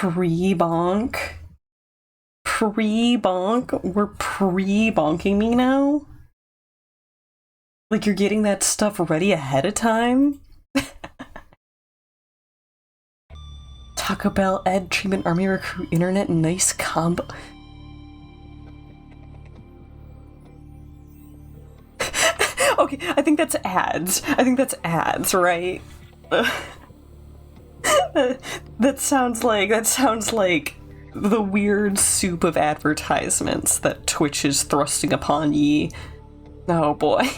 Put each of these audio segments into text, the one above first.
Pre-bonk? Pre-bonk? We're pre-bonking me now? Like you're getting that stuff ready ahead of time? Taco Bell, Ed, Treatment, Army Recruit, Internet, nice combo. Okay, I think that's ads. I think that's ads, right? That sounds like the weird soup of advertisements that Twitch is thrusting upon ye. Oh boy.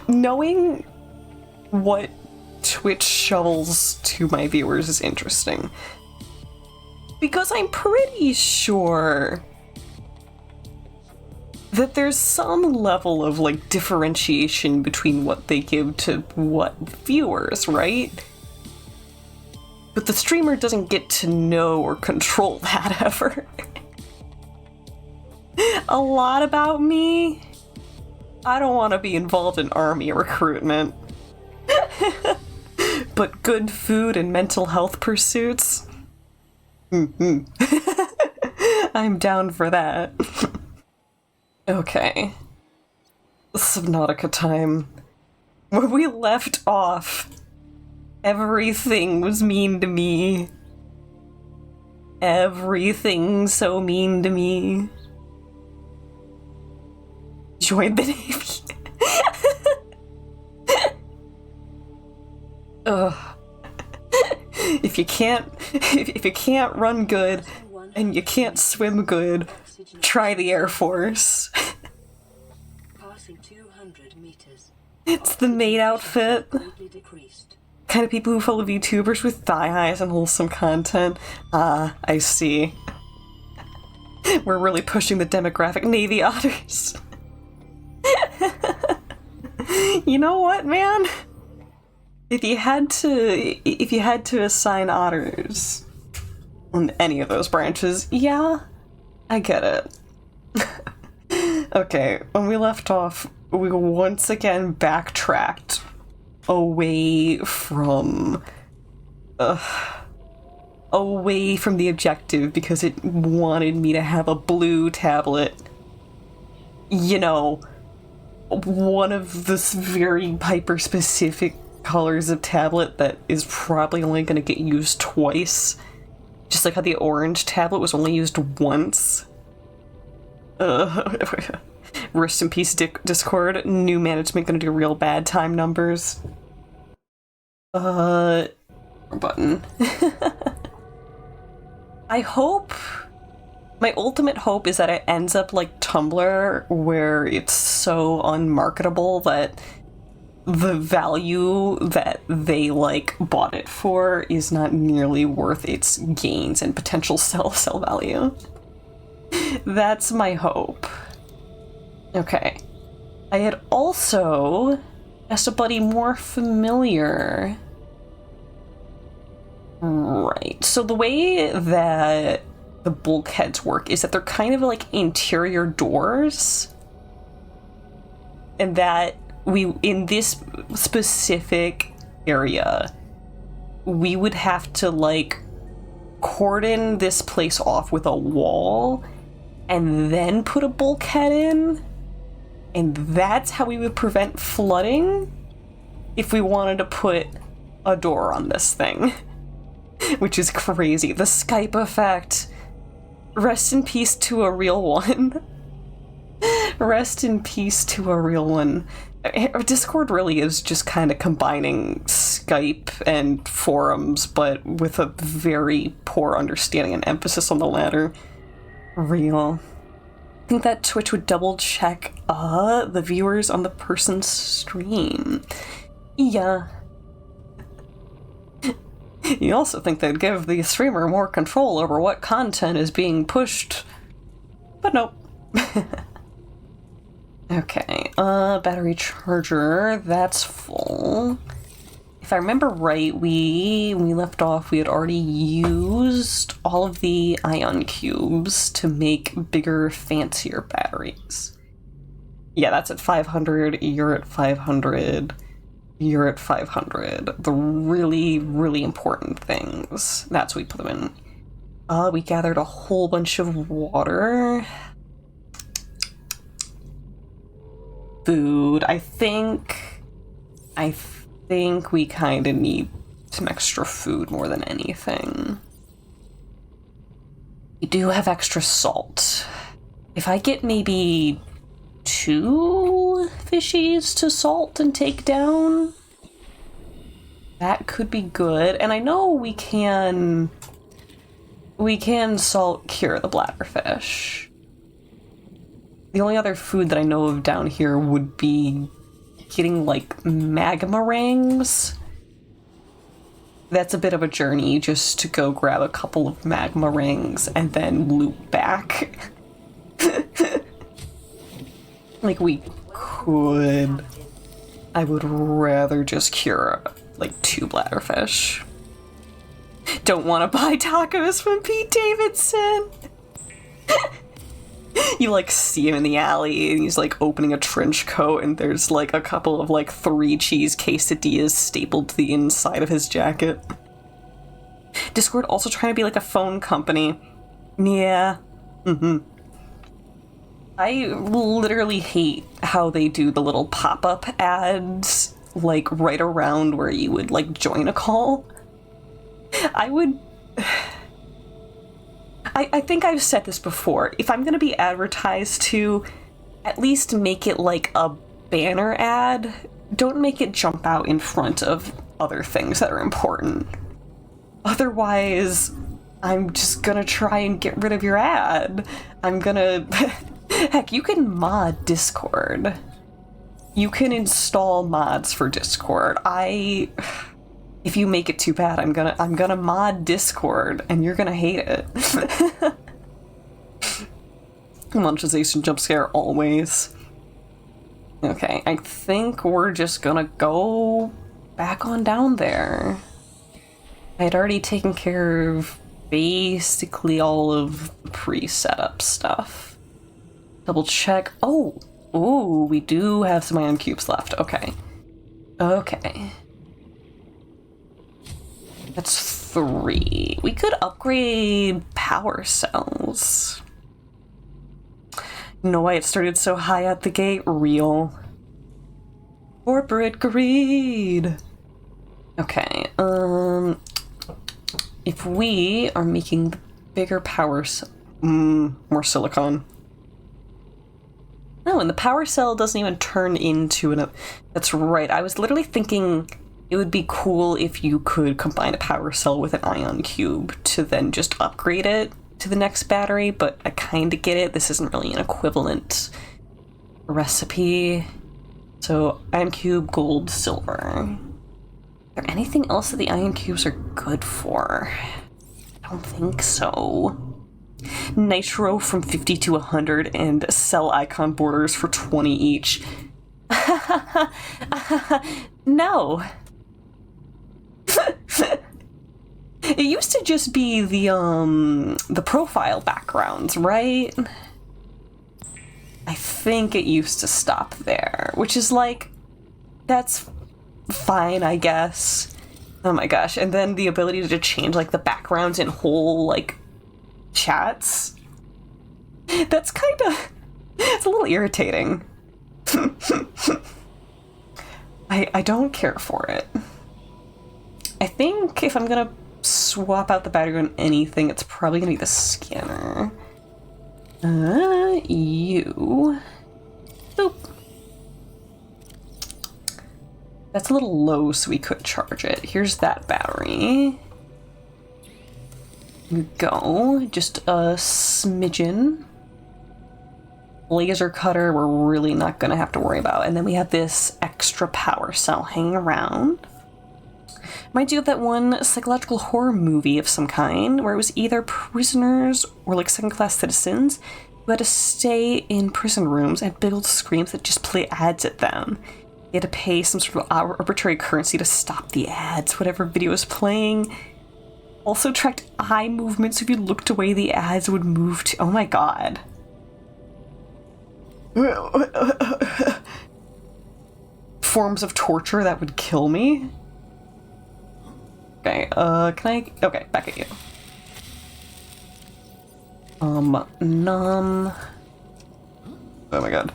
Knowing what Twitch shovels to my viewers is interesting. Because I'm pretty sure that there's some level of, like, differentiation between what they give to what viewers, right? But the streamer doesn't get to know or control that ever. A lot about me? I don't want to be involved in army recruitment. But good food and mental health pursuits? I'm down for that. Okay. Subnautica time. Where we left off, everything was mean to me. Everything so mean to me. Join the Navy. Ugh. If you can't run good and you can't swim good, try the Air Force. Passing 200 meters. It's the maid outfit. Kind of people who follow VTubers with thigh highs and wholesome content. Ah, I see. We're really pushing the demographic. Navy otters. You know what, man? If you had to assign otters on any of those branches, yeah, I get it. Okay, when we left off, we once again backtracked away from the objective because it wanted me to have a blue tablet. You know, one of this very hyper-specific colors of tablet that is probably only going to get used twice. Just like how the orange tablet was only used once. Rest in peace, Discord. New management gonna do real bad time numbers. Button. I hope... My ultimate hope is that it ends up like Tumblr, where it's so unmarketable that the value that they, like, bought it for is not nearly worth its gains and potential sell value. That's my hope. Okay. I had also asked a buddy more familiar. Right. So the way that the bulkheads work is that they're kind of like interior doors. And that in this specific area, we would have to, like, cordon this place off with a wall and then put a bulkhead in. And that's how we would prevent flooding if we wanted to put a door on this thing. Which is crazy. The Skype effect. Rest in peace to a real one. Rest in peace to a real one. Discord really is just kind of combining Skype and forums, but with a very poor understanding and emphasis on the latter. Real. I think that Twitch would double check the viewers on the person's stream. Yeah. You also think they'd give the streamer more control over what content is being pushed, but nope. Okay, battery charger, that's full. If I remember right, when we left off, we had already used all of the ion cubes to make bigger, fancier batteries. Yeah, that's at 500, you're at 500. You're at 500. The really, really important things. That's what we put them in. We gathered a whole bunch of water. Food. I think we kind of need some extra food more than anything. We do have extra salt. If I get maybe 2 fishies to salt and take down, that could be good. And I know we can salt cure the bladderfish. The only other food that I know of down here would be getting like magma rings. That's a bit of a journey just to go grab a couple of magma rings and then loop back. Like, we could... I would rather just cure, like, 2 bladderfish. Don't want to buy tacos from Pete Davidson! You, like, see him in the alley, and he's, like, opening a trench coat, and there's, like, a couple of, like, 3 cheese quesadillas stapled to the inside of his jacket. Discord also trying to be, like, a phone company. Yeah. Mm-hmm. I literally hate how they do the little pop-up ads, like, right around where you would, like, join a call. I think I've said this before. If I'm gonna be advertised to, at least make it like a banner ad. Don't make it jump out in front of other things that are important. Otherwise, I'm just gonna try and get rid of your ad. I'm gonna... Heck, you can mod Discord. You can install mods for Discord. If you make it too bad, I'm gonna mod Discord, and you're gonna hate it. Monetization jump scare always. Okay, I think we're just gonna go back on down there. I had already taken care of basically all of the pre-setup stuff. Double check. Oh, ooh, we do have some ion cubes left. Okay. Okay. That's 3. We could upgrade power cells. You know why it started so high at the gate? Real. Corporate greed. Okay, if we are making the bigger power cell... more silicon. No, and the power cell doesn't even turn into an... That's right, I was literally thinking... It would be cool if you could combine a power cell with an ion cube to then just upgrade it to the next battery, but I kind of get it. This isn't really an equivalent recipe. So, ion cube, gold, silver. Is there anything else that the ion cubes are good for? I don't think so. Nitro from 50 to 100 and cell icon borders for 20 each. No. It used to just be the profile backgrounds, right? I think it used to stop there, which is like, that's fine, I guess. Oh my gosh, and then the ability to change like the backgrounds in whole like chats. That's kind of, it's a little irritating. I don't care for it. I think if I'm gonna swap out the battery on anything, it's probably gonna be the scanner. You. Boop. That's a little low, so we could charge it. Here's that battery. Go. Just a smidgen. Laser cutter, we're really not gonna have to worry about. And then we have this extra power cell hanging around. Reminds you of that one psychological horror movie of some kind, where it was either prisoners or like second-class citizens who had to stay in prison rooms and big old screens that just play ads at them. They had to pay some sort of arbitrary currency to stop the ads, whatever video was playing. Also tracked eye movements, so if you looked away, the ads would move to... Oh my god. forms of torture that would kill me. Okay, can I... Okay, back at you. Numb. Oh my god.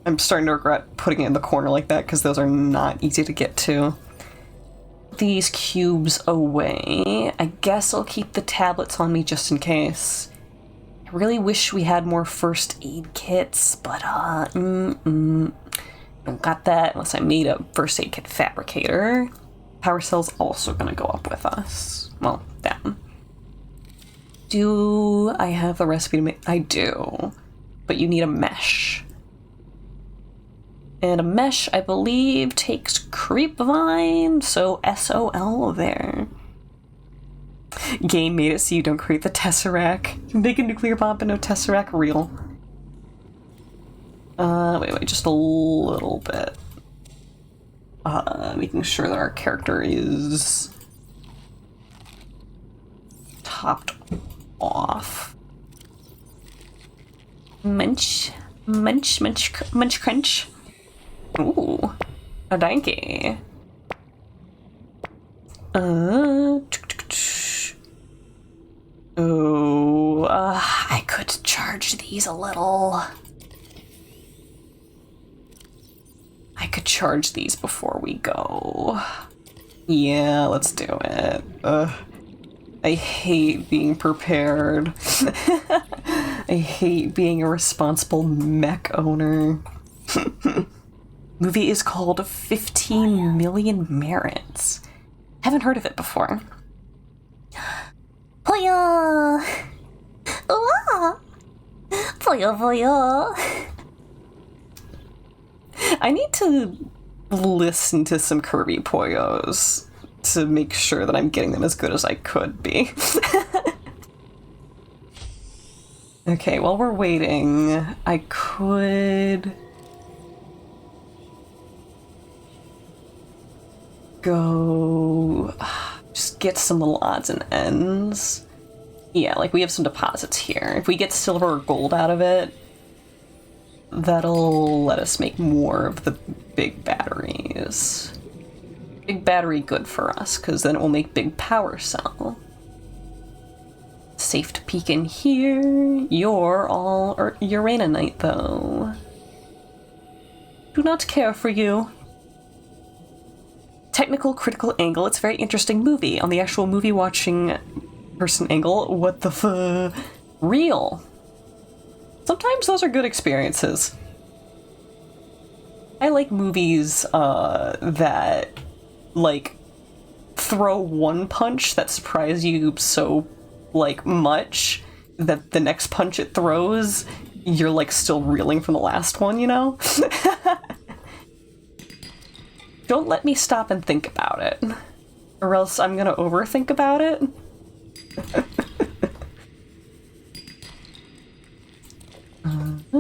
I'm starting to regret putting it in the corner like that because those are not easy to get to. These cubes away. I guess I'll keep the tablets on me just in case. I really wish we had more first aid kits, but don't got that unless I made a first aid kit fabricator. Power cell's also gonna go up with us. Well, them. Do I have the recipe to make? I do. But you need a mesh. And a mesh, I believe, takes creepvine, so SOL there. Game made it so you don't create the tesseract. Make a nuclear bomb but no tesseract real. Wait, just a little bit. Making sure that our character is topped off. Munch, munch, munch, munch, crunch. Ooh, a donkey. I could charge these a little. I could charge these before we go. Yeah, let's do it. I hate being prepared. I hate being a responsible mech owner. Movie is called 15 Million Merits. Haven't heard of it before. 보여. 우와. 보여 보여. I need to listen to some Kirby Poyos to make sure that I'm getting them as good as I could be. Okay, while we're waiting, I could go just get some little odds and ends. Yeah, like we have some deposits here. If we get silver or gold out of it, that'll let us make more of the big batteries. Big battery good for us, because then it will make big power cell. Safe to peek in here. You're all Uranite, though. Do not care for you. Technical critical angle. It's a very interesting movie. On the actual movie watching person angle, what the real. Sometimes those are good experiences. I like movies that, like, throw one punch that surprise you so, like, much that the next punch it throws, you're, like, still reeling from the last one, you know? Don't let me stop and think about it, or else I'm gonna overthink about it.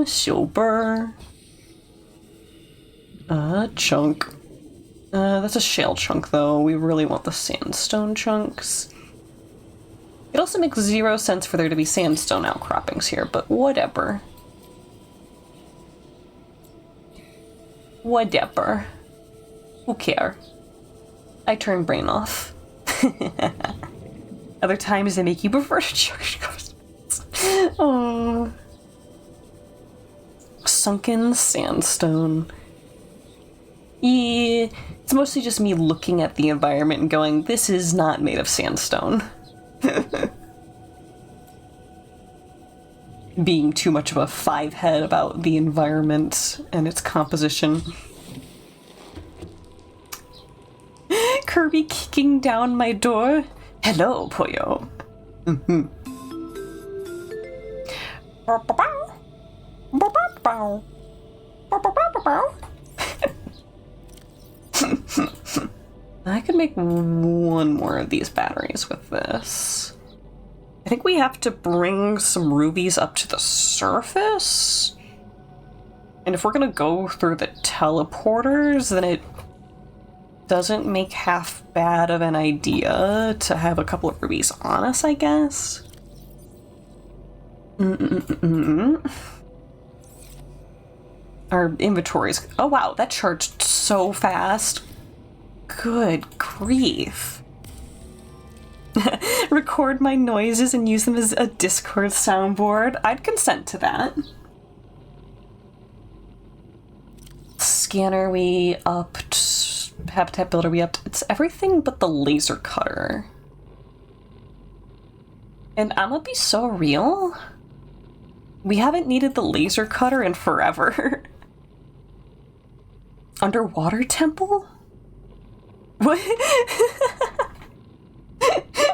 Silver. Chunk. That's a shale chunk, though. We really want the sandstone chunks. It also makes 0 sense for there to be sandstone outcroppings here, but whatever. Whatever. Who care? I turn brain off. Other times they make you prefer to charge ghost. Oh. Sunken sandstone. Yeah, it's mostly just me looking at the environment and going, this is not made of sandstone. Being too much of a five-head about the environment and its composition. Kirby kicking down my door. Hello, Poyo. I could make one more of these batteries with this. I think we have to bring some rubies up to the surface. And if we're gonna go through the teleporters, then it doesn't make half bad of an idea to have a couple of rubies on us, I guess. Our inventories. Oh wow, that charged so fast. Good grief. Record my noises and use them as a Discord soundboard. I'd consent to that. Scanner we upped. Habitat builder we upped. It's everything but the laser cutter. And I'm gonna be so real. We haven't needed the laser cutter in forever. Underwater temple? What?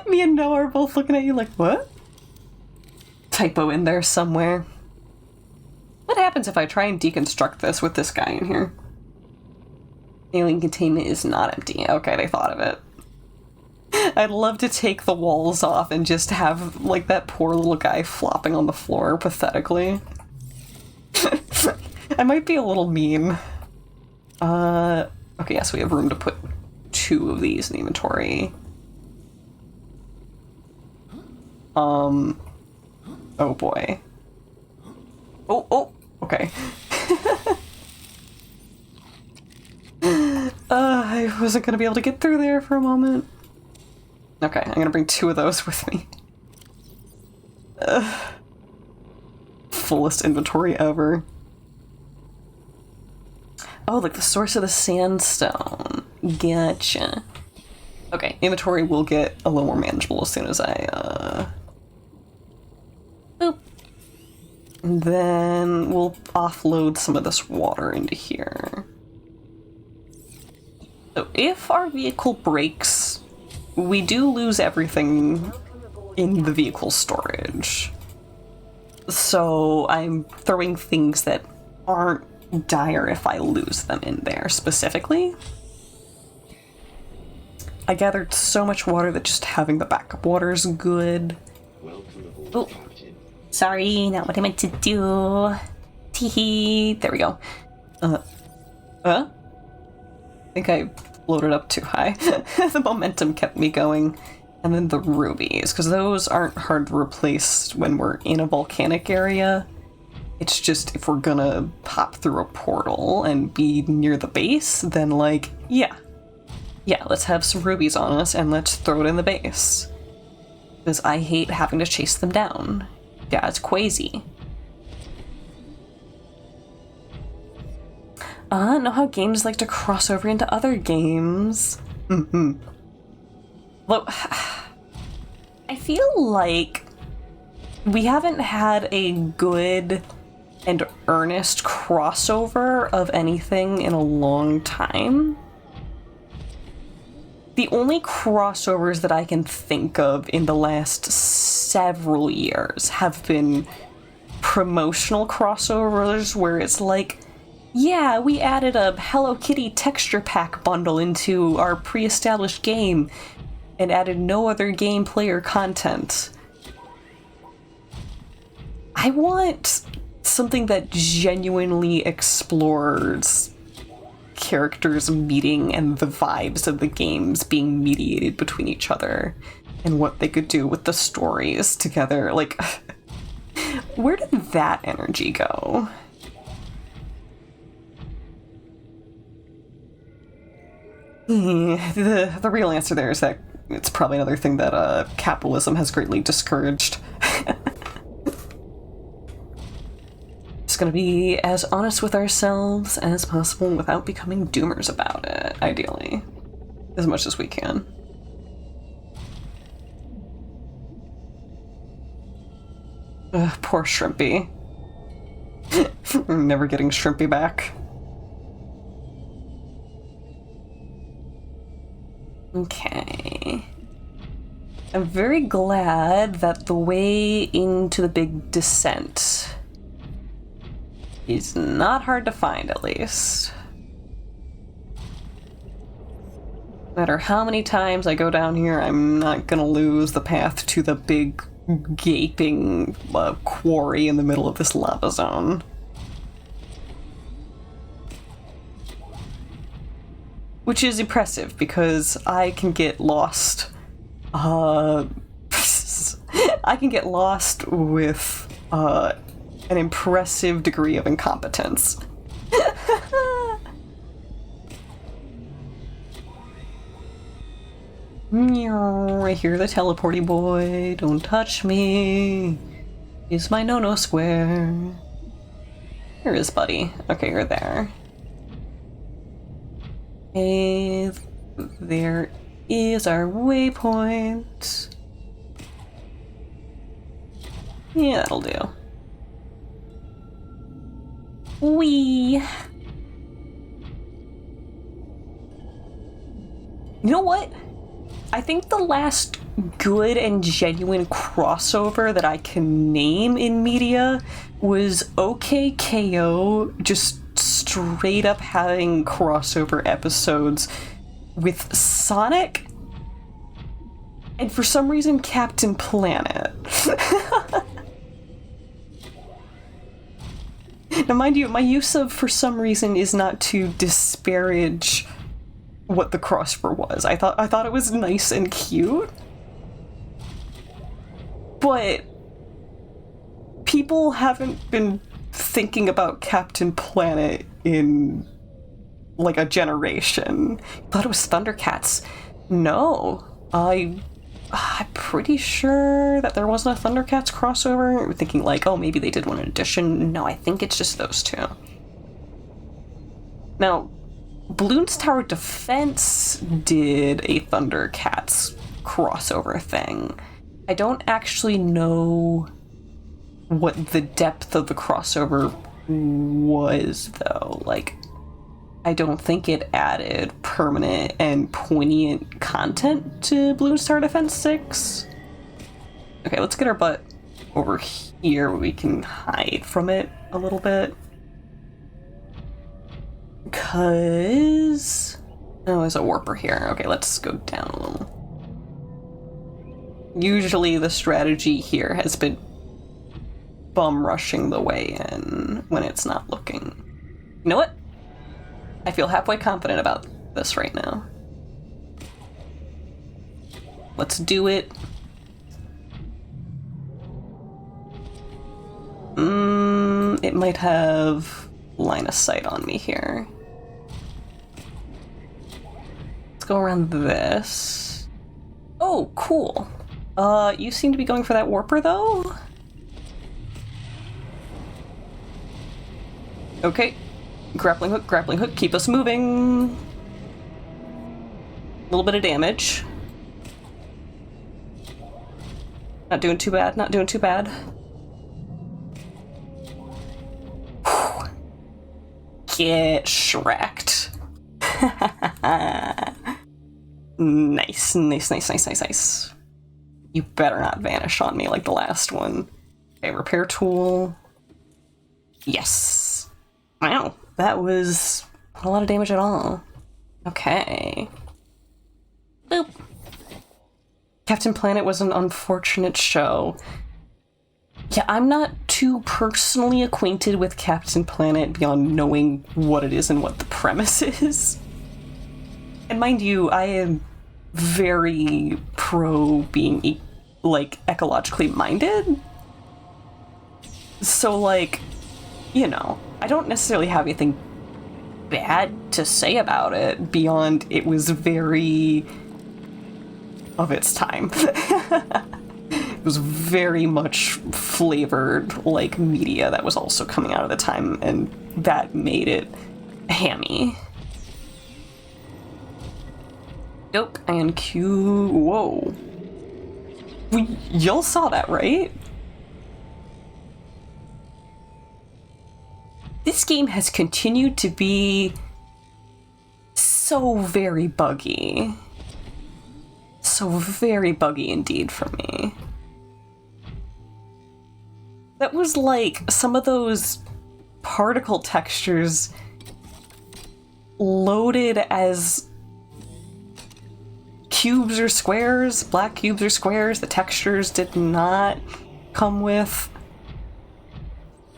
Me and Noah are both looking at you like, what? Typo in there somewhere. What happens if I try and deconstruct this with this guy in here? Alien containment is not empty. Okay, they thought of it. I'd love to take the walls off and just have, like, that poor little guy flopping on the floor pathetically. I might be a little mean. Okay, yes, we have room to put 2 of these in the inventory. Oh boy. Oh, okay. I wasn't gonna be able to get through there for a moment. Okay, I'm gonna bring 2 of those with me. Fullest inventory ever. Oh, like the source of the sandstone. Gotcha. Okay, inventory will get a little more manageable as soon as I, boop. And then we'll offload some of this water into here. So if our vehicle breaks, we do lose everything in the vehicle storage. So I'm throwing things that aren't dire if I lose them in there specifically. I gathered so much water that just having the backup water is good. Oh, sorry, not what I meant to do. Teehee. There we go. I think I loaded up too high. The momentum kept me going. And then the rubies, because those aren't hard to replace when we're in a volcanic area. It's just if we're gonna pop through a portal and be near the base, then like, yeah, let's have some rubies on us and let's throw it in the base. Because I hate having to chase them down. Yeah, it's crazy. Know how games like to cross over into other games. Well, I feel like we haven't had a good and earnest crossover of anything in a long time. The only crossovers that I can think of in the last several years have been promotional crossovers where it's like, yeah, we added a Hello Kitty texture pack bundle into our pre-established game and added no other gameplay or content. I want something that genuinely explores characters meeting and the vibes of the games being mediated between each other and what they could do with the stories together. Like, where did that energy go? The real answer there is that it's probably another thing that capitalism has greatly discouraged. Just gonna be as honest with ourselves as possible without becoming doomers about it, ideally. As much as we can. Ugh, poor Shrimpy. Never getting Shrimpy back. Okay. I'm very glad that the way into the big descent is not hard to find, at least. No matter how many times I go down here, I'm not gonna lose the path to the big gaping quarry in the middle of this lava zone. Which is impressive, because I can get lost. I can get lost with an impressive degree of incompetence. I hear the teleporty boy. Don't touch me. Is my no-no square. Here is buddy. Okay, you're there. Okay, there is our waypoint. Yeah, that'll do. Whee! You know what? I think the last good and genuine crossover that I can name in media was OKKO just straight up having crossover episodes with Sonic and for some reason Captain Planet. Now mind you, my use of for some reason is not to disparage what the crossover was. I thought it was nice and cute. But people haven't been thinking about Captain Planet in like a generation. Thought it was Thundercats. No. I'm pretty sure that there wasn't a Thundercats crossover. We're thinking like, oh, maybe they did one in addition. No, I think it's just those two. Now, Bloons Tower Defense did a Thundercats crossover thing. I don't actually know what the depth of the crossover was, though. Like, I don't think it added permanent and poignant content to Bloons Tower Defense 6. Okay, let's get our butt over here where we can hide from it a little bit. Because... oh, there's a warper here. Okay, let's go down a little. Usually the strategy here has been bum rushing the way in when it's not looking. You know what? I feel halfway confident about this right now. Let's do it. It might have line of sight on me here. Let's go around this. Oh, cool. You seem to be going for that warper, though? Okay. Grappling hook, keep us moving. A little bit of damage. Not doing too bad, not doing too bad. Whew. Get Shrek'd. Nice, nice, nice, nice, nice, nice. You better not vanish on me like the last one. Okay, repair tool. Yes. Wow, that was not a lot of damage at all. Okay. Boop. Captain Planet was an unfortunate show. Yeah, I'm not too personally acquainted with Captain Planet beyond knowing what it is and what the premise is. And mind you, I am very pro being, like, ecologically minded. So, like, you know, I don't necessarily have anything bad to say about it beyond it was very of its time. It was very much flavored like media that was also coming out at the time, and that made it hammy. Dope and Q. Whoa. Y'all saw that, right? This game has continued to be so very buggy. So very buggy indeed for me. That was like some of those particle textures loaded as cubes or squares, black cubes or squares. The textures did not come with.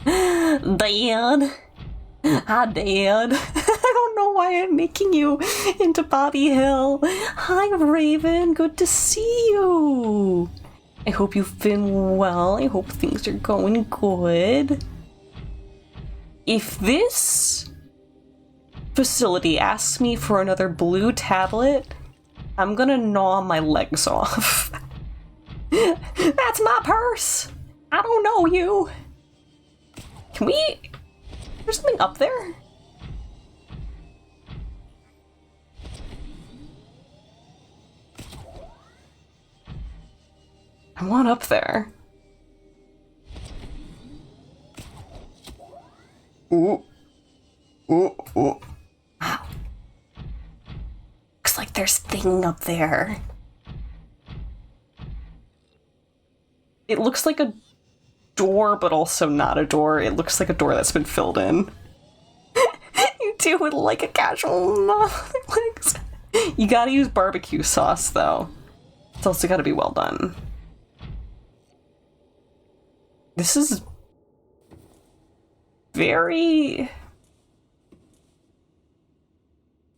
Dad. Hi, Dad. I don't know why I'm making you into Bobby Hill. Hi, Raven. Good to see you. I hope you've been well. I hope things are going good. If this facility asks me for another blue tablet, I'm gonna gnaw my legs off. That's my purse! I don't know you! Can we... There's something up there? I want up there. Ooh. Ooh, ooh. Wow. Looks like there's thing up there. It looks like a door, but also not a door. It looks like a door that's been filled in. You do it like a casual legs. You gotta use barbecue sauce, though. It's also gotta be well done. This is very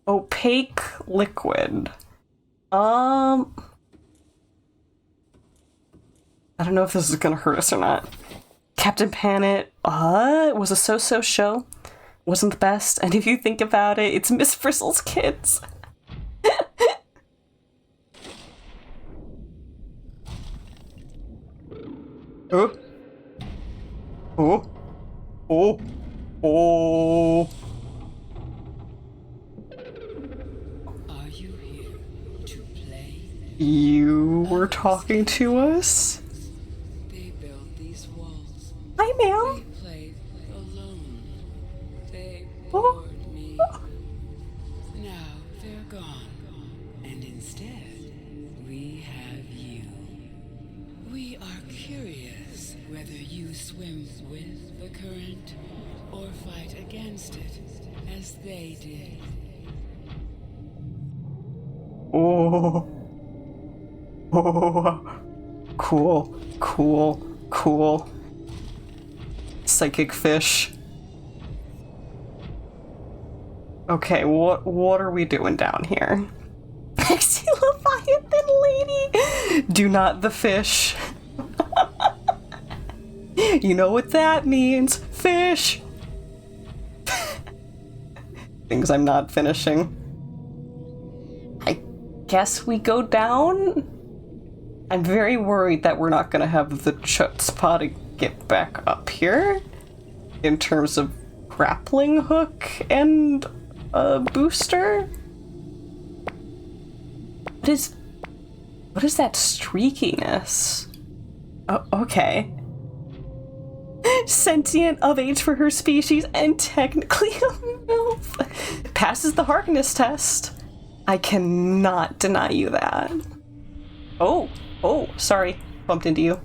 opaque liquid. I don't know if this is gonna hurt us or not. Captain Planet, it was a so-so show. Wasn't the best, and if you think about it, it's Miss Bristle's kids. Oh. Oh. Oh. Oh. Are you here to play? You were talking to us? They built these walls. Hi, They ma'am. played alone. They Oh. bored me. Now they're gone. And instead, we have you. We are curious whether you swim with the current or fight against it, as they did. Oh. Oh. Cool. Cool. Cool. Psychic fish. Okay, what are we doing down here? Pixie Leviathan lady! Do not the fish. You know what that means. Fish! Things I'm not finishing. I guess we go down? I'm very worried that we're not gonna have the chutzpah to get back up here in terms of grappling hook and a booster. What is that streakiness? Oh, okay. Sentient, of age for her species, and technically a MILF. Passes the hardness test. I cannot deny you that. Oh, sorry. Bumped into you.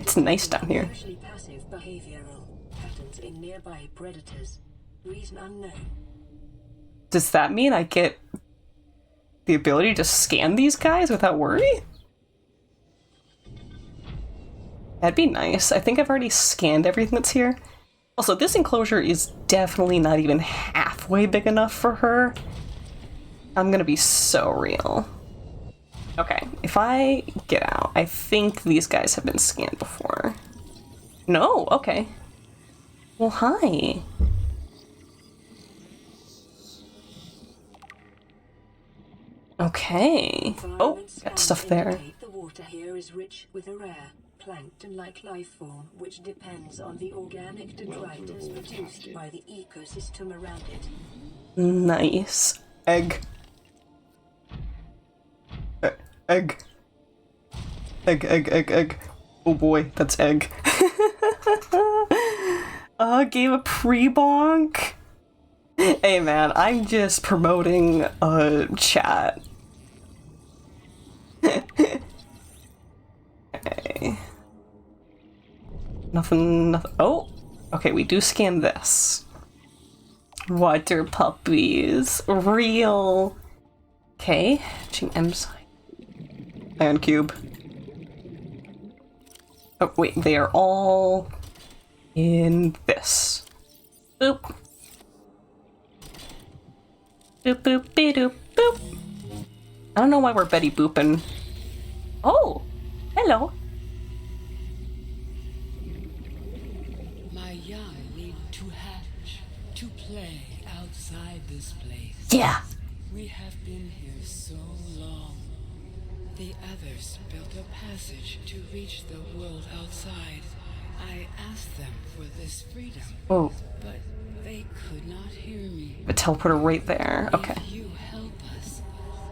It's nice down here. Usually passive behavioral patterns in nearby predators. Reason unknown. Does that mean I get the ability to scan these guys without worry? That'd be nice. I think I've already scanned everything that's here. Also, this enclosure is definitely not even halfway big enough for her. I'm gonna be so real. Okay, if I get out, I think these guys have been scanned before. No, okay. Well, hi. Okay. Oh, got stuff there. The water here is rich with a rare plankton-like life form which depends on the organic detritus produced by the ecosystem around it. Nice. Egg. Egg. Egg. Oh boy, that's egg. Gave a pre-bonk. Hey man, I'm just promoting chat. Okay. Nothing. Oh! Okay, we do scan this. Water puppies. Real. Okay. M sign. Ion cube. Oh, wait, they are all in this. Boop. Boop, boop, doop, boop. I don't know why we're Betty booping. Oh, hello. My young need to hatch to play outside this place. Yeah. We have been here so long. The others built a passage to reach the world outside. I asked them for this freedom, Oh, but they could not hear me. a teleporter right there. Okay. If you help us,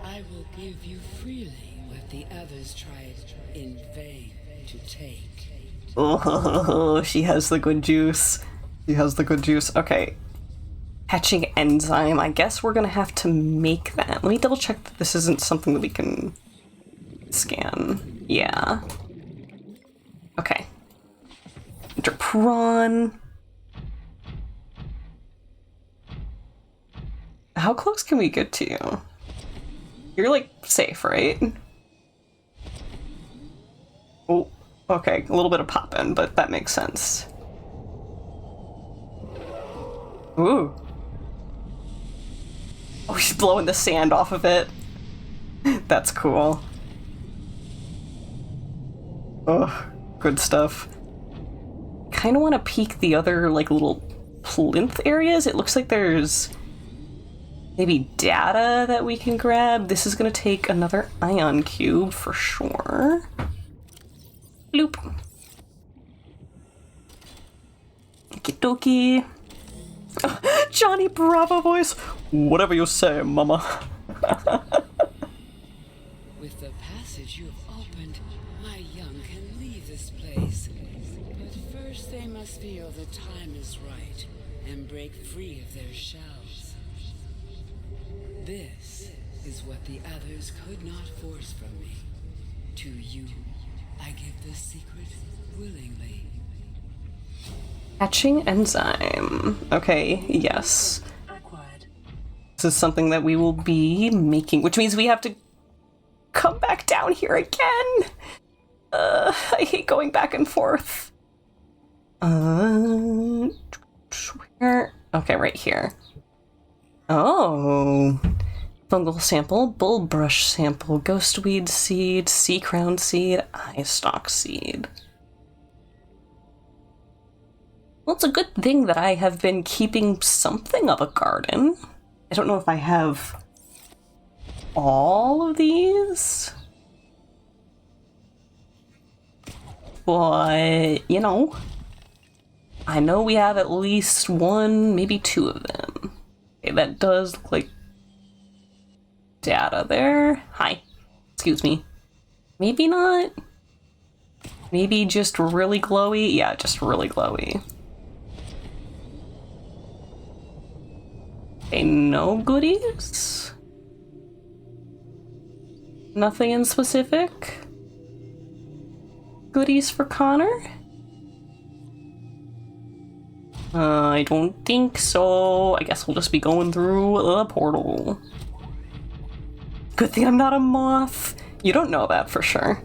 I will give you freely what the others tried in vain to take. Oh, she has the good juice. She has the good juice. Okay. Hatching enzyme. I guess we're gonna have to make that. Let me double check that this isn't something that we can scan. Yeah. Okay. Enter prawn. How close can we get to you? You're like safe, right? Oh, okay. A little bit of pop-in, but that makes sense. Ooh. Oh, she's blowing the sand off of it. That's cool. Oh, good stuff. Kind of want to peek the other, like, little plinth areas. It looks like there's maybe data that we can grab. This is going to take another ion cube for sure. Bloop. Okie dokie. Johnny Bravo voice. Whatever you say, mama. With the passage you have opened, my young can leave this place. But first they must feel the time is right and break free of their shells. This is what the others could not force from me. To you, I give the secret willingly. Hatching enzyme. Okay, yes. Acquired. This is something that we will be making, which means we have to come back down here again. I hate going back and forth. Where? Okay, right here. Oh. Fungal sample, bulbrush sample, ghostweed seed, sea crown seed, eye stalk seed. Well, it's a good thing that I have been keeping something of a garden. I don't know if I have all of these, but, you know, I know we have at least one, maybe two of them. Okay, that does look like data there. Hi. Excuse me. Maybe not. Maybe just really glowy. Yeah, just really glowy. Okay, no goodies? Nothing in specific? Goodies for Connor? I don't think so. I guess we'll just be going through a portal. Good thing I'm not a moth. You don't know that for sure.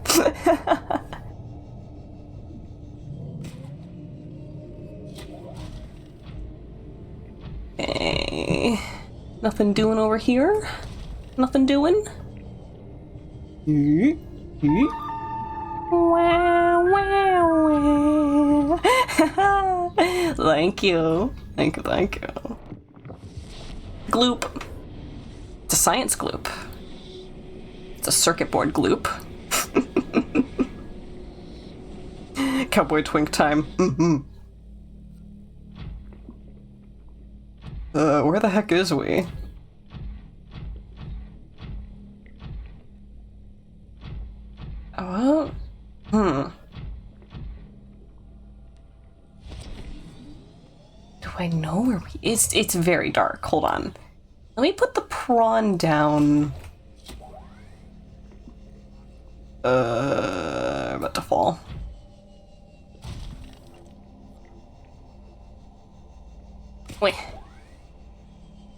Okay. Nothing doing over here? Nothing doing? Wow, wow, wow. Thank you. Thank you, thank you. Gloop. It's a science gloop. It's a circuit board gloop. Cowboy twink time. Mm-hmm. Where the heck is we? Oh, Do I know where we... It's very dark. Hold on. Let me put the prawn down. About to fall. Wait.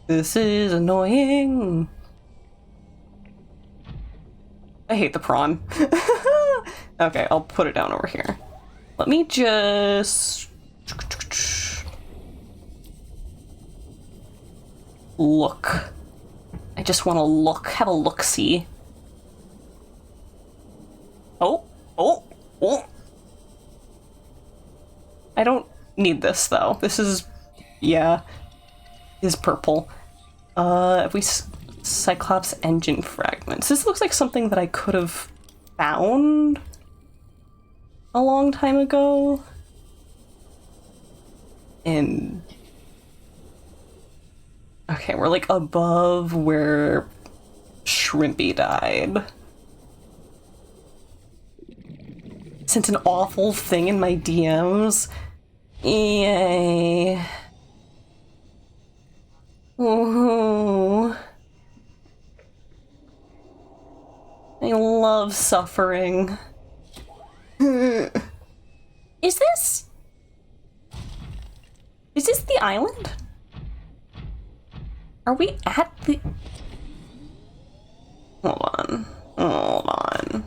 This is annoying. I hate the prawn. Okay, I'll put it down over here. Let me just... look. I just want to look. Have a look-see. Oh. I don't need this, though. This is... yeah. is purple. If we Cyclops engine fragments. This looks like something that I could have found a long time ago. And okay, we're like above where Shrimpy died. Sent an awful thing in my DMs. Yay. Ooh. I love suffering. Is this the island? Are we at the... Hold on. Hold on.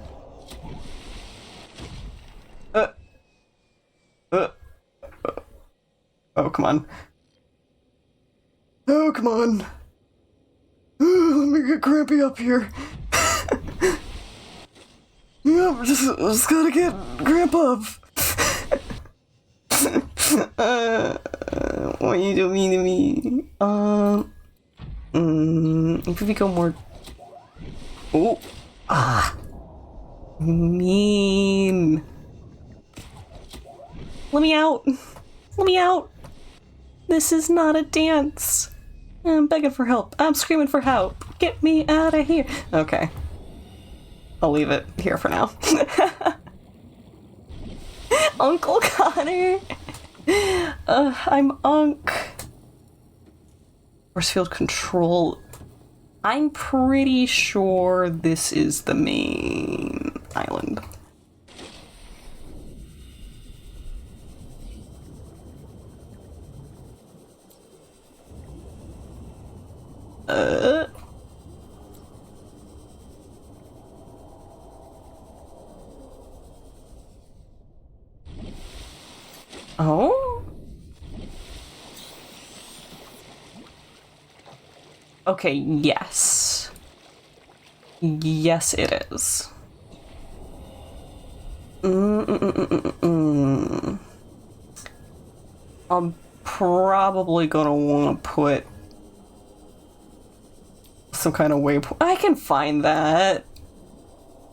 Oh, come on. Oh, come on. Let me get Grampy up here. Yep, just gotta get Grandpa up. What are you doing to me? If we go more... Oh! Ah! Mean! Let me out! Let me out! This is not a dance! I'm begging for help. I'm screaming for help. Get me out of here! Okay. I'll leave it here for now. Uncle Connor! I'm Unc. Force field control. I'm pretty sure this is the main island. Oh? Okay, yes. Yes, it is. I'm probably gonna want to put some kind of waypoint. I can find that.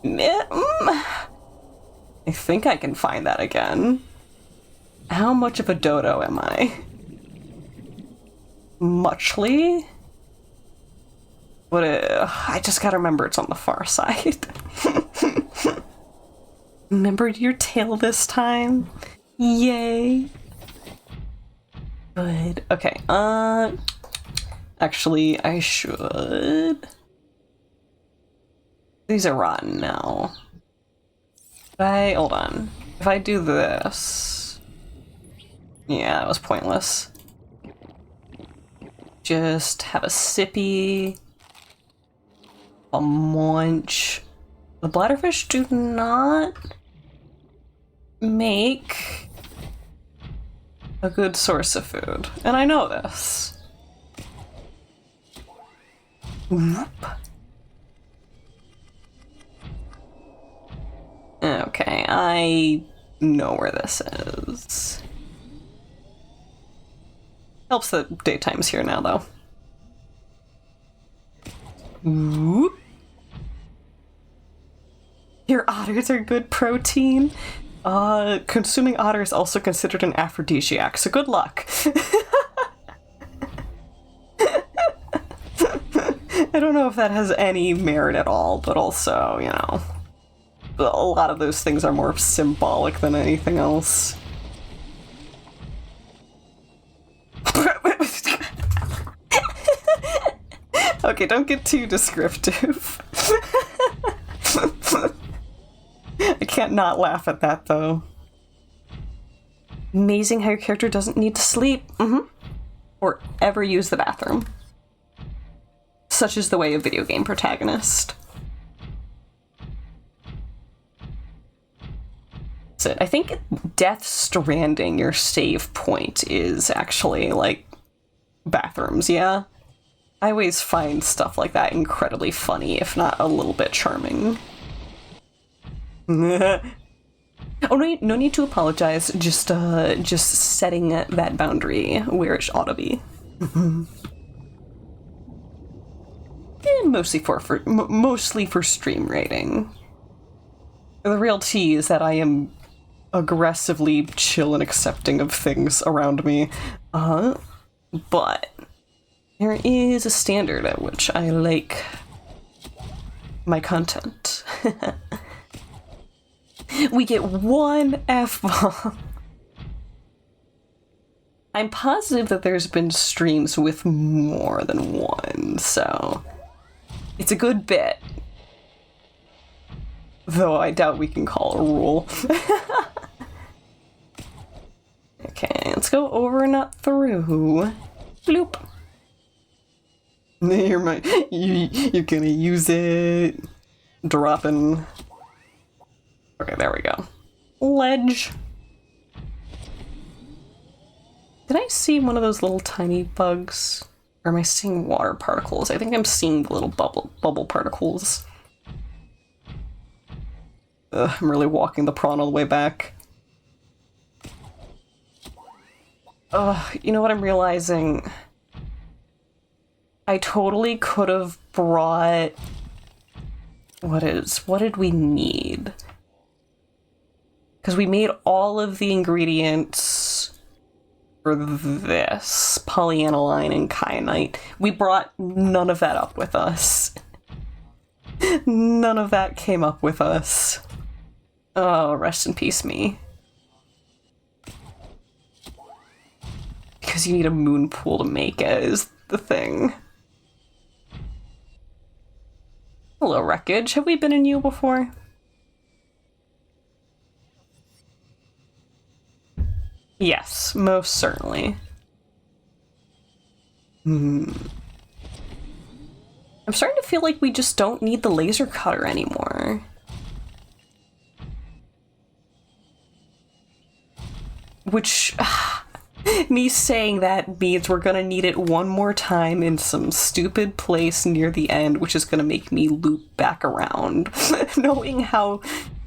I think I can find that again. How much of a dodo am I? Muchly? But I just gotta remember it's on the far side. Remembered your tail this time? Yay. Good. Okay, actually, I should... These are rotten now. Hold on. If I do this... Yeah, that was pointless. Just have a sippy. A munch. The bladderfish do not make a good source of food. And I know this. Whoop. Okay, I know where this is. Helps that daytime's here now, though. Whoop. Your otters are good protein. Consuming otter is also considered an aphrodisiac, so good luck. I don't know if that has any merit at all, but also, you know, a lot of those things are more symbolic than anything else. Okay, don't get too descriptive. I can't not laugh at that, though. Amazing how your character doesn't need to sleep. Or ever use the bathroom. Such is the way of video game protagonist. That's it. I think Death Stranding, your save point is actually, like, bathrooms, yeah? I always find stuff like that incredibly funny, if not a little bit charming. Oh, no need to apologize. Just setting that boundary where it ought to be. Mostly for stream rating. The real tea is that I am aggressively chill and accepting of things around me. But there is a standard at which I like my content. We get one F-bomb. I'm positive that there's been streams with more than one, so it's a good bit. Though I doubt we can call it a rule. Okay, let's go over, not through. Bloop. You're gonna use it. Dropping. Okay, there we go. Ledge. Did I see one of those little tiny bugs? Or am I seeing water particles? I think I'm seeing the little bubble particles. I'm really walking the prawn all the way back. You know what I'm realizing? I totally could have brought... What did we need? Because we made all of the ingredients for this. Polyaniline and kyanite. We brought none of that up with us. None of that came up with us. Oh, rest in peace, me. Because you need a moon pool to make it, is the thing. Hello, Wreckage. Have we been in you before? Yes, most certainly. I'm starting to feel like we just don't need the laser cutter anymore. Which, me saying that means we're gonna need it one more time in some stupid place near the end, which is gonna make me loop back around. Knowing how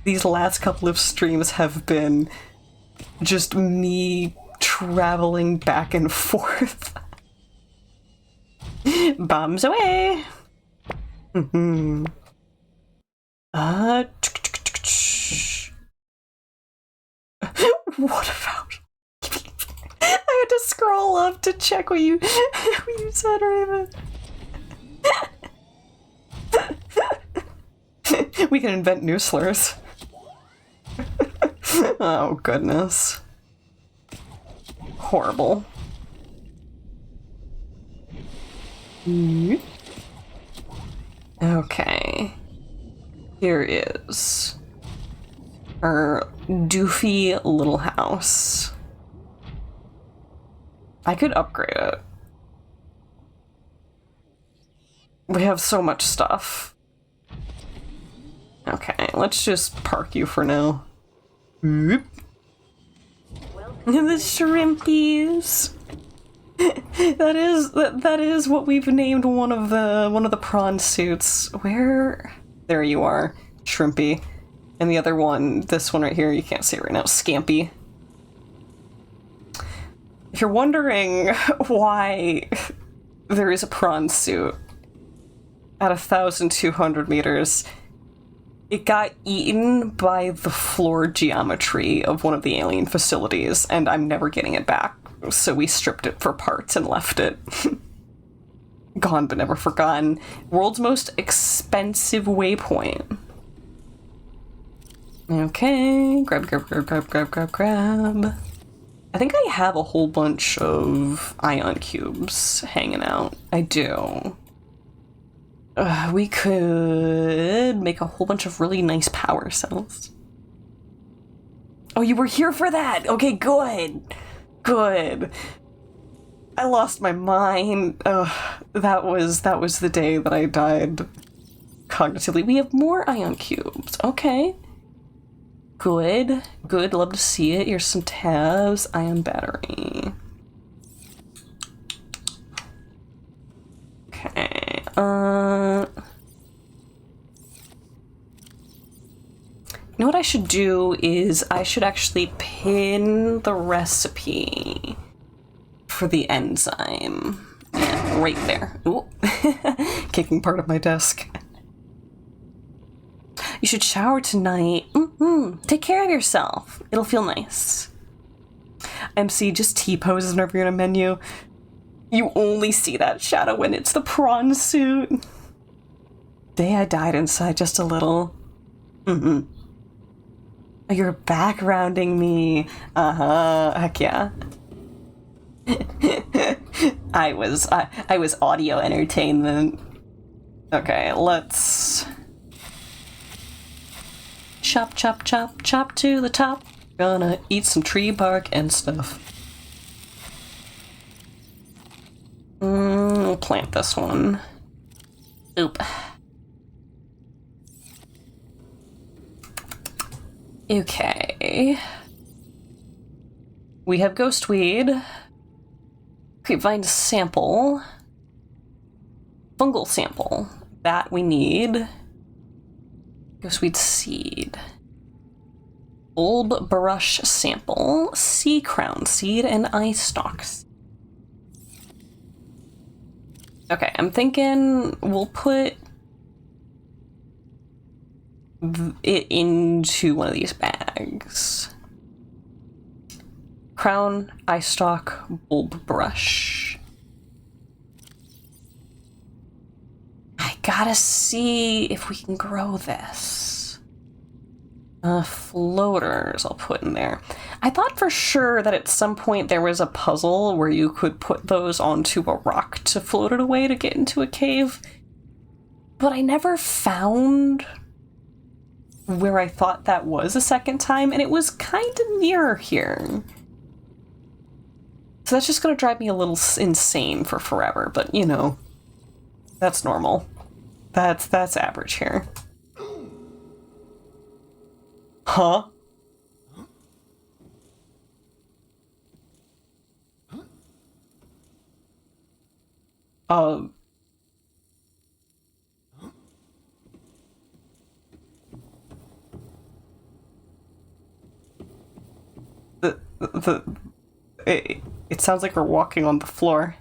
these last couple of streams have been just me traveling back and forth. Bombs away! What about... I had to scroll up to check what you said, Raven. We can invent new slurs. Oh, goodness. Horrible. Okay. Here is our doofy little house. I could upgrade it. We have so much stuff. Okay, let's just park you for now. The shrimpies. That is what we've named one of the prawn suits. Where? There you are, Shrimpy. And the other one, this one right here, you can't see it right now, Scampy. If you're wondering why there is a prawn suit at 1,200 meters, it got eaten by the floor geometry of one of the alien facilities, and I'm never getting it back. So we stripped it for parts and left it. Gone but never forgotten. World's most expensive waypoint. Okay, grab. I think I have a whole bunch of ion cubes hanging out. I do. We could make a whole bunch of really nice power cells. Oh, you were here for that! Okay, good! Good. I lost my mind. That was the day that I died cognitively. We have more ion cubes. Okay. Good. Good. Love to see it. Here's some tabs. Ion battery. Okay. You know what I should do is I should actually pin the recipe for the enzyme. Yeah, right there. Ooh. Kicking part of my desk. You should shower tonight. Take care of yourself. It'll feel nice. MC, just T-poses whenever you're in a menu. You only see that shadow when it's the prawn suit. Day I died inside just a little. You're backgrounding me. Heck yeah. I was audio entertainment. Okay, let's chop, chop, chop, chop to the top. Gonna eat some tree bark and stuff. We'll plant this one. Oop. Okay. We have ghostweed. Grapevine sample. Fungal sample. That we need. Ghostweed seed. Bulb brush sample. Sea crown seed and eye stalks. Okay, I'm thinking we'll put it into one of these bags. Crown, eye stalk, bulb brush. I gotta see if we can grow this. Floaters I'll put in there. I thought for sure that at some point there was a puzzle where you could put those onto a rock to float it away to get into a cave. But I never found where I thought that was a second time, and it was kind of near here. So that's just gonna drive me a little insane for forever, but you know, that's normal. That's average here. Huh? It sounds like we're walking on the floor.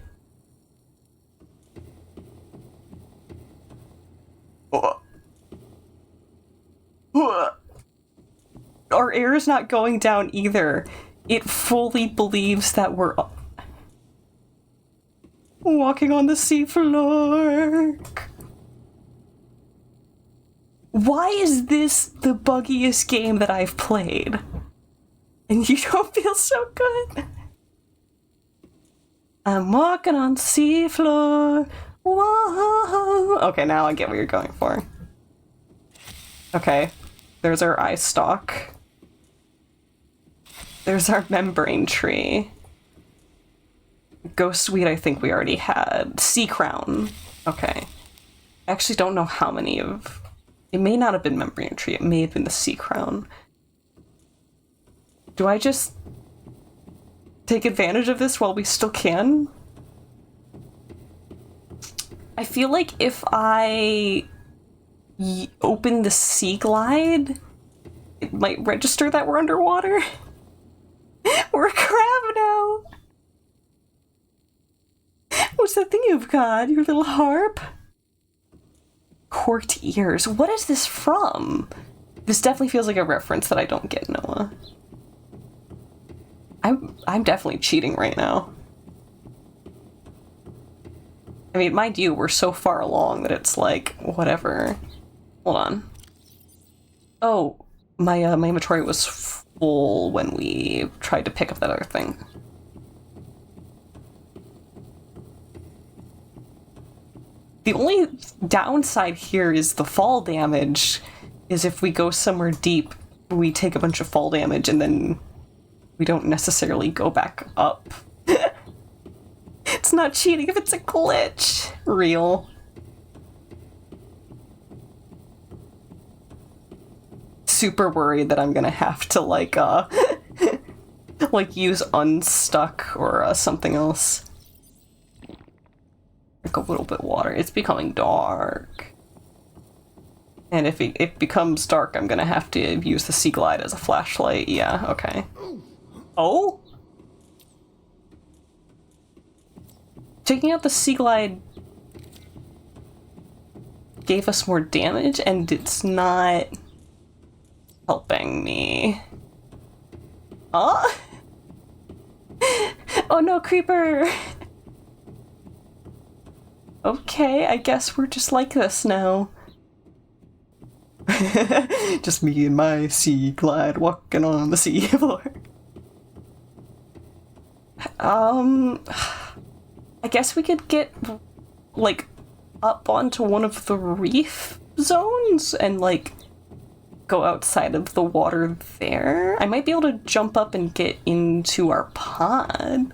Our air is not going down either. It fully believes that we're walking on the seafloor. Why is this the buggiest game that I've played? And you don't feel so good? I'm walking on the seafloor. Whoa. Okay, now I get what you're going for. Okay, there's our eye stalk. There's our membrane tree. Ghostweed I think we already had. Sea crown. Okay. I actually don't know how many of... It may not have been membrane tree, it may have been the sea crown. Do I just take advantage of this while we still can? I feel like if I open the sea glide, it might register that we're underwater. We're a crab now. What's that thing you've got? Your little harp? Corked ears. What is this from? This definitely feels like a reference that I don't get, Noah. I'm definitely cheating right now. I mean, mind you, we're so far along that it's like, whatever. Hold on. Oh, my inventory was full when we tried to pick up that other thing. The only downside here is the fall damage, is if we go somewhere deep, we take a bunch of fall damage and then we don't necessarily go back up. It's not cheating if it's a glitch. Real. Super worried that I'm gonna have to like like use unstuck or something else. Like a little bit of water. It's becoming dark. And if it becomes dark, I'm gonna have to use the Sea Glide as a flashlight. Yeah, okay. Oh? taking out the Sea Glide gave us more damage, and it's not helping me. Oh! Oh no, creeper! Okay, I guess we're just like this now. Just me and my Sea Glide walking on the sea floor. I guess we could get, like, up onto one of the reef zones and, like, go outside of the water there. I might be able to jump up and get into our pod.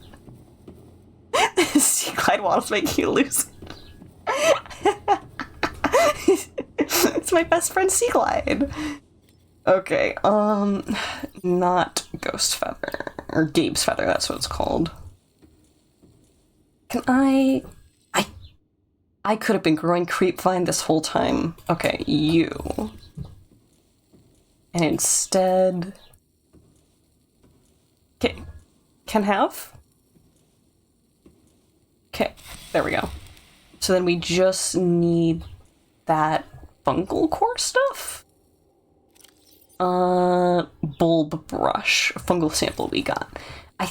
Sea Glide waddles make you lose. It's my best friend Sea Glide. Okay, not Ghost Feather. Or Gabe's Feather, that's what it's called. Can I could have been growing Creepvine this whole time. Okay, you. And instead... Okay, can have? Okay, there we go. So then we just need that fungal core stuff? Bulb brush, fungal sample we got. I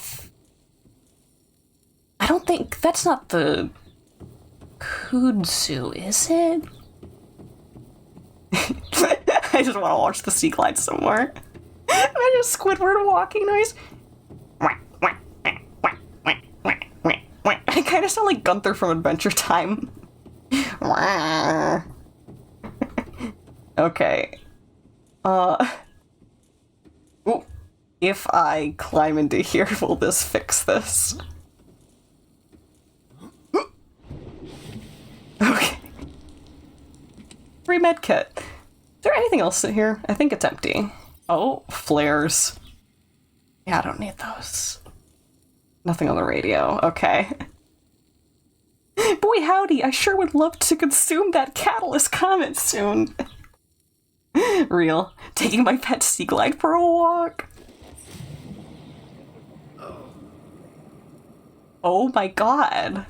don't think that's not the kudzu, is it? I just want to watch the Sea Glide some more. I just Squidward walking noise. I kind of sound like Gunther from Adventure Time. Okay. Ooh. If I climb into here, will this fix this? Okay. Free med kit. Is there anything else in here? I think it's empty. Oh, flares. Yeah, I don't need those. Nothing on the radio. Okay. Boy howdy, I sure would love to consume that catalyst comet soon. Real. Taking my pet Sea Glide for a walk. Oh my god.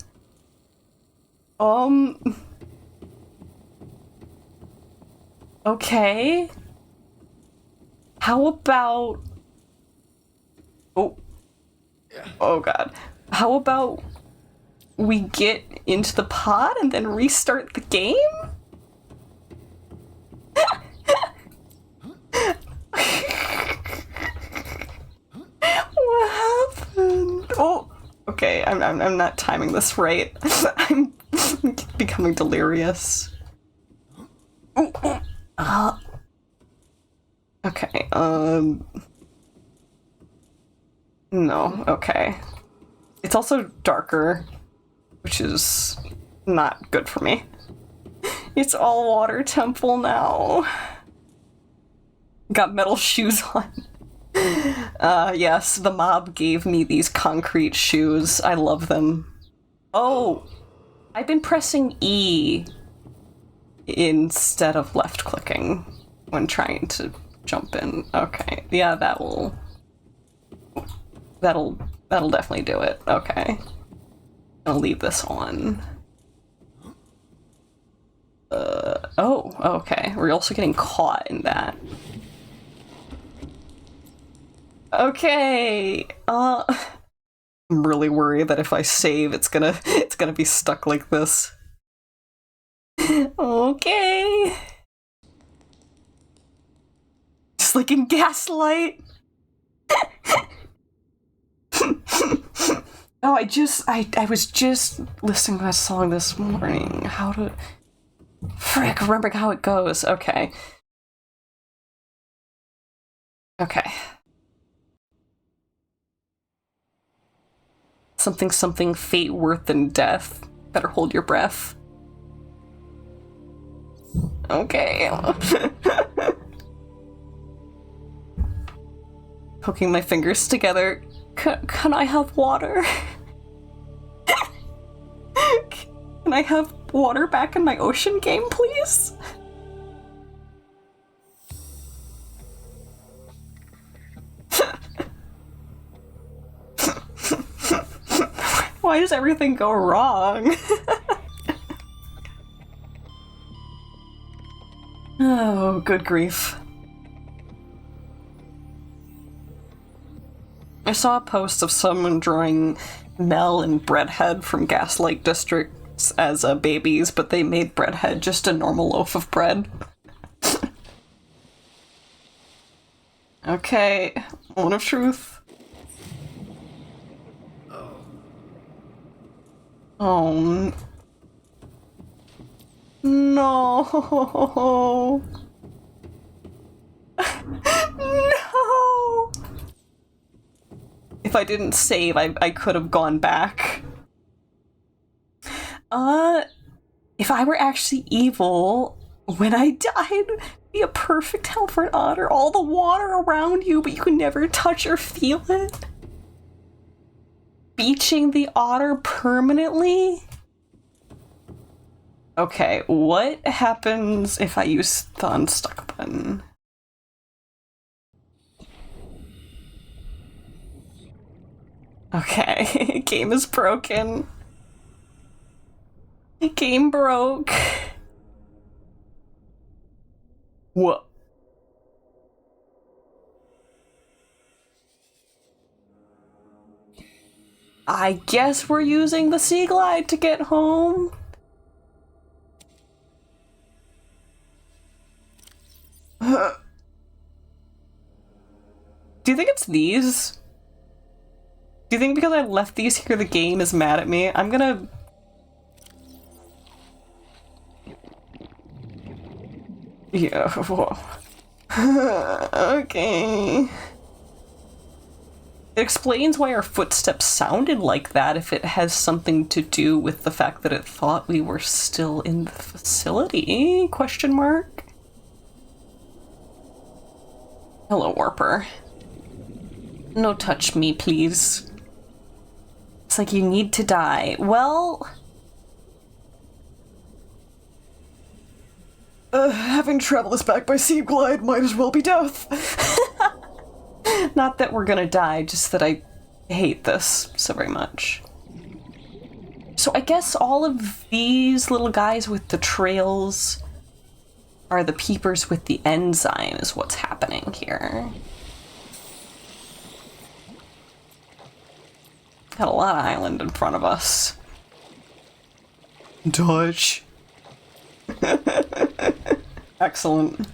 Okay. How about... Oh god. How about we get into the pod and then restart the game? What happened? Oh, okay. I'm not timing this right. I'm becoming delirious. Okay. No. Okay. It's also darker, which is not good for me. It's all water temple now. Got metal shoes on. Yes, the mob gave me these concrete shoes. I love them. Oh, I've been pressing E instead of left clicking when trying to jump in. Okay, yeah, that'll definitely do it. Okay. I'll leave this on. Oh, okay. We're also getting caught in that. Okay. I'm really worried that if I save, it's gonna be stuck like this. Okay. Just like in Gaslight. Oh, I was just listening to that song this morning. How to... Frick, remembering how it goes. Okay. Okay. Something something fate worth than death. Better hold your breath. Okay. Poking my fingers together. Can I have water? Can I have water back in my ocean game, please? Why Why does everything go wrong? Oh, good grief. I saw a post of someone drawing Mel and Breadhead from Gaslight Districts as babies, but they made Breadhead just a normal loaf of bread. Okay, moment of truth. Oh. No. No. If I didn't save, I could have gone back. If I were actually evil, when I died, be a perfect hell for an otter. All the water around you, but you can never touch or feel it. Beaching the otter permanently? Okay, what happens if I use the unstuck button? Okay, game is broken. Game broke. What? I guess we're using the Sea Glide to get home. Do you think it's these? Do you think because I left these here the game is mad at me? I'm gonna... Yeah, whoa. Okay. It explains why our footsteps sounded like that if it has something to do with the fact that it thought we were still in the facility? Question mark? Hello, Warper. No touch me, please. It's like you need to die. Well... having traveled us back by Sea Glide might as well be death. Not that we're gonna die, just that I hate this so very much. So I guess all of these little guys with the trails are the peepers with the enzyme is what's happening here. Got a lot of island in front of us. Dodge. Excellent.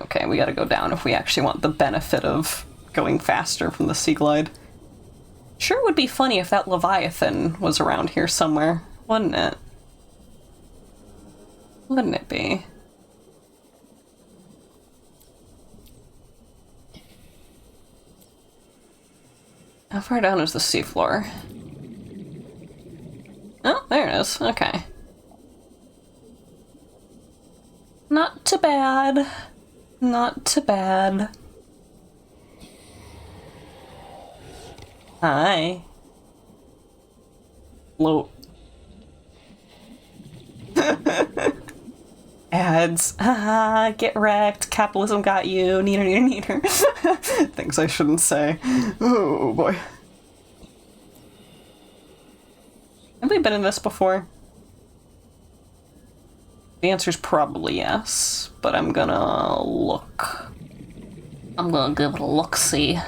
Okay, we gotta go down if we actually want the benefit of going faster from the Sea Glide. Sure would be funny if that Leviathan was around here somewhere, wouldn't it? Wouldn't it be? How far down is the seafloor? Oh, there it is. Okay. Not too bad. Not too bad. Hi. Hello. Ads. Haha, get wrecked. Capitalism got you. Neater, neater, neater. Things I shouldn't say. Oh boy. Have we been in this before? The answer's probably yes, but I'm gonna look. I'm gonna give it a look-see.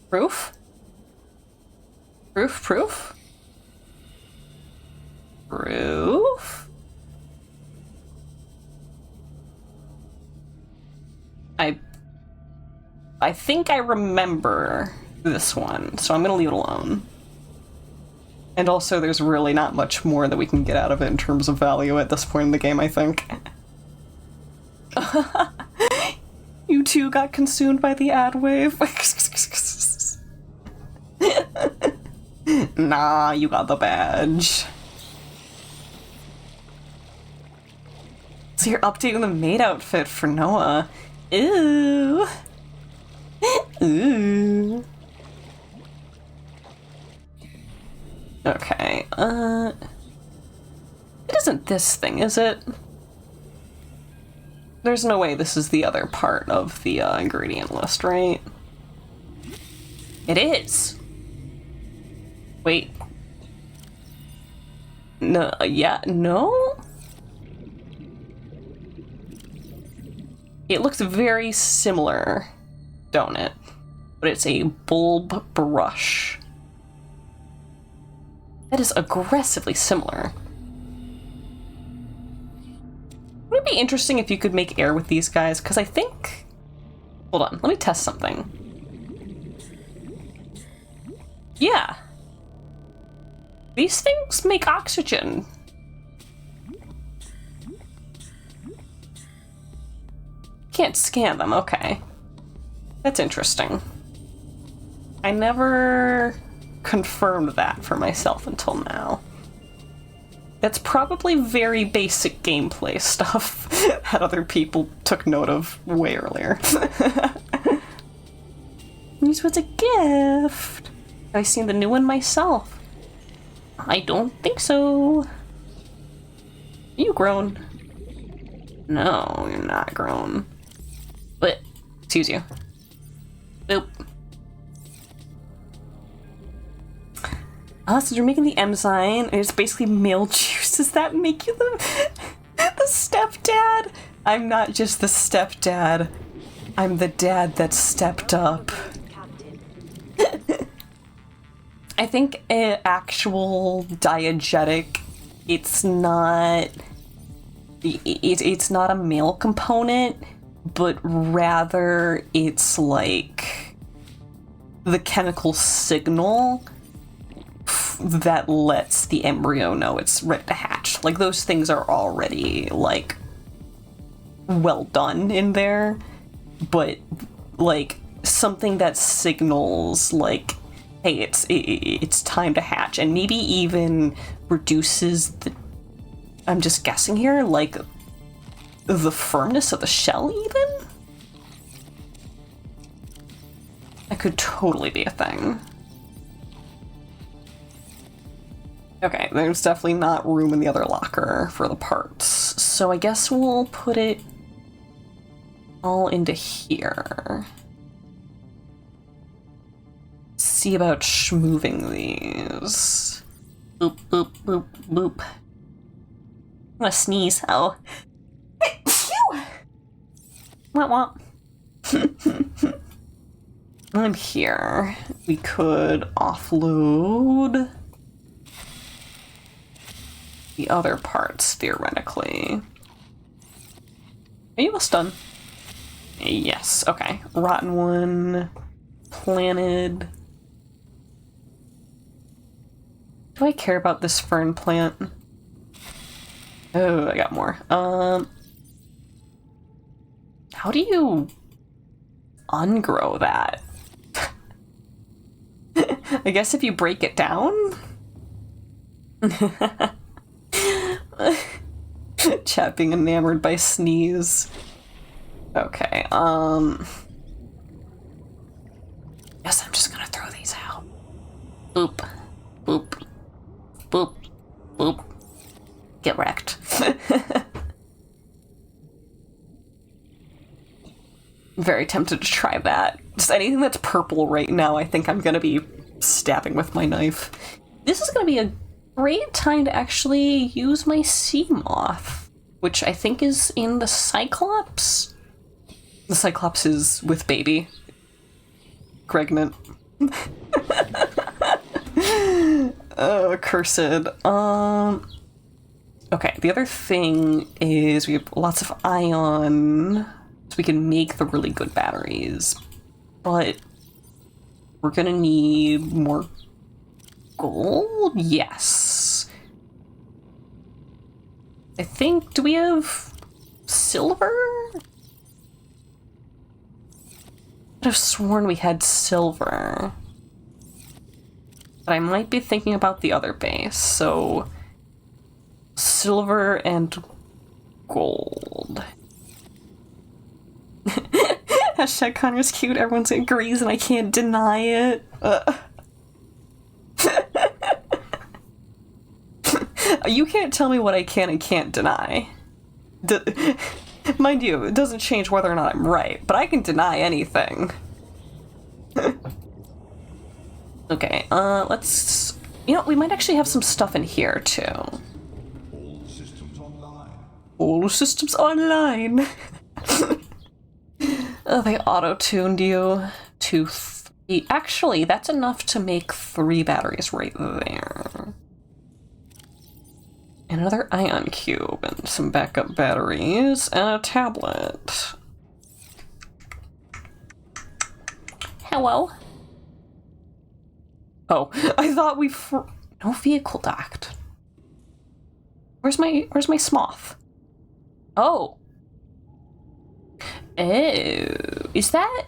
Proof? Proof, proof? Proof? I think I remember this one, so I'm gonna leave it alone. And also, there's really not much more that we can get out of it in terms of value at this point in the game, I think. You too got consumed by the ad wave? Nah, you got the badge. So you're updating the maid outfit for Noah. Ooh. Ooh. Okay, it isn't this thing, is it? There's no way this is the other part of the ingredient list, right? It is. Wait. No, yeah, no? It looks very similar, don't it? But it's a bulb brush. That is aggressively similar. Would it be interesting if you could make air with these guys? Because I think... Hold on, let me test something. Yeah. These things make oxygen. Can't scan them, okay. That's interesting. I never confirmed that for myself until now. That's probably very basic gameplay stuff that other people took note of way earlier. This was a gift. Have I seen the new one myself? I don't think so. Are you grown? No, you're not grown. But, excuse you. Boop. Oh, so you're making the M sign, and it's basically male juice. Does that make you the stepdad? I'm not just the stepdad. I'm the dad that stepped up. I think an actual diegetic, it's not a male component, but rather it's like the chemical signal that lets the embryo know it's ready to hatch. Like, those things are already, like, well done in there, but, like, something that signals, like, hey, it's time to hatch, and maybe even reduces the, I'm just guessing here, like, the firmness of the shell, even? That could totally be a thing. Okay, there's definitely not room in the other locker for the parts, so I guess we'll put it all into here. See about schmoving these. Boop, boop, boop, boop. I'm gonna sneeze. Oh. Phew! Womp womp. I'm here. We could offload the other parts, theoretically. Are you almost done? Yes, okay. Rotten one. Planted. Do I care about this fern plant? Oh, I got more. How do you ungrow that? I guess if you break it down? Chat being enamored by sneeze. Okay, guess I'm just gonna throw these out. Boop. Boop. Boop. Boop. Get wrecked. Very tempted to try that. Just anything that's purple right now, I think I'm gonna be stabbing with my knife. This is gonna be a great time to actually use my sea moth, which I think is in the Cyclops. The Cyclops is with baby. Pregnant. Oh, cursed. Okay, the other thing is we have lots of ion, so we can make the really good batteries, but we're gonna need more gold? Yes. I think, do we have silver? I'd have sworn we had silver. But I might be thinking about the other base, so silver and gold. Hashtag Connor's cute, everyone agrees and I can't deny it. You can't tell me what I can and can't deny. Mind you, it doesn't change whether or not I'm right, but I can deny anything. Okay, let's... You know, we might actually have some stuff in here, too. All systems online. All systems online! Oh, they auto-tuned you to 3. Actually, that's enough to make 3 batteries right there. And another ion cube, and some backup batteries, and a tablet. Hello. Oh, I thought no vehicle docked. Where's my Smoth? Oh. Oh, is that?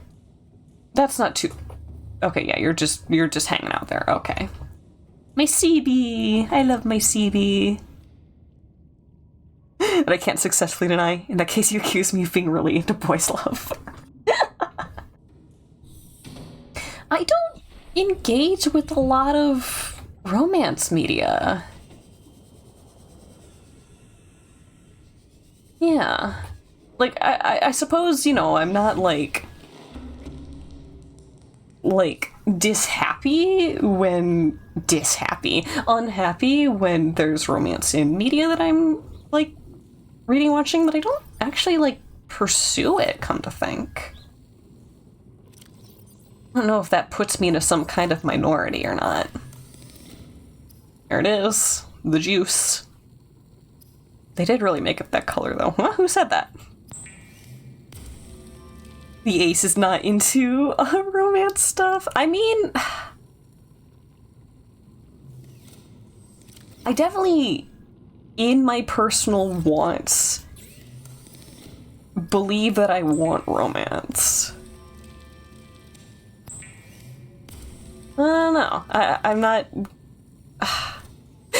That's not too. Okay, yeah, you're just hanging out there. Okay. My CB. I love my CB. But I can't successfully deny. In that case, you accuse me of being really into boys' love. I don't engage with a lot of romance media. Yeah. Like, I suppose, you know, I'm not, like, unhappy when there's romance in media that I'm, like, reading, watching, but I don't actually, like, pursue it, come to think. I don't know if that puts me into some kind of minority or not. There it is. The juice. They did really make it that color, though. Huh? Who said that? The ace is not into romance stuff. I mean... I definitely, in my personal wants, believe that I want romance. I don't know. I'm not...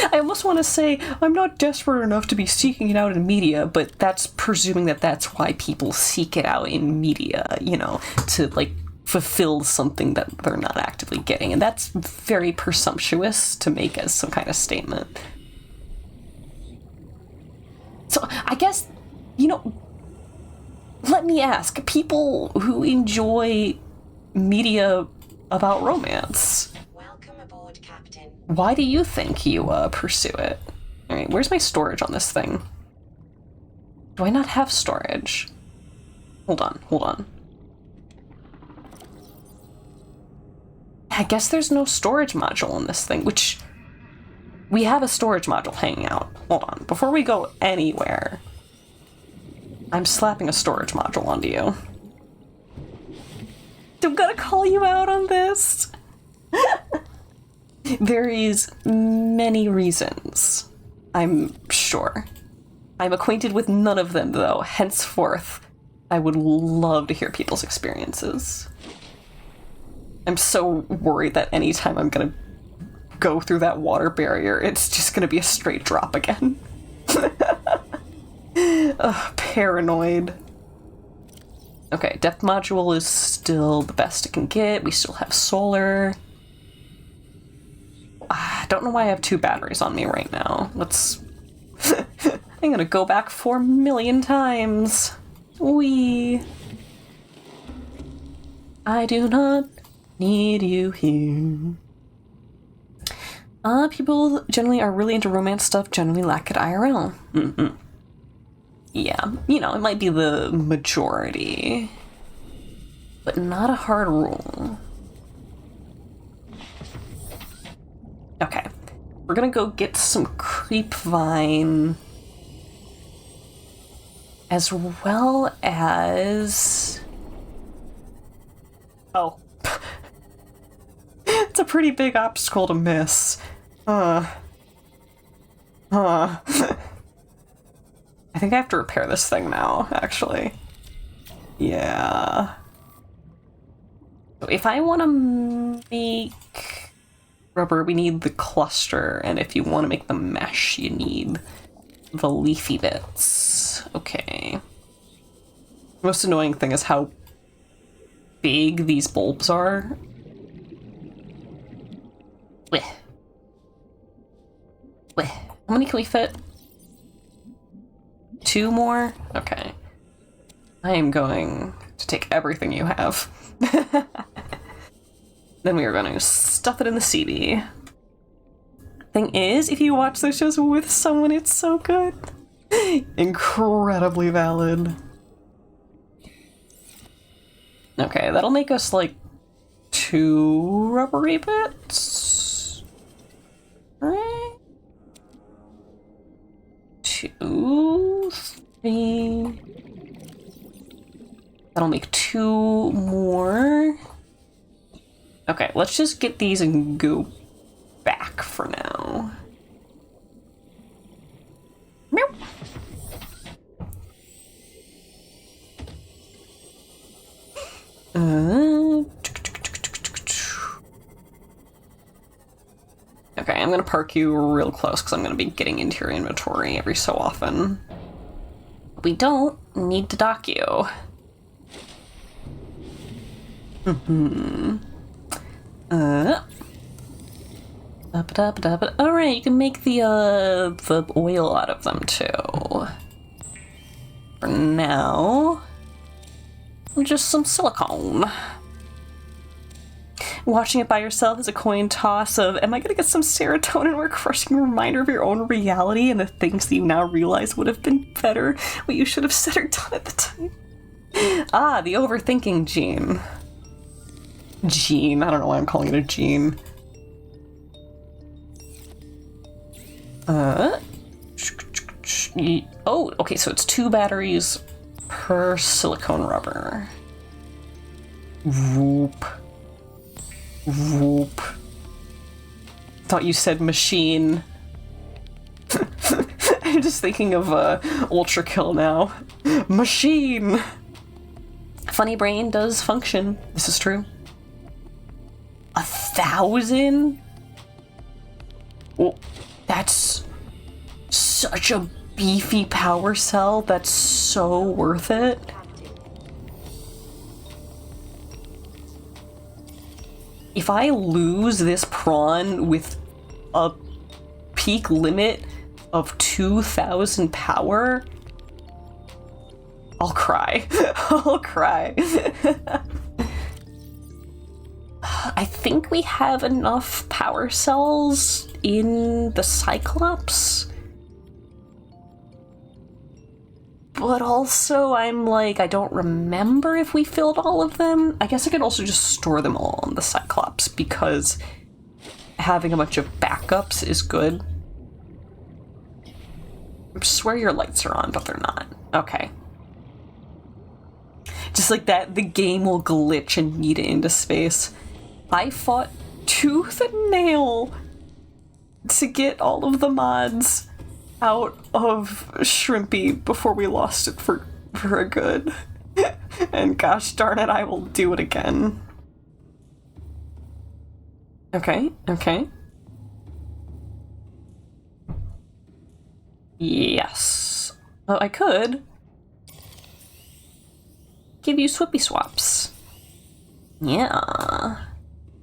I almost want to say I'm not desperate enough to be seeking it out in media, but that's presuming that that's why people seek it out in media, you know, to, like, fulfill something that they're not actively getting. And that's very presumptuous to make as some kind of statement. So I guess, you know, let me ask, people who enjoy media about romance, Welcome aboard, Captain. why do you think you pursue it? Alright, where's my storage on this thing? Do I not have storage? Hold on. I guess there's no storage module on this thing, which... We have a storage module hanging out. Hold on, before we go anywhere, I'm slapping a storage module onto you. I'm gonna call you out on this. There is many reasons, I'm sure. I'm acquainted with none of them, though. Henceforth, I would love to hear people's experiences. I'm so worried that anytime I'm gonna go through that water barrier, it's just gonna be a straight drop again. Ugh, paranoid. Okay, depth module is still the best it can get. We still have solar. I don't know why I have 2 batteries on me right now. Let's... I'm gonna go back 4 million times. Wee. I do not need you here. People generally are really into romance stuff, generally lack it IRL. Mm-hmm. Yeah, you know, it might be the majority, but not a hard rule. Okay, we're gonna go get some creep vine, as well as... Oh. It's a pretty big obstacle to miss. I think I have to repair this thing now, actually. Yeah. So if I want to make rubber, we need the cluster, and if you want to make the mesh, you need the leafy bits. Okay. The most annoying thing is how big these bulbs are. Blech. Blech. How many can we fit? 2 more? Okay. I am going to take everything you have. Then we are going to stuff it in the CD. Thing is, if you watch those shows with someone, it's so good. Incredibly valid. Okay, that'll make us like 2 rubbery bits. Right? 2, 3. That'll make 2 more. Okay, let's just get these and go back for now. Meow. Okay, I'm gonna park you real close because I'm gonna be getting into your inventory every so often. We don't need to dock you. Alright, you can make the oil out of them too. For now, just some silicone. Watching it by yourself is a coin toss of, am I gonna get some serotonin or a crushing reminder of your own reality and the things that you now realize would have been better, what you should have said or done at the time? Ah, the overthinking gene. Gene, I don't know why I'm calling it a gene. Oh, okay, so it's 2 batteries per silicone rubber. Whoop. Whoop. Thought you said machine. I'm just thinking of Ultra Kill now. Machine! Funny brain does function. This is true. 1,000? Oh, that's such a beefy power cell. That's so worth it. If I lose this prawn with a peak limit of 2,000 power, I'll cry. I'll cry. I think we have enough power cells in the Cyclops. But also, I'm like, I don't remember if we filled all of them. I guess I could also just store them all on the Cyclops because having a bunch of backups is good. I swear your lights are on, but they're not. Okay. Just like that, the game will glitch and eat it into space. I fought tooth and nail to get all of the mods out of Shrimpy before we lost it for a good. And gosh darn it, I will do it again. Okay, okay. Yes. Oh, I could give you Swippy Swaps. Yeah.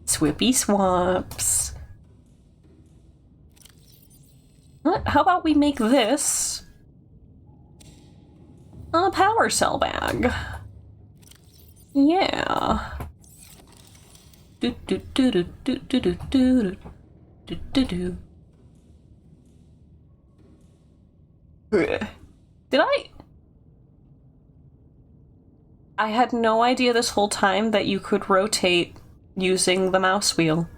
Swippy Swaps. What? How about we make this a power cell bag? Yeah. Do do do do do do do do do do do. Did I had no idea this whole time that you could rotate using the mouse wheel.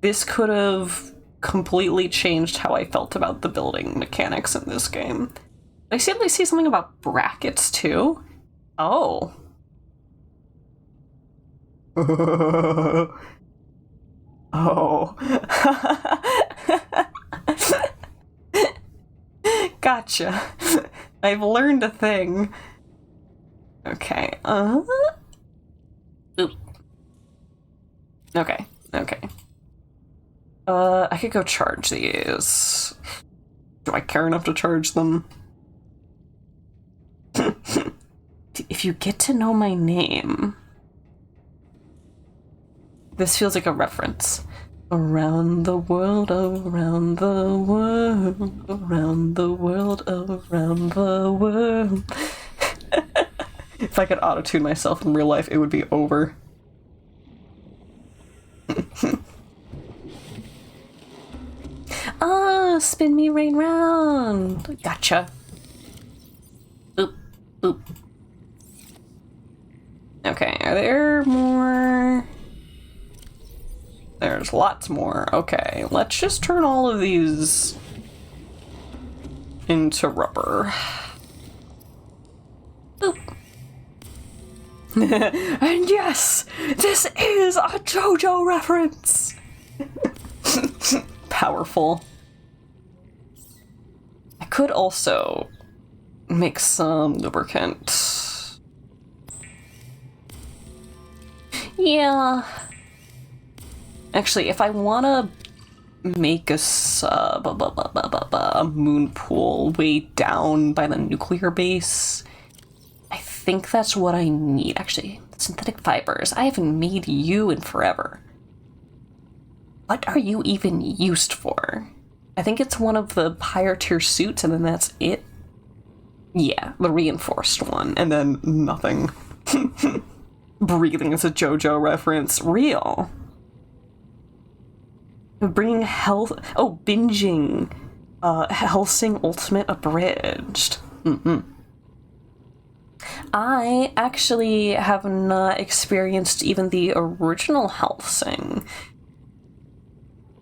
This could have completely changed how I felt about the building mechanics in this game. Did I simply see something about brackets too? Oh. Oh. Gotcha. I've learned a thing. Okay. Oop. Okay. Okay. I could go charge these. Do I care enough to charge them? If you get to know my name... This feels like a reference. Around the world, around the world, around the world, around the world. If I could auto-tune myself in real life, it would be over. Ah, spin me right round. Gotcha. Oop, oop. Okay, are there more? There's lots more. Okay, let's just turn all of these into rubber. Boop. And yes, this is a JoJo reference! Powerful. I could also make some lubricant. Yeah. Actually, if I want to make a moon pool way down by the nuclear base, I think that's what I need. Actually, synthetic fibers. I haven't made you in forever. What are you even used for? I think it's one of the higher tier suits, and then that's it. Yeah, the reinforced one, and then nothing. Breathing is a JoJo reference. Real. Bringing health. Oh, binging. Helsing Ultimate Abridged. I actually have not experienced even the original Helsing.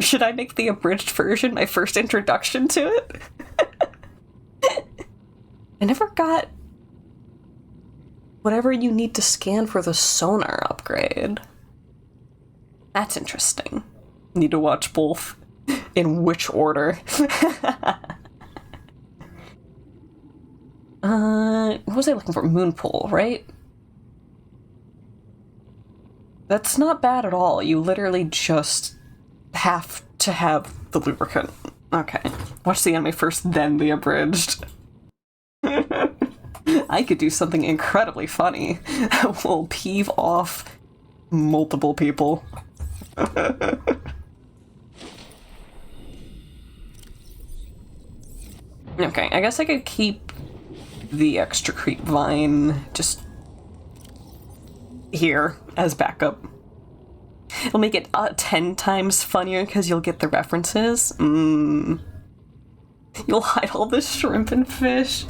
Should I make the abridged version my first introduction to it? I never got whatever you need to scan for the sonar upgrade. That's interesting. Need to watch both. In which order? What was I looking for? Moonpool, right? That's not bad at all. You literally just have to have the lubricant. Okay. Watch the anime first, then the abridged. I could do something incredibly funny that will peeve off multiple people. Okay, I guess I could keep the extra creep vine just here as backup. It'll make it 10 times funnier because you'll get the references. You'll hide all the shrimp and fish.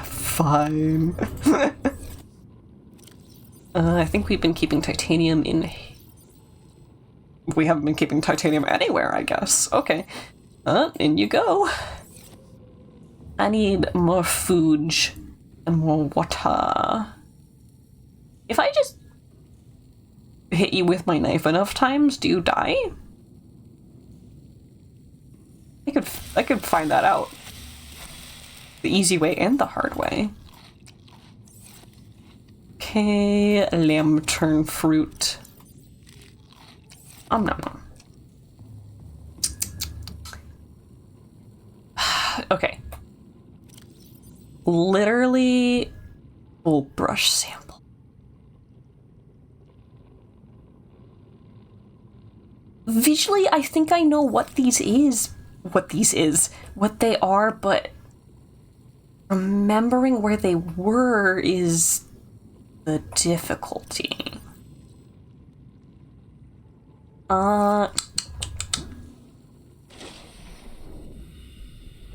Fine. I think we've been keeping titanium in... We haven't been keeping titanium anywhere, I guess. Okay. In you go. I need more food and more water. If I just hit you with my knife enough times, do you die? I could find that out. The easy way and the hard way. Okay, lantern fruit. Nom nom. Okay. Literally, full brush sample. Visually, I think I know what they are, but remembering where they were is the difficulty.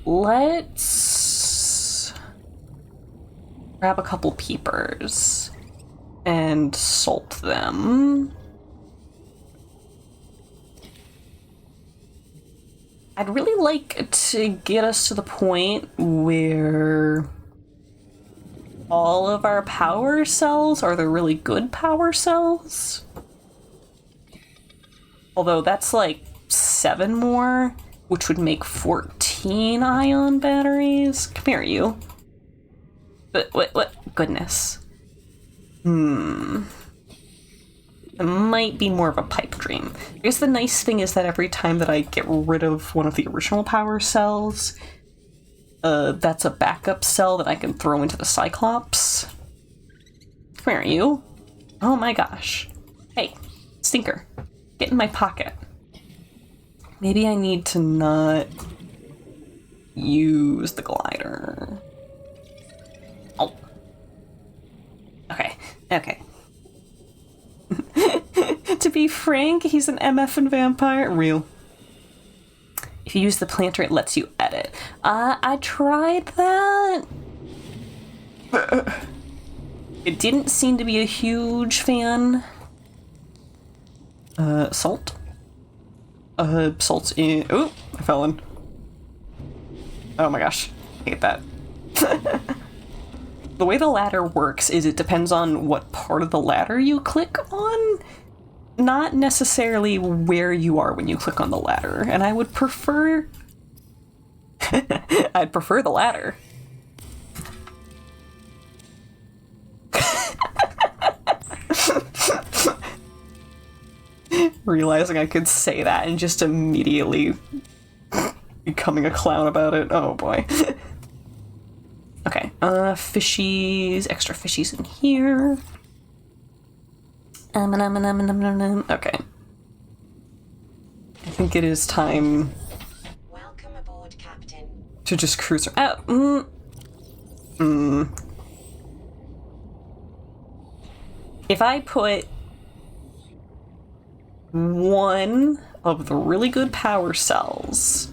Let's grab a couple peepers and salt them. I'd really like to get us to the point where all of our power cells are the really good power cells. Although that's like 7 more, which would make 14 ion batteries. Come here, you. What? Goodness. It might be more of a pipe dream. I guess the nice thing is that every time that I get rid of one of the original power cells, that's a backup cell that I can throw into the Cyclops. Come here, you. Oh my gosh. Hey, stinker. Get in my pocket. Maybe I need to not use the glider. Oh. Okay. Okay. To be frank, he's an MF vampire. Real. If you use the planter, it lets you edit. I tried that. It didn't seem to be a huge fan. Salt. Salt's in. Ooh, I fell in. Oh my gosh, I hate that. The way the ladder works is it depends on what part of the ladder you click on, not necessarily where you are when you click on the ladder. And I would prefer... I'd prefer the ladder. Realizing I could say that and just immediately becoming a clown about it. Oh boy. Okay, fishies, extra fishies in here. Okay. I think it is time Welcome aboard, Captain. to just cruise around. If I put one of the really good power cells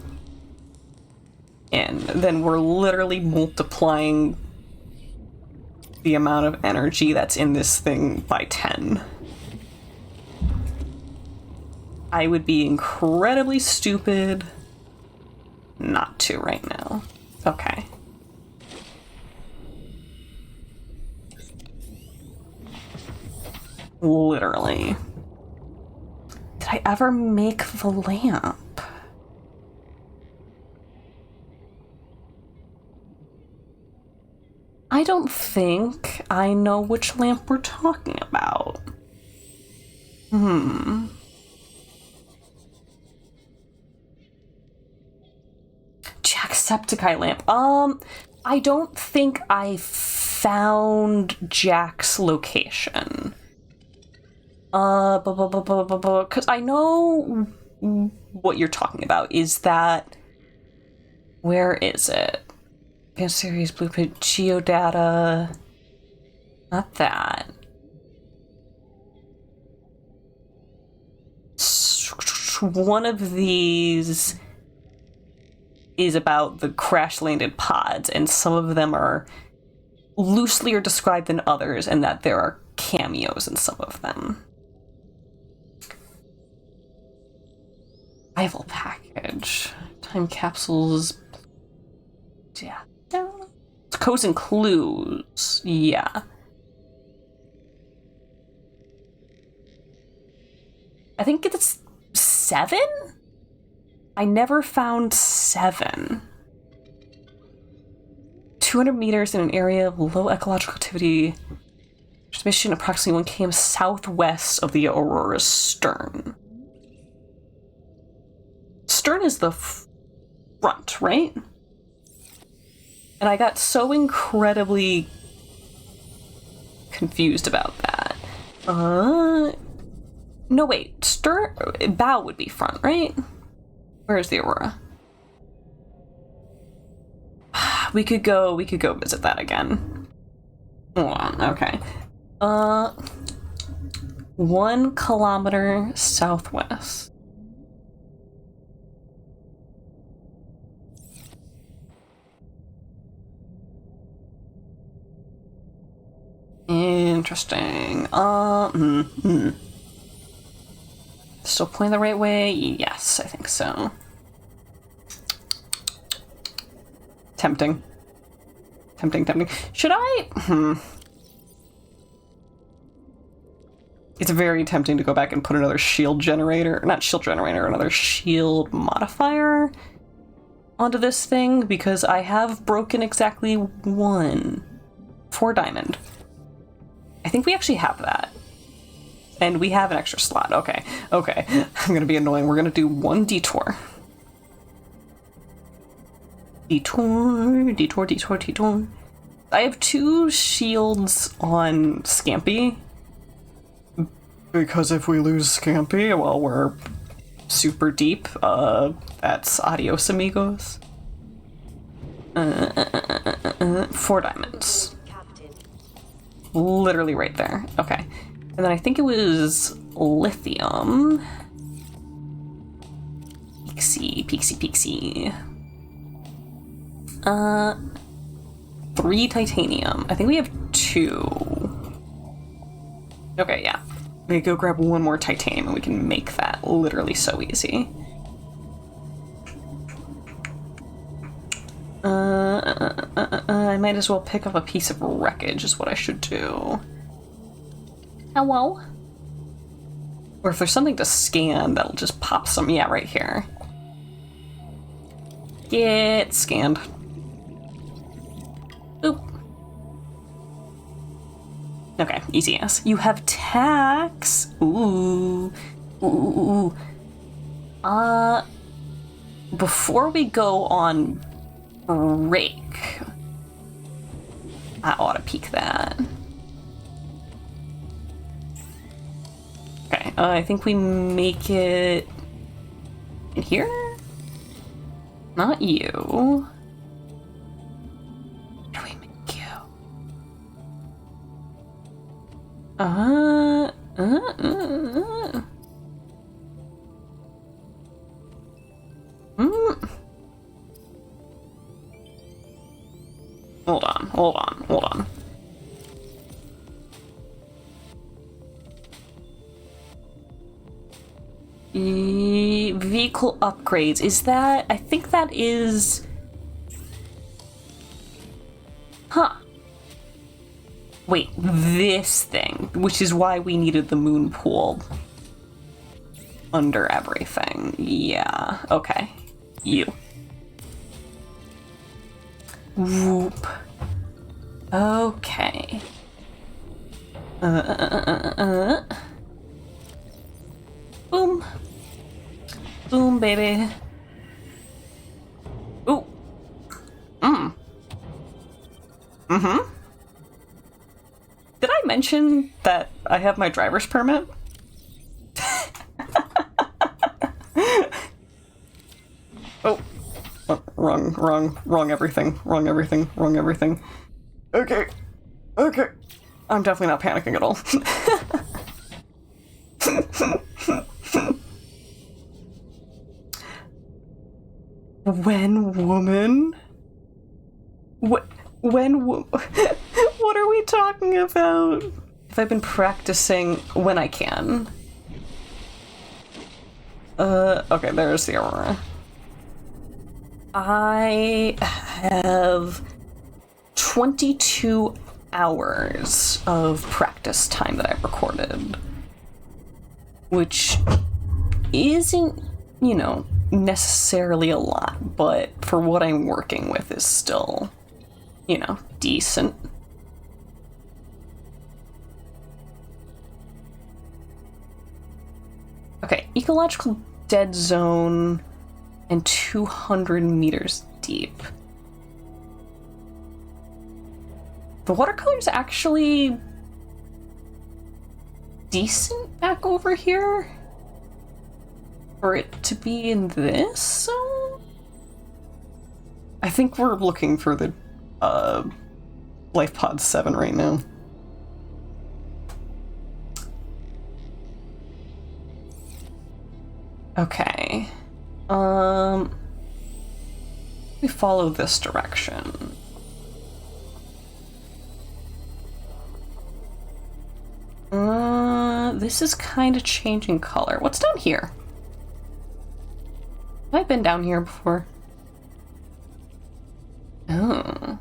in, then we're literally multiplying the amount of energy that's in this thing by 10. I would be incredibly stupid not to right now. Okay. Literally. Did I ever make the lamp? I don't think I know which lamp we're talking about. Jacksepticeye lamp. I don't think I found Jack's location. Because I know what you're talking about. Is that... Where is it? Advanced Series, Blueprint, Geodata... Not that. One of these is about the crash-landed pods, and some of them are looselier described than others, and that there are cameos in some of them. Rival package. Time capsules. Yeah. Codes and clues. Yeah. I think it's 7? I never found 7. 200 meters in an area of low ecological activity. Transmission approximately 1 km southwest of the Aurora's stern. Stern is the front, right? And I got so incredibly confused about that. No, wait. Stern... Bow would be front, right? Where's the Aurora? We could go visit that again. Hold on, okay. 1 kilometer southwest. Interesting. Still playing the right way? Yes, I think so. Tempting. Tempting. Should I? It's very tempting to go back and put another shield generator, not shield generator, another shield modifier onto this thing, because I have broken exactly 1. 4 diamond. I think we actually have that. And we have an extra slot. Okay. I'm gonna be annoying. We're gonna do 1 detour. Detour. I have 2 shields on Scampy, Because if we lose Scampy while we're super deep, that's adios, amigos. 4 diamonds. Captain. Literally right there. Okay. And then I think it was lithium. Pixie. 3 titanium. I think we have 2. Okay, yeah. We go grab 1 more titanium and we can make that literally so easy. I might as well pick up a piece of wreckage is what I should do. Hello? Or if there's something to scan, that'll just pop some. Yeah, right here. Get scanned. Oop. Okay, easy as. You have tax. Ooh. Ooh. Before we go on break, I ought to peek that. Okay, I think we make it in here? Not you. Where do we make you? Hold on. Vehicle upgrades. Is that... I think that is... Huh. Wait, this thing, which is why we needed the moon pool under everything. Yeah, okay. You. Whoop. Okay. Boom. Boom, baby. Ooh. Did I mention that I have my driver's permit? Oh. Wrong everything. Okay. I'm definitely not panicking at all. When woman? What are we talking about? Have I been practicing when I can? Okay, there's the aurora. I have 22 hours of practice time that I've recorded. Which isn't, necessarily a lot, but for what I'm working with is still, decent. Okay, ecological dead zone and 200 meters deep. The watercolor's actually decent back over here for it to be in this zone. I think we're looking for the Life Pod 7 right now. Okay. We follow this direction. This is kind of changing color. What's down here? Have I been down here before? Oh.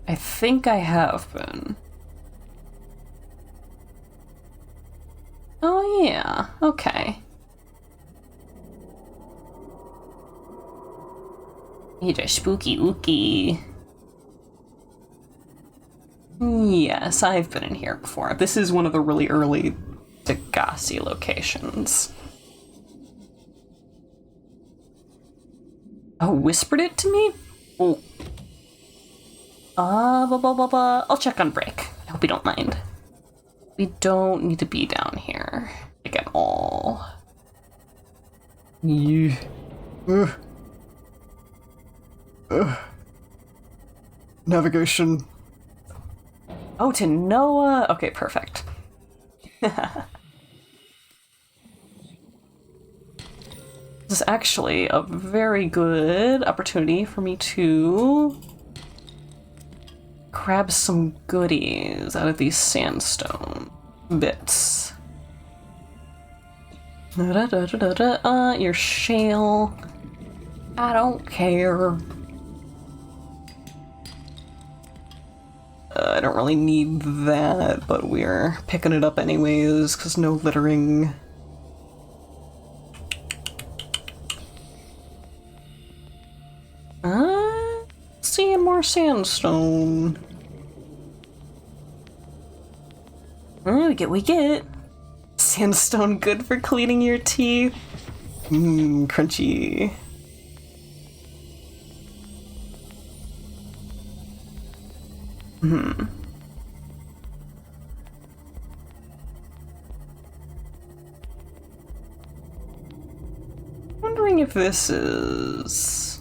I think I have been. Oh yeah, okay. It's a spooky ookie. Yes, I've been in here before. This is one of the really early Degassi locations. Oh, whispered it to me? Oh. I'll check on break. I hope you don't mind. We don't need to be down here, like, at all. Yeah. Navigation. Oh, to Noah. Okay, perfect. This is actually a very good opportunity for me to grab some goodies out of these sandstone bits. Your shale. I don't care. I don't really need that, but we're picking it up anyways, because no littering. Seeing more sandstone. We get. Sandstone good for cleaning your teeth. Mmm, crunchy. Wondering if this is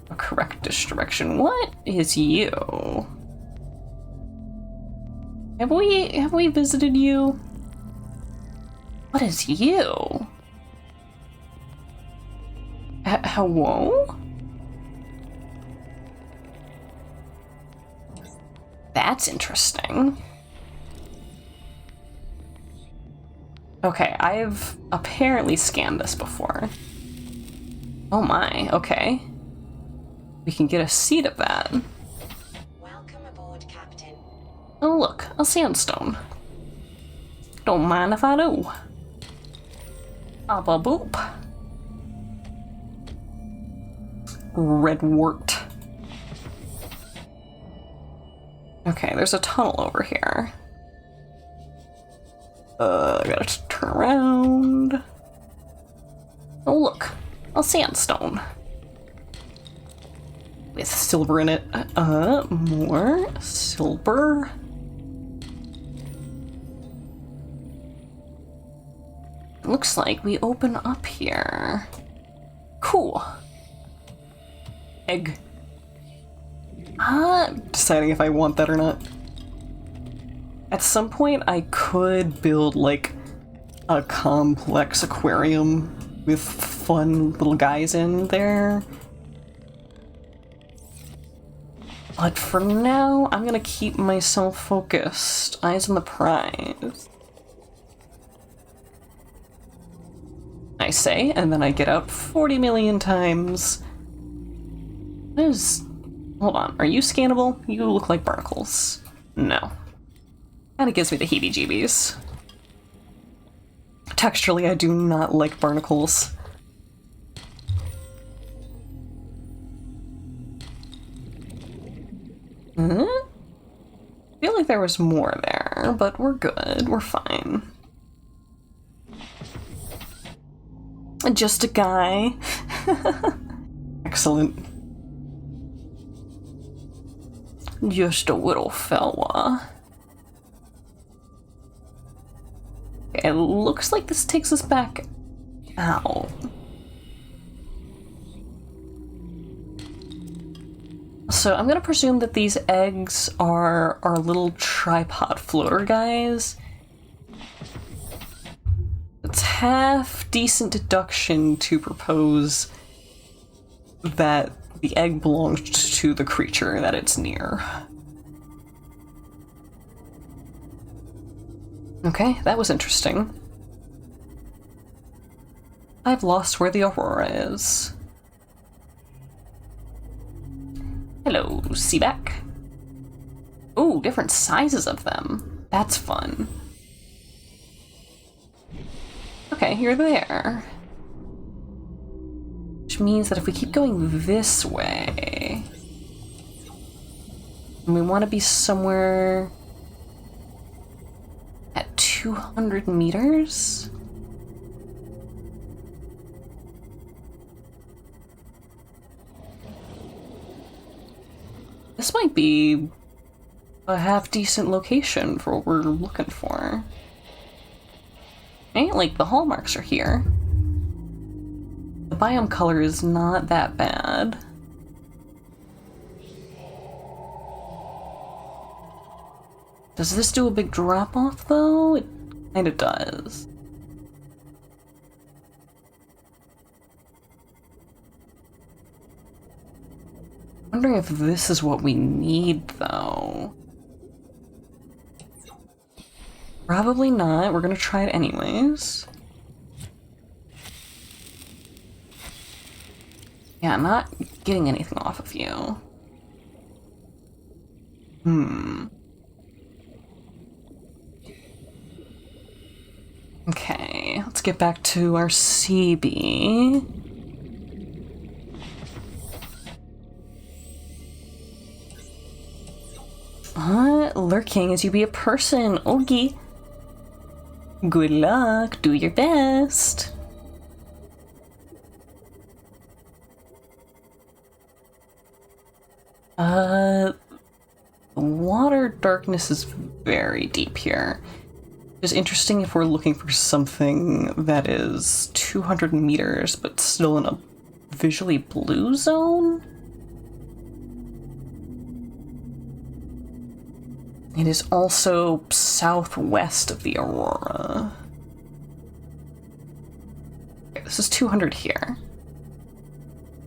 a correct direction. What is you? Have we visited you? What is you? Hello? That's interesting. Okay, I've apparently scanned this before. Oh my, okay. We can get a seat of that. Welcome aboard, Captain. Oh look, a sandstone. Don't mind if I do. Abba boop. Red wort. Okay, there's a tunnel over here. I gotta turn around. Oh look, a sandstone. With silver in it. More silver. Looks like we open up here. Cool. Egg. Deciding if I want that or not. At some point, I could build, like, a complex aquarium with fun little guys in there. But for now, I'm gonna keep myself focused. Eyes on the prize. I say, and then I get out 40 million times. What is... Hold on, are you scannable? You look like barnacles. No. Kinda gives me the heebie-jeebies. Texturally, I do not like barnacles. I feel like there was more there, but we're good. We're fine. Just a guy. Excellent. Just a little fella. Okay, it looks like this takes us back out. So I'm gonna presume that these eggs are our little tripod floater guys. It's half decent deduction to propose that the egg belongs to the creature that it's near. Okay, that was interesting. I've lost where the Aurora is. Hello, Seaback. Ooh, different sizes of them. That's fun. Okay, you're there. Which means that if we keep going this way, and we want to be somewhere at 200 meters? This might be a half-decent location for what we're looking for. Ain't like the hallmarks are here. The biome color is not that bad. Does this do a big drop-off, though? It kind of does. I'm wondering if this is what we need, though. Probably not. We're gonna try it anyways. Yeah, I'm not getting anything off of you. Okay, let's get back to our CB. Lurking as you be a person. Okay. Good luck. Do your best. Water darkness is very deep here. It's interesting if we're looking for something that is 200 meters, but still in a visually blue zone. It is also southwest of the aurora. Okay, this is 200 here.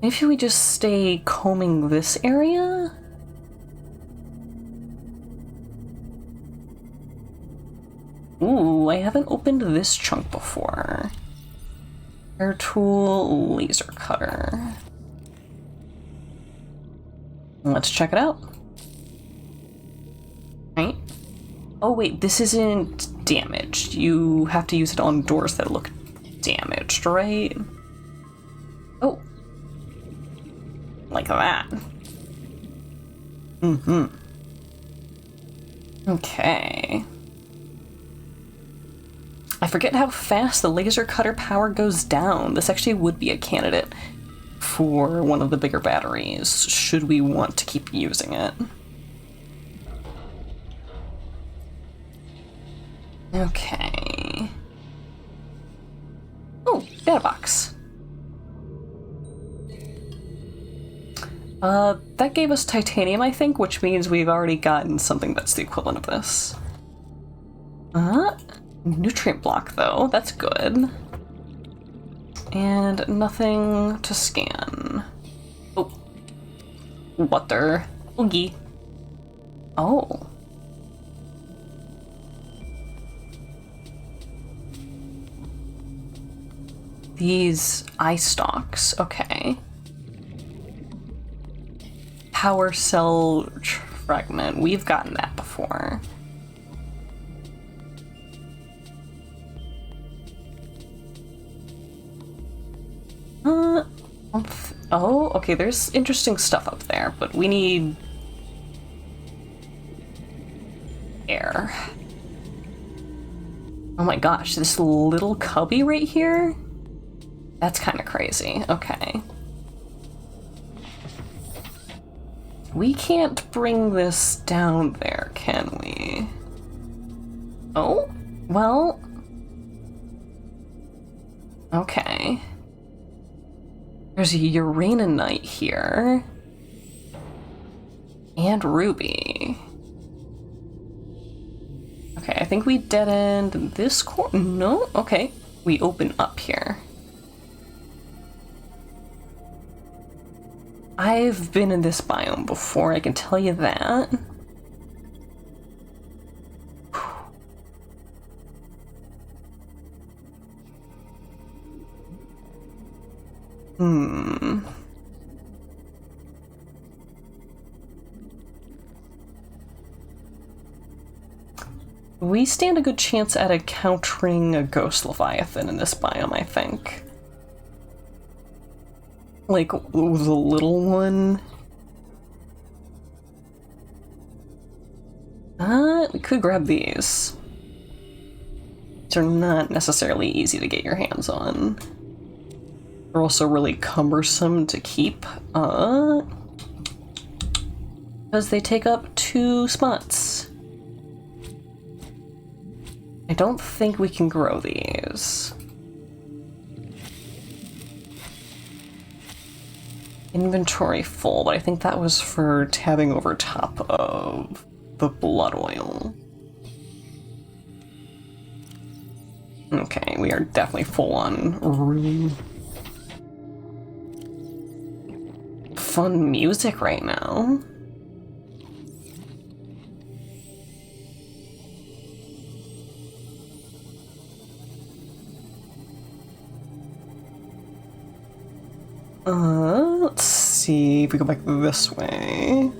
Maybe if we just stay combing this area? Ooh, I haven't opened this chunk before. Air tool, laser cutter. Let's check it out. Right? Oh wait, this isn't damaged. You have to use it on doors that look damaged, right? Oh. Like that. Okay. I forget how fast the laser cutter power goes down. This actually would be a candidate for one of the bigger batteries, should we want to keep using it. Okay. Oh, data box. That gave us titanium, I think, which means we've already gotten something that's the equivalent of this. Nutrient block, though. That's good. And nothing to scan. Oh. Water. Oogie. Oh. These eye stalks. Okay. Power cell fragment. We've gotten that before. Oh, okay, there's interesting stuff up there, but we need air. Oh my gosh, this little cubby right here? That's kind of crazy. Okay. We can't bring this down there, can we? Oh? Well... Okay. There's a uraninite here. And ruby. Okay, I think we dead end this corner. No? Okay. We open up here. I've been in this biome before, I can tell you that. We stand a good chance at encountering a ghost leviathan in this biome, I think. Like, the little one. We could grab these. These are not necessarily easy to get your hands on. They're also really cumbersome to keep, because they take up 2 spots. I don't think we can grow these. Inventory full, but I think that was for tabbing over top of the blood oil. Okay, we are definitely full on room. Fun music right now. Let's see if we go back this way.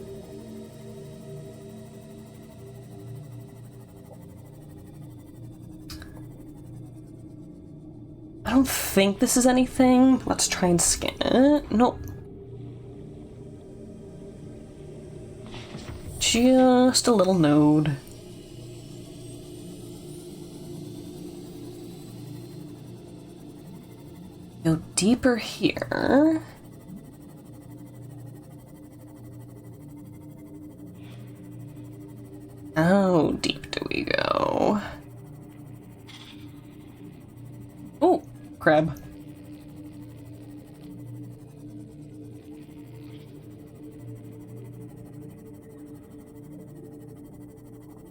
I don't think this is anything. Let's try and scan it. Nope. Just a little node. Go deeper here. How deep do we go? Oh, crab.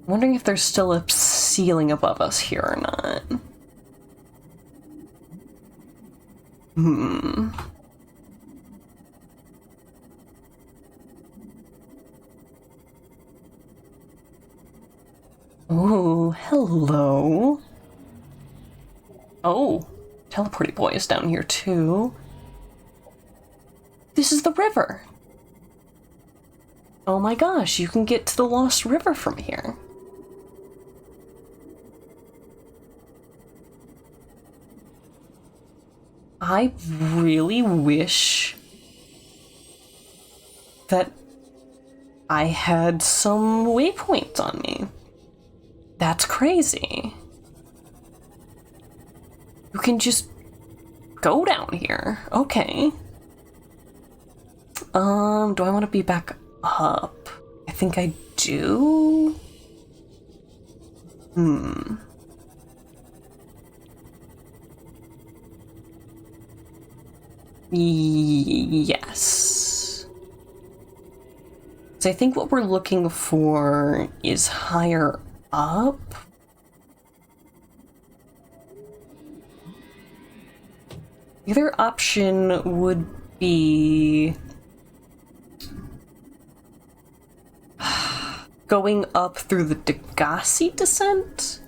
Wondering if there's still a ceiling above us here or not. Oh, hello. Oh, teleporty boy is down here too. This is the river. Oh my gosh, you can get to the Lost River from here. I really wish that I had some waypoints on me. That's crazy. You can just go down here. Okay. Do I want to be back up? I think I do. Yes. So I think what we're looking for is higher up. The other option would be going up through the Degassi descent.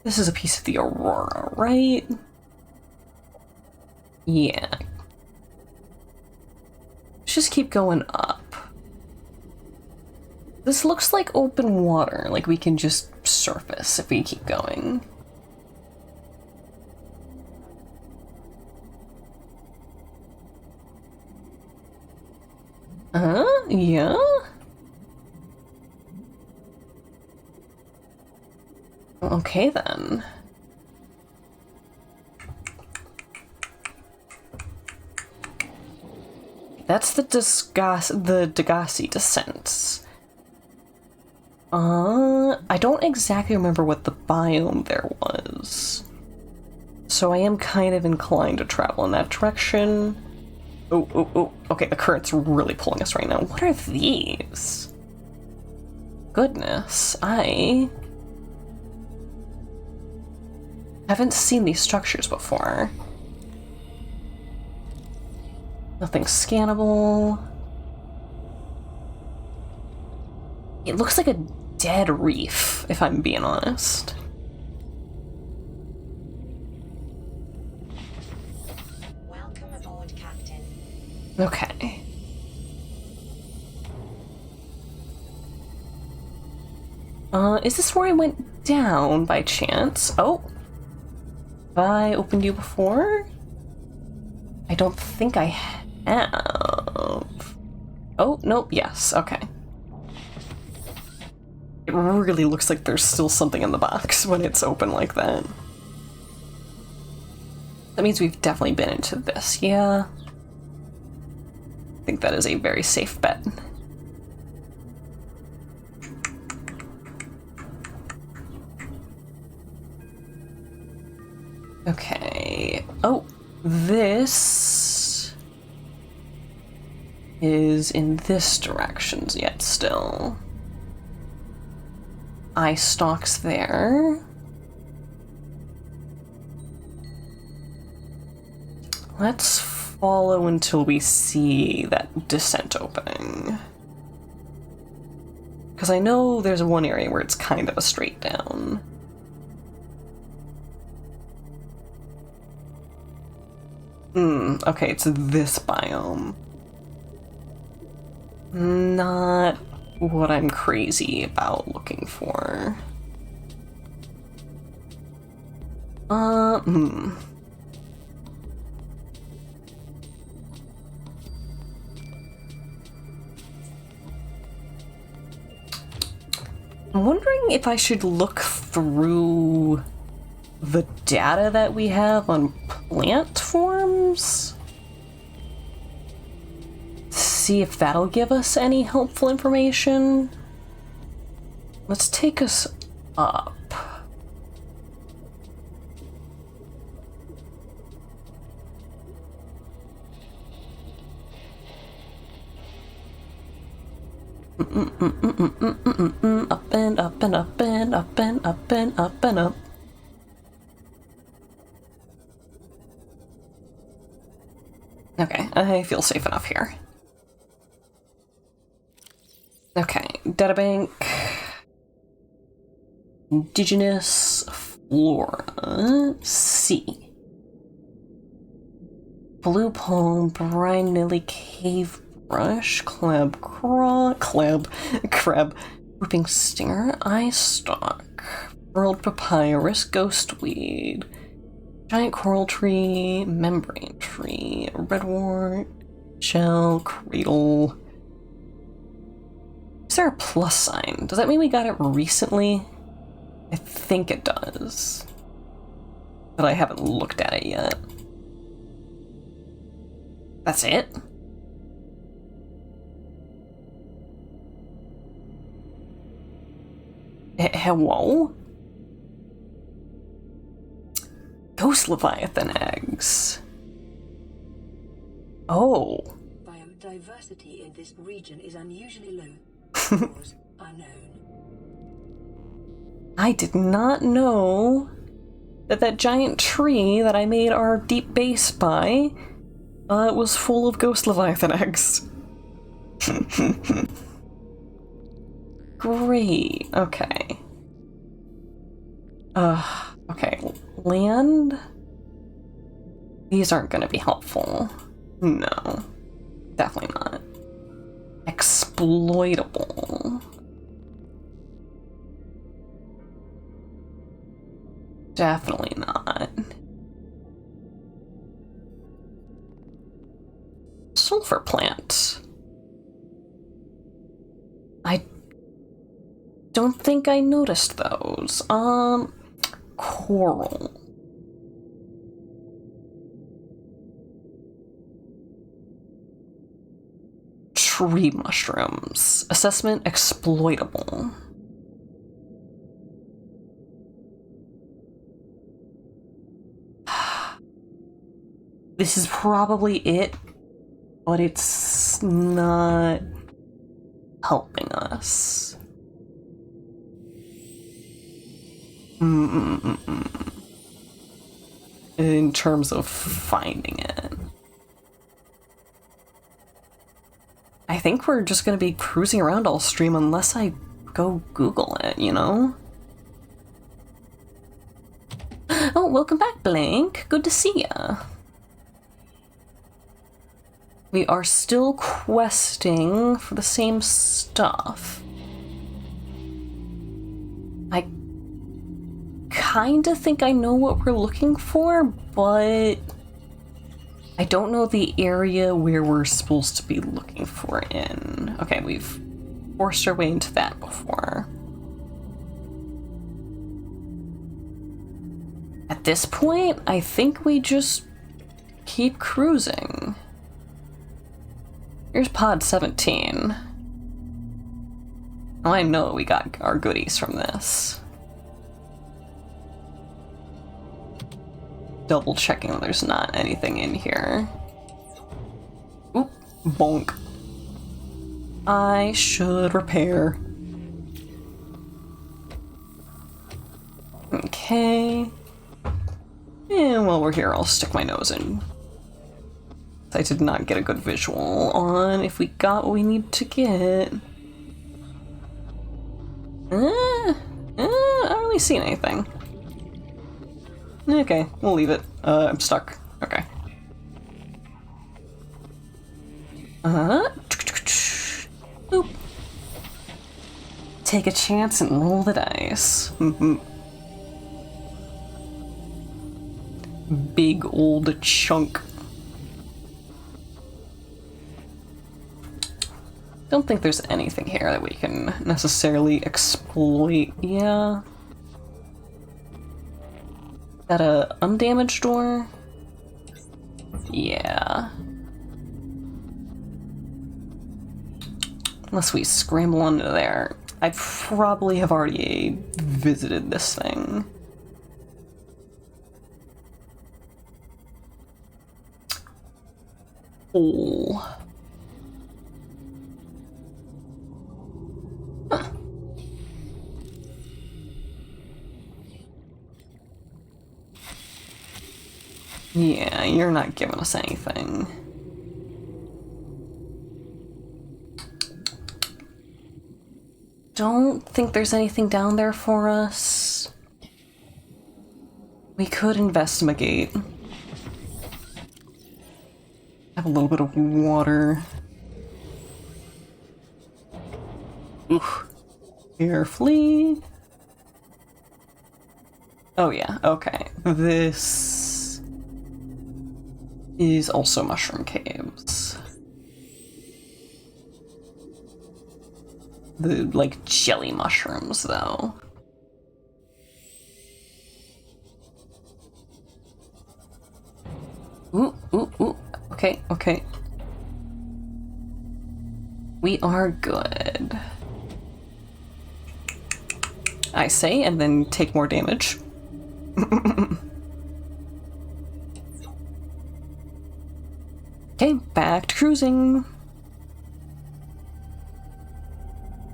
This is a piece of the Aurora, right? Yeah. Let's just keep going up. This looks like open water, like we can just surface if we keep going. Yeah? Okay then. That's the Degassi descents. I don't exactly remember what the biome there was. So I am kind of inclined to travel in that direction. Oh. Okay, the current's really pulling us right now. What are these? Goodness, I haven't seen these structures before. Nothing scannable. It looks like a dead reef, if I'm being honest. Welcome aboard, Captain. Okay. Is this where I went down by chance? Oh. Have I opened you before? I don't think I have. Oh, nope, yes, okay. It really looks like there's still something in the box when it's open like that. That means we've definitely been into this, yeah. I think that is a very safe bet. Okay. Oh, this is in this direction yet still. Eye stalks there. Let's follow until we see that descent opening. Because I know there's one area where it's kind of a straight down. Okay, it's this biome. Not what I'm crazy about looking for. I'm wondering if I should look through the data that we have on plant forms. See if that'll give us any helpful information. Let's take us up. Up and up and up and up and up and up and up. Okay, I feel safe enough here. Okay, databank. Indigenous flora. C. Blue palm, brine lily, cave brush, crab, whooping stinger, eye stalk, furled papyrus, ghostweed, giant coral tree, membrane tree, redwort, shell, cradle. Is there a plus sign? Does that mean we got it recently? I think it does. But I haven't looked at it yet. That's it? Hello? Ghost Leviathan eggs. Oh. Biodiversity in this region is unusually low. Cause unknown. I did not know that giant tree that I made our deep base by was full of Ghost Leviathan eggs. Great. Okay. Okay. Land? These aren't gonna be helpful. No. Definitely not. Exploitable. Definitely not. Sulfur plant. I don't think I noticed those. Coral. Tree mushrooms. Assessment exploitable. This is probably it, but it's not helping us. In terms of finding it. I think we're just gonna be cruising around all stream unless I go Google it, you know? Oh, welcome back, Blank. Good to see ya. We are still questing for the same stuff. I kinda think I know what we're looking for, but I don't know the area where we're supposed to be looking for in. Okay, we've forced our way into that before. At this point, I think we just keep cruising. Here's pod 17. Oh, I know we got our goodies from this. double checking there's not anything in here. Oop, bonk. I should repair. Okay. And while we're here, I'll stick my nose in. I did not get a good visual on if we got what we need to get. I don't really see anything. Okay, we'll leave it. I'm stuck. Okay. Boop. Take a chance and roll the dice. Big old chunk. Don't think there's anything here that we can necessarily exploit. Yeah. That a undamaged door? Yeah. Unless we scramble onto there. I probably have already visited this thing. Oh. Huh. Yeah, you're not giving us anything. Don't think there's anything down there for us. We could investigate. Have a little bit of water. Oof. Carefully. Oh yeah, okay. This is also mushroom caves. The, like, jelly mushrooms, though. Ooh, ooh, ooh. Okay, okay. We are good. I say, and then take more damage. Okay, back to cruising.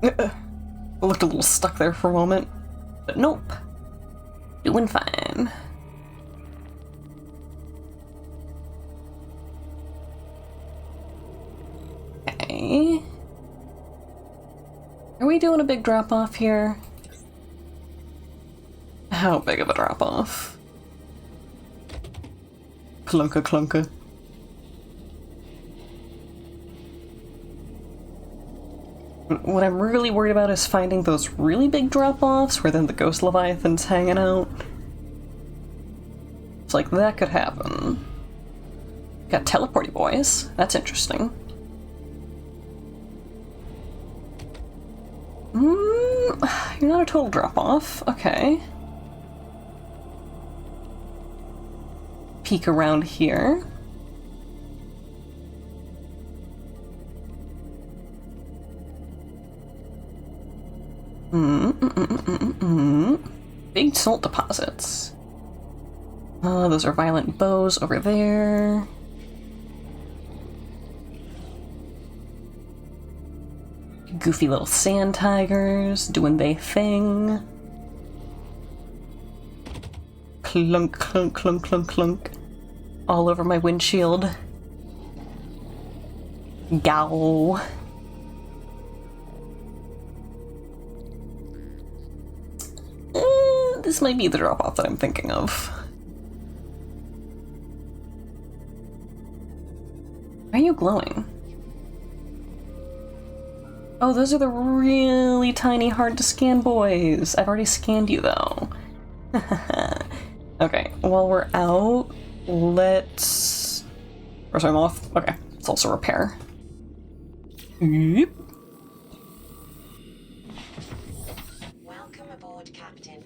I looked a little stuck there for a moment, but nope. Doing fine. Okay. Are we doing a big drop-off here? How big of a drop-off? Clunka clunka. What I'm really worried about is finding those really big drop-offs where then the ghost leviathan's hanging out. It's like that could happen. Got teleporty boys. That's interesting. You're not a total drop-off. Okay. Peek around here. Big salt deposits. Those are violent bows over there. Goofy little sand tigers doing their thing. Clunk, clunk, clunk, clunk, clunk. All over my windshield. Gow. This might be the drop-off that I'm thinking of. Why are you glowing? Oh, those are the really tiny, hard-to-scan boys. I've already scanned you, though. Okay, while we're out, let's... Where's my moth? Okay, let's also repair. Yep. Welcome aboard, Captain.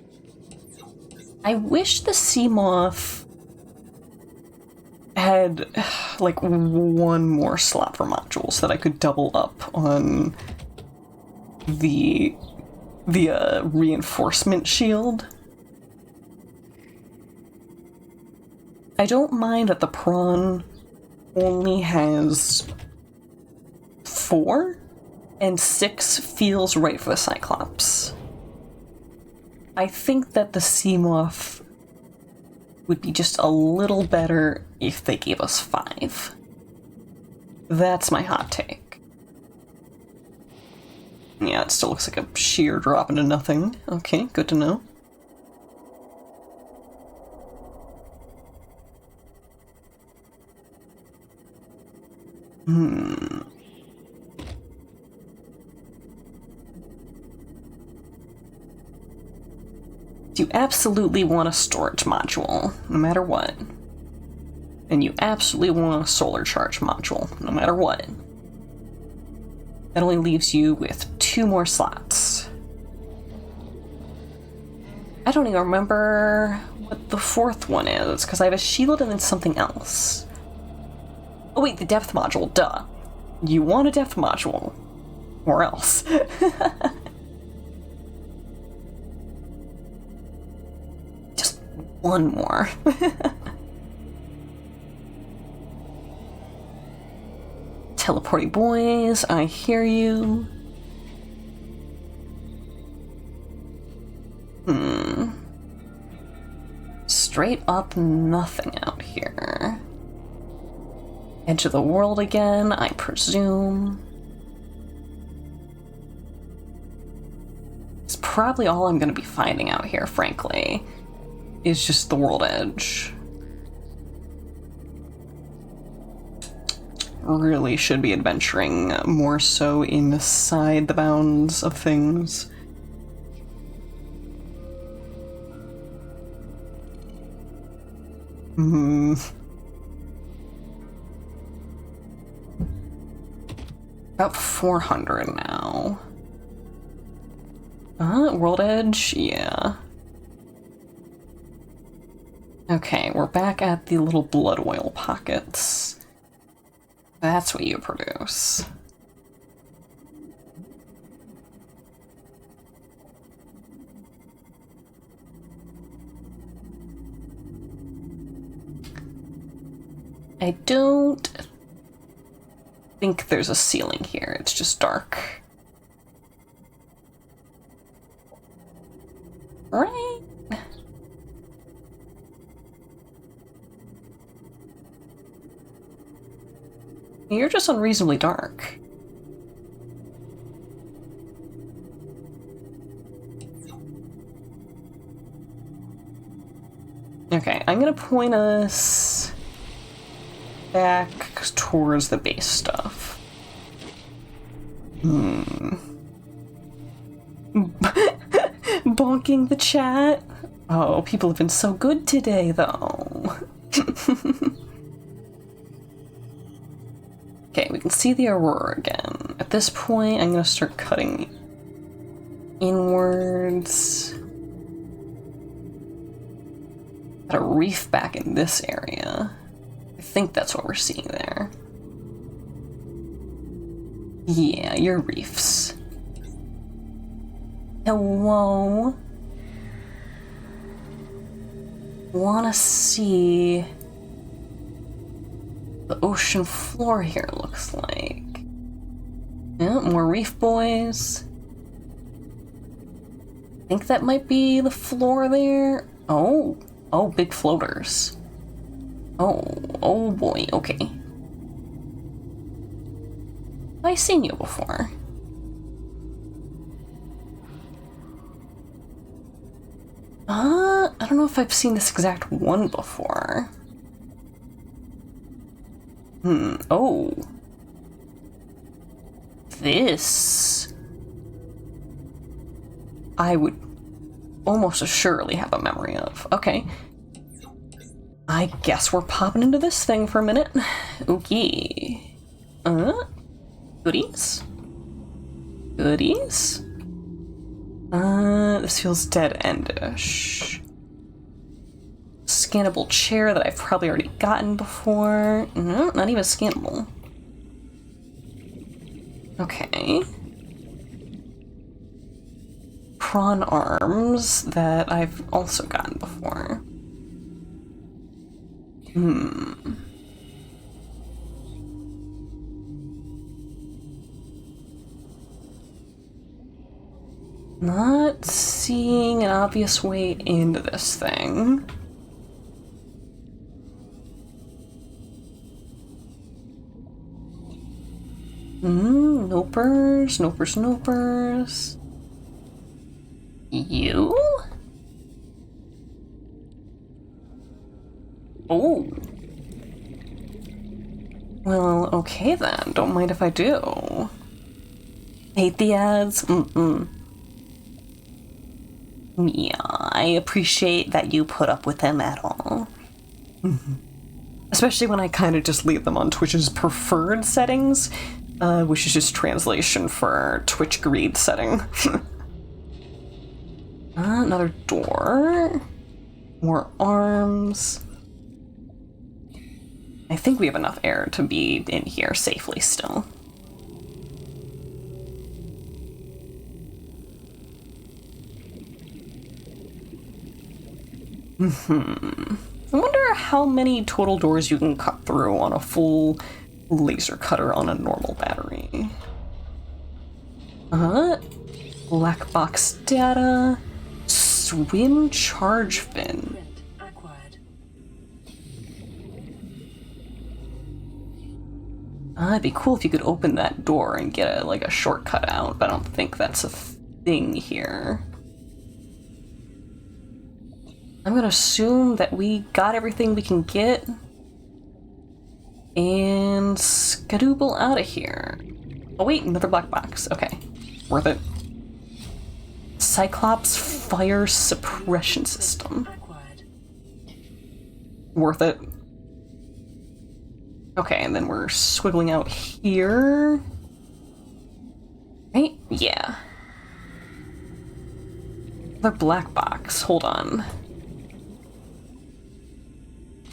I wish the sea moth had, like, one more slot for modules so that I could double up on the reinforcement shield. I don't mind that the prawn only has 4, and 6 feels right for the Cyclops. I think that the Seamoth would be just a little better if they gave us 5. That's my hot take. Yeah, it still looks like a sheer drop into nothing. Okay, good to know. You absolutely want a storage module, no matter what. And you absolutely want a solar charge module, no matter what. That only leaves you with 2 more slots. I don't even remember what the 4th one is, because I have a shield and then something else. Oh wait, the depth module, duh. You want a depth module. Or else. Just 1 more. Teleporting boys, I hear you. Straight up nothing out here. Edge of the world again, I presume. It's probably all I'm gonna be finding out here, frankly, is just the world edge. Really should be adventuring more so inside the bounds of things. About 400 now. World Edge? Yeah. Okay, we're back at the little blood oil pockets. That's what you produce. I don't think there's a ceiling here, it's just dark. Right? You're just unreasonably dark. Okay, I'm gonna point us back towards the base stuff. Bonking the chat. Oh, people have been so good today, though. Okay, we can see the aurora again. At this point, I'm gonna start cutting inwards. Got a reef back in this area. I think that's what we're seeing there. Yeah, your reefs. Hello? Wanna see the ocean floor here looks like. Yeah, more reef boys. Think that might be the floor there. Oh, big floaters. Oh boy, okay. I've seen you before. I don't know if I've seen this exact one before. Oh. This I would almost assuredly have a memory of. Okay. I guess we're popping into this thing for a minute. Okay. Goodies? Goodies? This feels dead-endish. Scannable chair that I've probably already gotten before. No, not even scannable. Okay. Prawn arms that I've also gotten before. Not seeing an obvious way into this thing. Nopers, nopers, nopers. You? Oh. Well, okay then. Don't mind if I do. Hate the ads? Yeah, I appreciate that you put up with them at all. Especially when I kind of just leave them on Twitch's preferred settings, which is just translation for Twitch greed setting. Another door. More arms. I think we have enough air to be in here safely still. I wonder how many total doors you can cut through on a full laser cutter on a normal battery. Black box data. Swim charge fin. Print acquired. It'd be cool if you could open that door and get a shortcut out, but I don't think that's a thing here. I'm gonna assume that we got everything we can get and skadooble out of here. Oh wait, another black box. Okay, worth it. Cyclops fire suppression system. Acquired. Worth it. Okay, and then we're squiggling out here. Right? Yeah. Another black box. Hold on.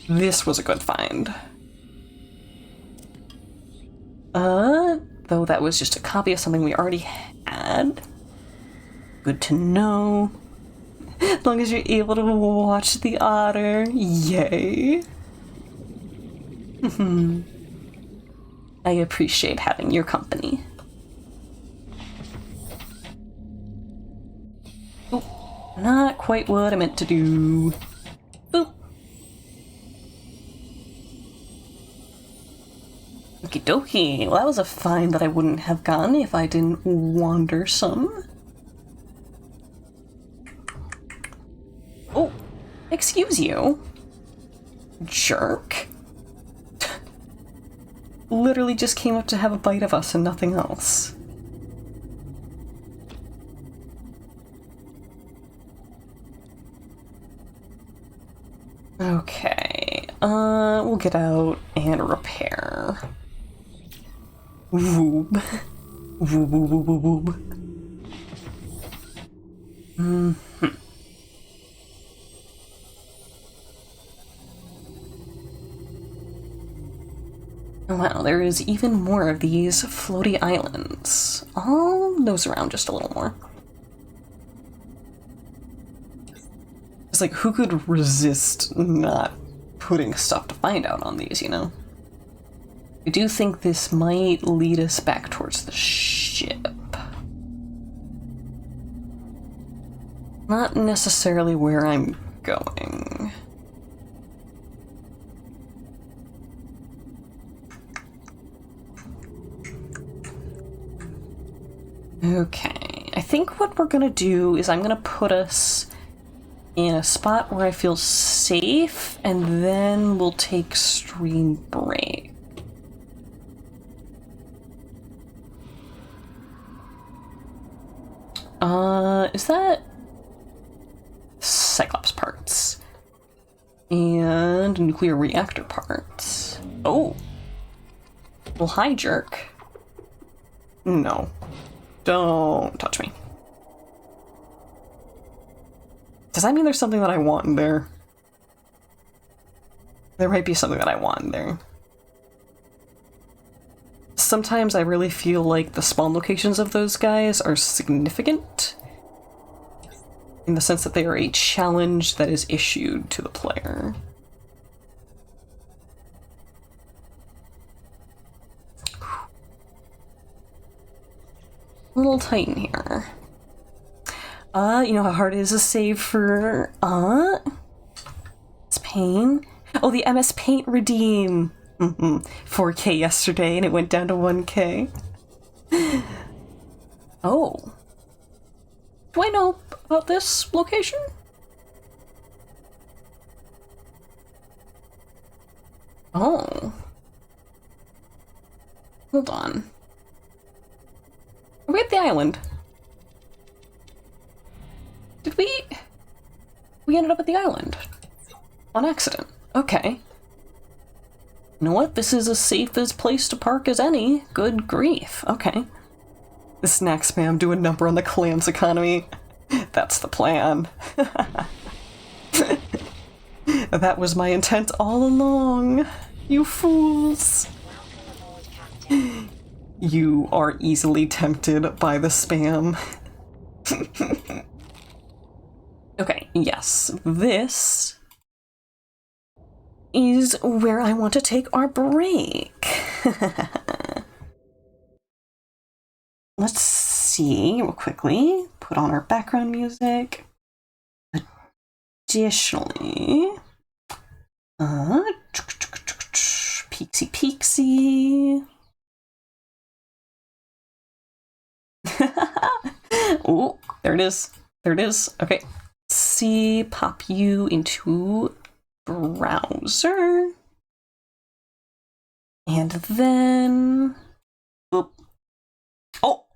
This was a good find. Though that was just a copy of something we already had. Good to know. As long as you're able to watch the otter. Yay. I appreciate having your company. Oh, not quite what I meant to do. Boop. Okie dokie. Well, that was a find that I wouldn't have gotten if I didn't wander some. Oh, excuse you. Jerk. Literally just came up to have a bite of us and nothing else. Okay, we'll get out and repair. Woob. Woob, woob, woob, woob, woob. Wow, there is even more of these floaty islands. I'll nose around just a little more. It's like, who could resist not putting stuff to find out on these, you know? I do think this might lead us back towards the ship. Not necessarily where I'm going. Okay, I think what we're gonna do is I'm gonna put us in a spot where I feel safe, and then we'll take stream break. Is that Cyclops parts? And nuclear reactor parts. Oh. Well, hi, jerk. No. Don't touch me. Does that mean there's something that I want in there? There might be something that I want in there. Sometimes I really feel like the spawn locations of those guys are significant, in the sense that they are a challenge that is issued to the player. little tight in here. You know how hard it is to save for, it's pain. Oh, the MS Paint redeem. 4K yesterday, and it went down to 1K. Oh. Do I know about this location? Oh. Hold on. Are we at the island? Did we... We ended up at the island. On accident. Okay. You know what? This is as safe as place to park as any. Good grief. Okay. The snack spam do a number on the clams economy. That's the plan. That was my intent all along. You fools. You are easily tempted by the spam. Okay, yes. This is where I want to take our break. Let's see real quickly. Put on our background music. Additionally, Peeksy Peeksy. Oh, there it is. There it is. Okay. See, pop you into browser. And then... Boop. Oh!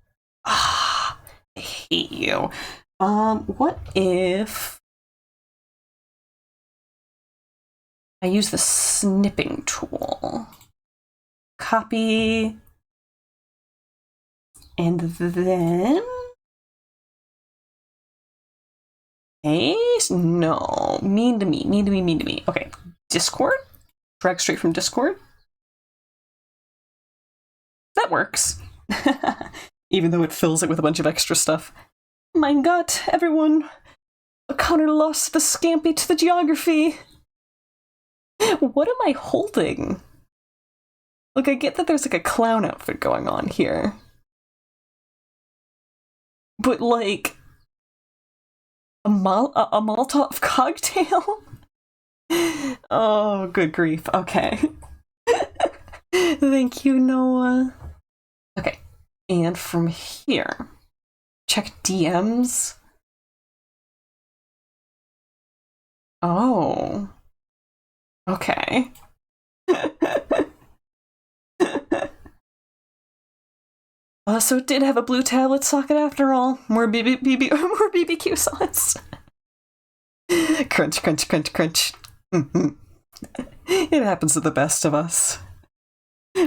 Ah, I hate you. What if I use the snipping tool? Copy. And then... Paste? No. Mean to me. Mean to me. Mean to me. Okay. Discord? Drag straight from Discord? That works. Even though it fills it with a bunch of extra stuff. Mein Gott, everyone! Connor lost the scampi to the geography! What am I holding? Look, I get that there's like a clown outfit going on here. But like... A Molotov cocktail? Oh, good grief. Okay. Thank you, Noah. Okay. And from here, check DMs. Oh. Okay. So it did have a blue tablet socket after all. More more BBQ sauce. Crunch, crunch, crunch, crunch. It happens to the best of us.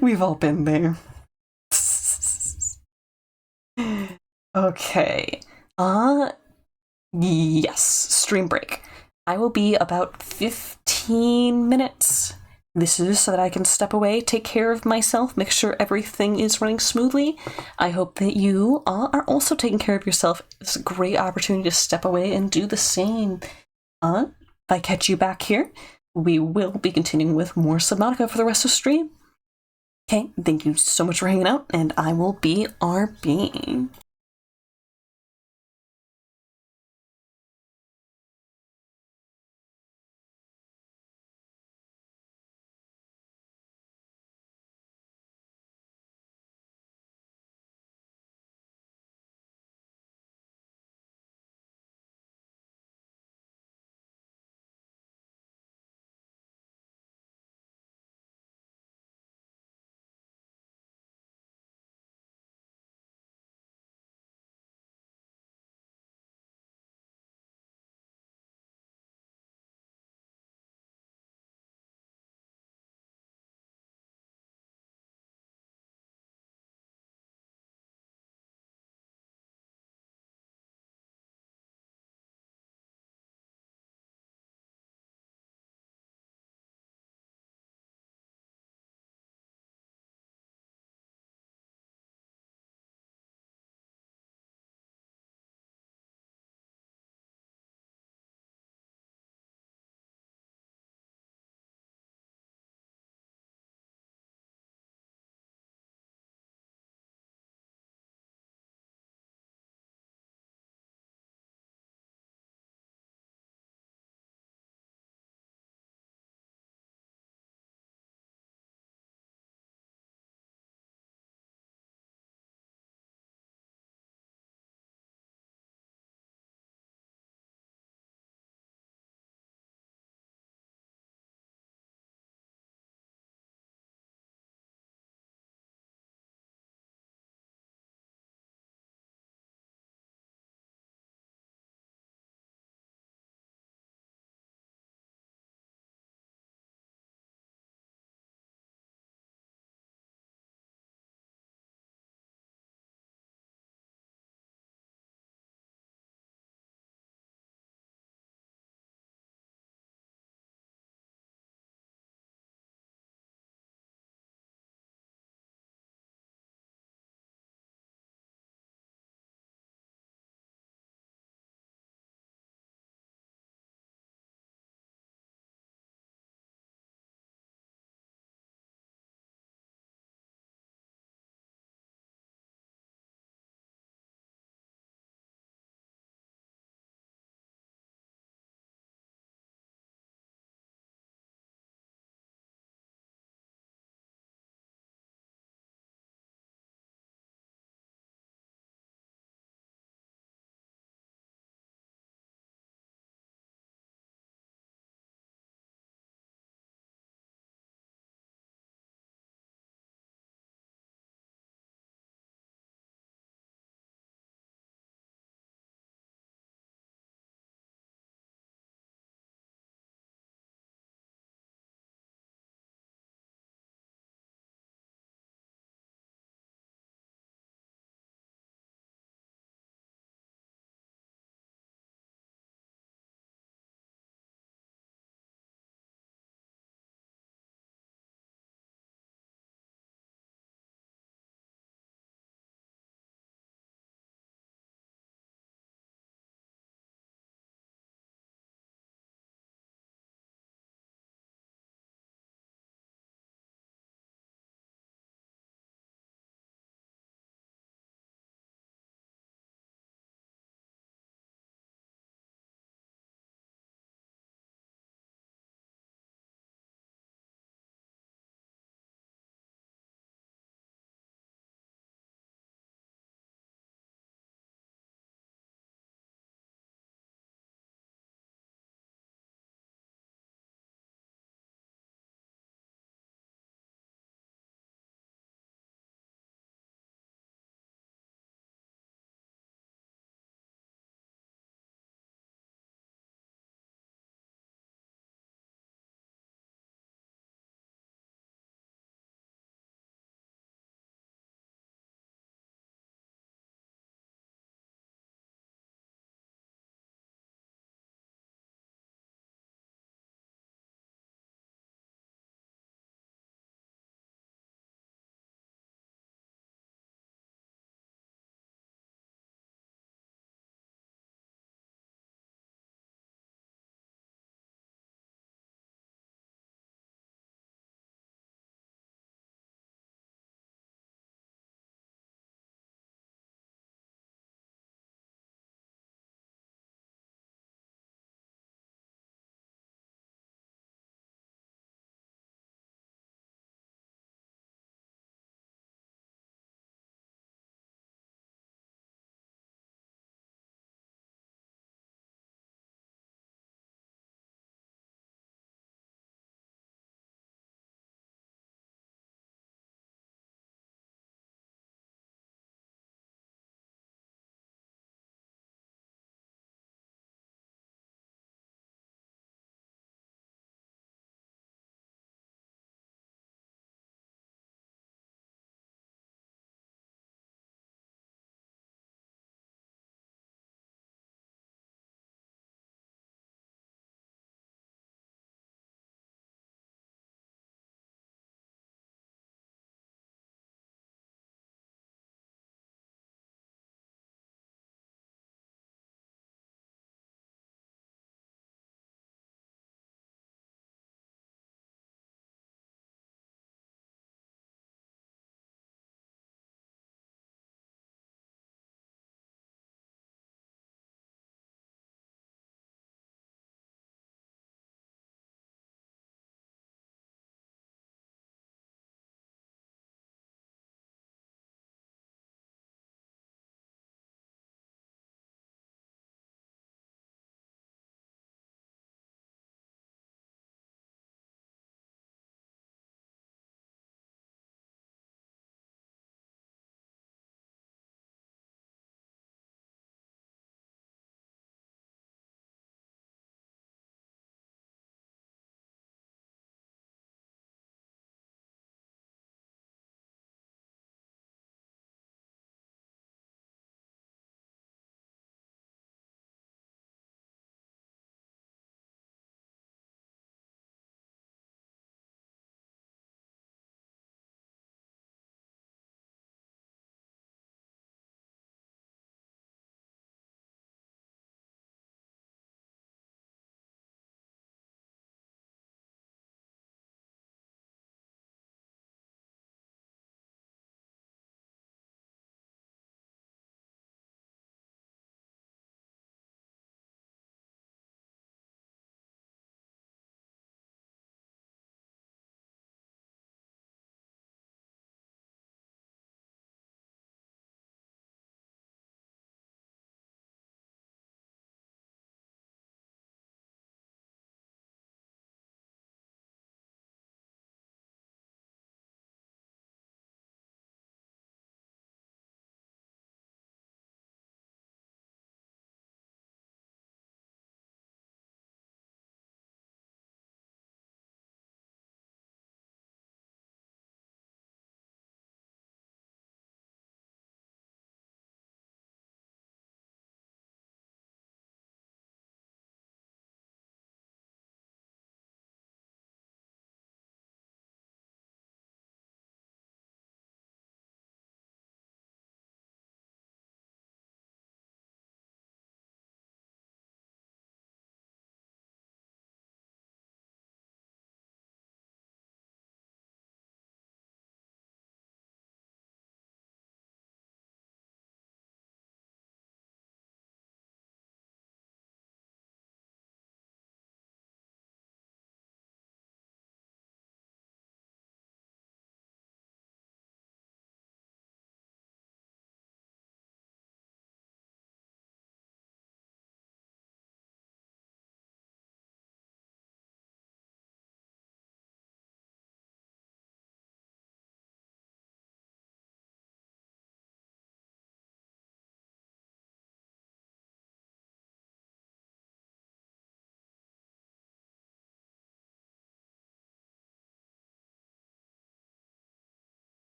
We've all been there. Okay. Yes, stream break. I will be about 15 minutes. This is so that I can step away, take care of myself, make sure everything is running smoothly. I hope that you are also taking care of yourself. It's a great opportunity to step away and do the same. If I catch you back here, we will be continuing with more Subnautica for the rest of the stream. Okay, thank you so much for hanging out, and I will be RB.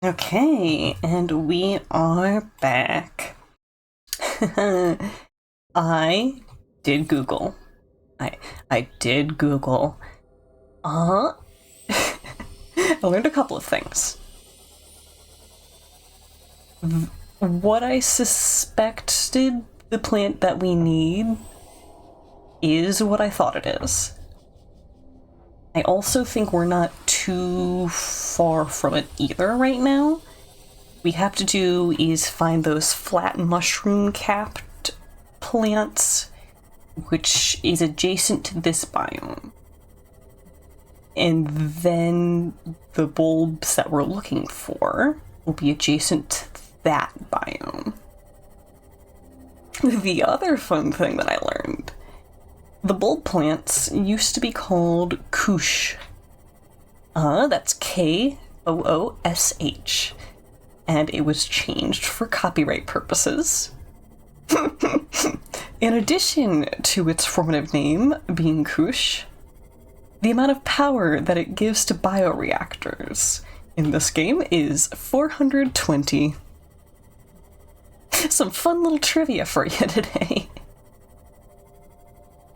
Okay, and we are back. I did Google. I did Google. I learned a couple of things. What I suspected the plant that we need is what I thought it is. I also think we're not too far from it either right now. We have to do is find those flat mushroom capped plants, which is adjacent to this biome. And then the bulbs that we're looking for will be adjacent to that biome. The other fun thing that I learned, the bulb plants used to be called Koosh. That's Koosh. And it was changed for copyright purposes. In addition to its formative name being Koosh, the amount of power that it gives to bioreactors in this game is 420. Some fun little trivia for you today.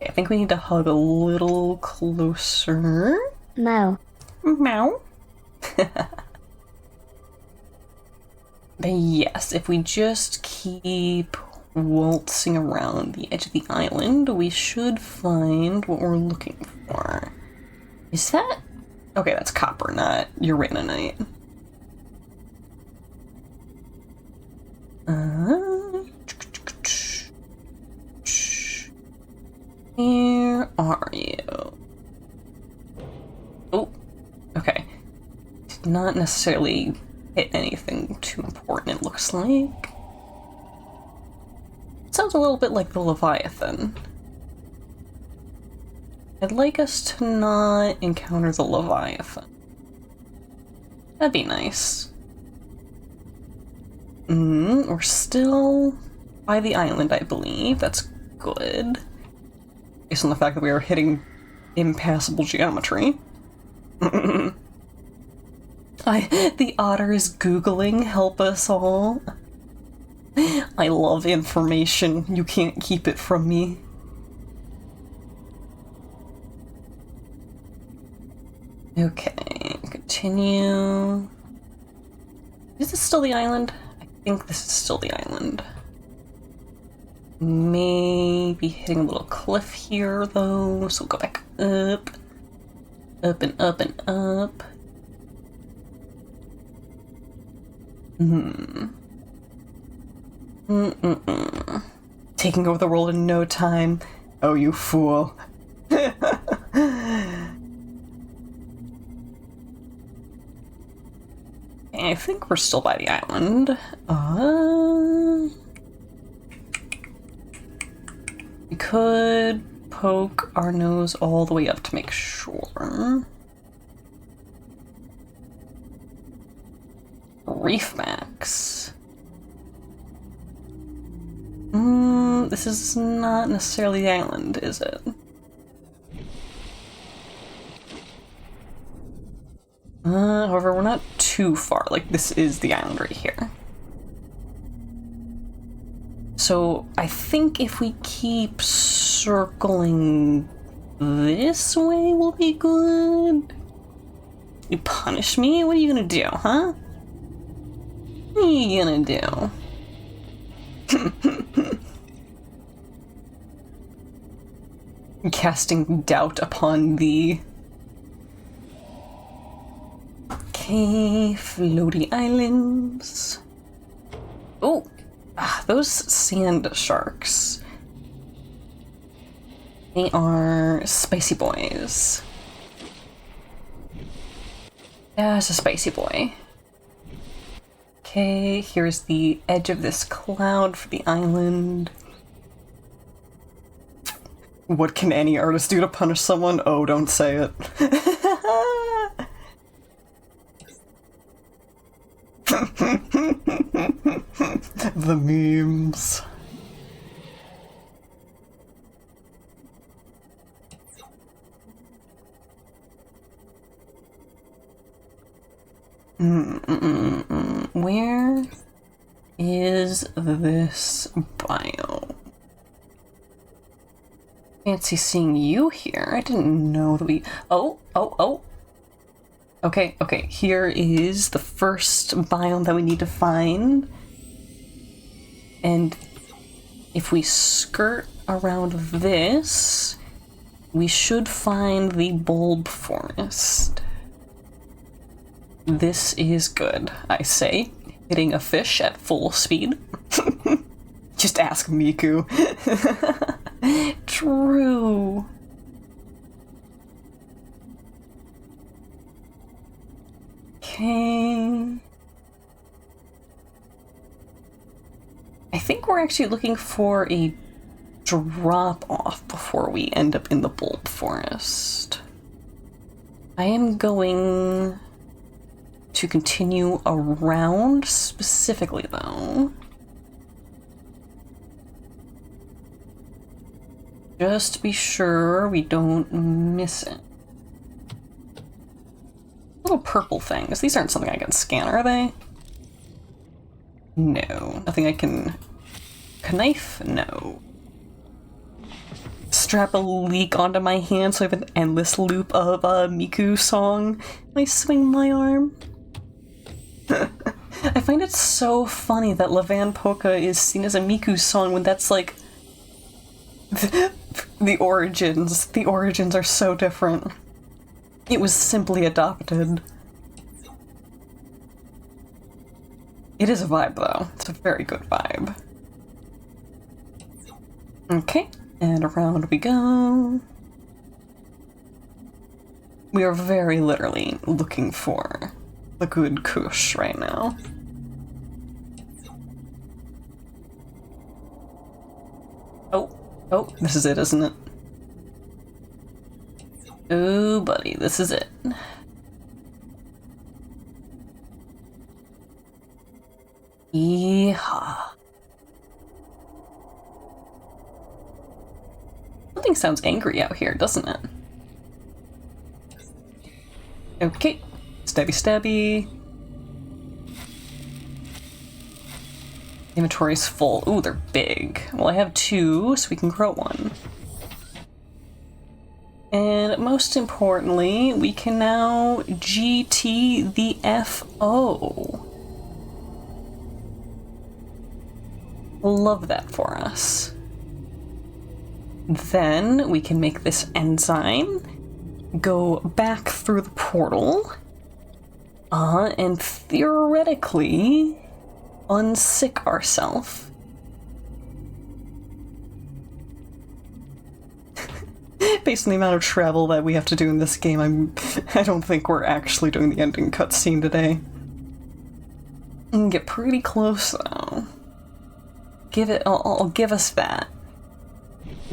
I think we need to hug a little closer. Meow. Meow. But yes, if we just keep waltzing around the edge of the island, we should find what we're looking for. Is that... Okay, that's copper, not uraninite. Where are you? Oh, okay. Did not necessarily hit anything too important, it looks like. Sounds a little bit like the Leviathan. I'd like us to not encounter the Leviathan. That'd be nice. We're still by the island, I believe. That's good. Based on the fact that we are hitting impassable geometry. The otter is Googling, help us all. I love information. You can't keep it from me. Okay, continue. Is this still the island? I think this is still the island. Maybe hitting a little cliff here, though, so we'll go back up. Up and up and up. Taking over the world in no time. Oh, you fool. I think we're still by the island. We could poke our nose all the way up to make sure. Reef max. This is not necessarily the island, is it? However, we're not too far. Like, this is the island right here. So, I think if we keep circling this way, we'll be good. You punish me? What are you gonna do, huh? What are you gonna do? Casting doubt upon thee. Okay, floaty islands. Oh, those sand sharks. They are spicy boys. Yeah, it's a spicy boy. Okay, here's the edge of this cloud for the island. What can any artist do to punish someone? Oh, don't say it. The memes. where is this biome? Fancy seeing you here. I didn't know that we... Oh. Okay, here is the first biome that we need to find. And if we skirt around this, we should find the bulb forest. This is good, I say. Hitting a fish at full speed. Just ask Miku. True. Okay. I think we're actually looking for a drop-off before we end up in the bulb forest. I am going to continue around specifically, though. Just to be sure we don't miss it. Little purple things. These aren't something I can scan, are they? No. Nothing I can... Knife? No. Strap a leak onto my hand so I have an endless loop of a Miku song. I swing my arm. I find it so funny that Levan Polka is seen as a Miku song when that's like... the origins. The origins are so different. It was simply adopted. It is a vibe, though. It's a very good vibe. Okay, and around we go. We are very literally looking for the good kush right now. Oh, this is it, isn't it? Oh, buddy, this is it. Yeehaw. Something sounds angry out here, doesn't it? Okay. Stabby stabby. Inventory's full. Ooh, they're big. Well, I have 2, so we can grow 1. And most importantly, we can now GT the FO. Love that for us. Then we can make this enzyme, go back through the portal, and theoretically unsick ourselves. Based on the amount of travel that we have to do in this game, I don't think we're actually doing the ending cutscene today. Get pretty close though. I'll give us that.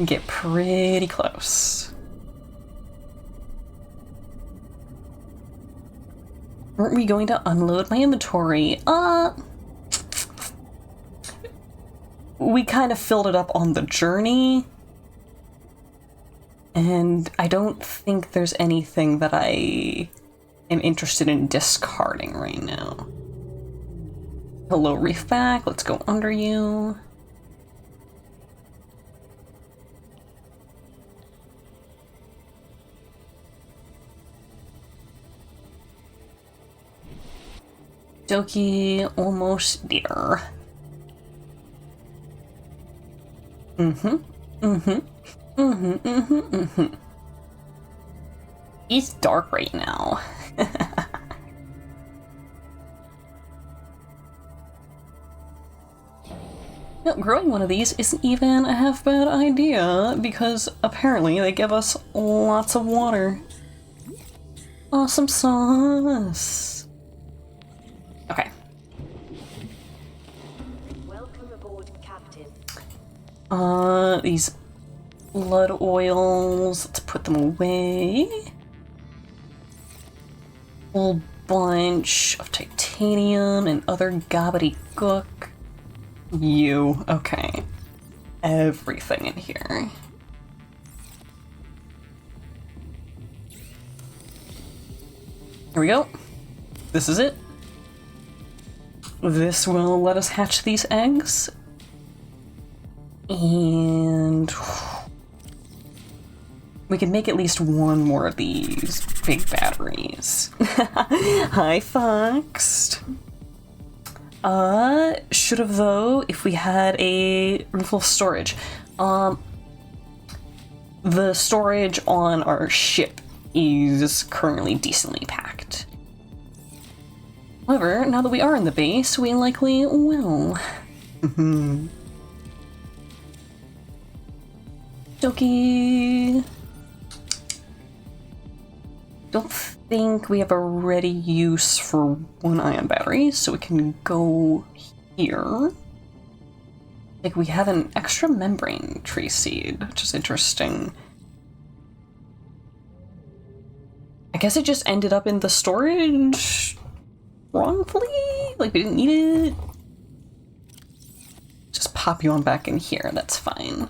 Get pretty close. Aren't we going to unload my inventory? We kind of filled it up on the journey. And I don't think there's anything that I am interested in discarding right now. Hello, Reefback. Let's go under you. Doki, almost there. It's dark right now. Now, growing one of these isn't even a half bad idea, because apparently they give us lots of water. Awesome sauce. Okay. Welcome aboard, Captain. These blood oils, let's put them away. Whole bunch of titanium and other gobbledygook. You, okay. Everything in here. Here we go. This is it. This will let us hatch these eggs. And we can make at least one more of these big batteries. Hi, Fox. Should have though, if we had a room full of storage. The storage on our ship is currently decently packed. However, now that we are in the base, we likely will. Dokie. Don't think we have a ready use for one ion battery, so we can go here. Like, we have an extra membrane tree seed, which is interesting. I guess it just ended up in the storage wrongfully? Like, we didn't need it? Just pop you on back in here, that's fine.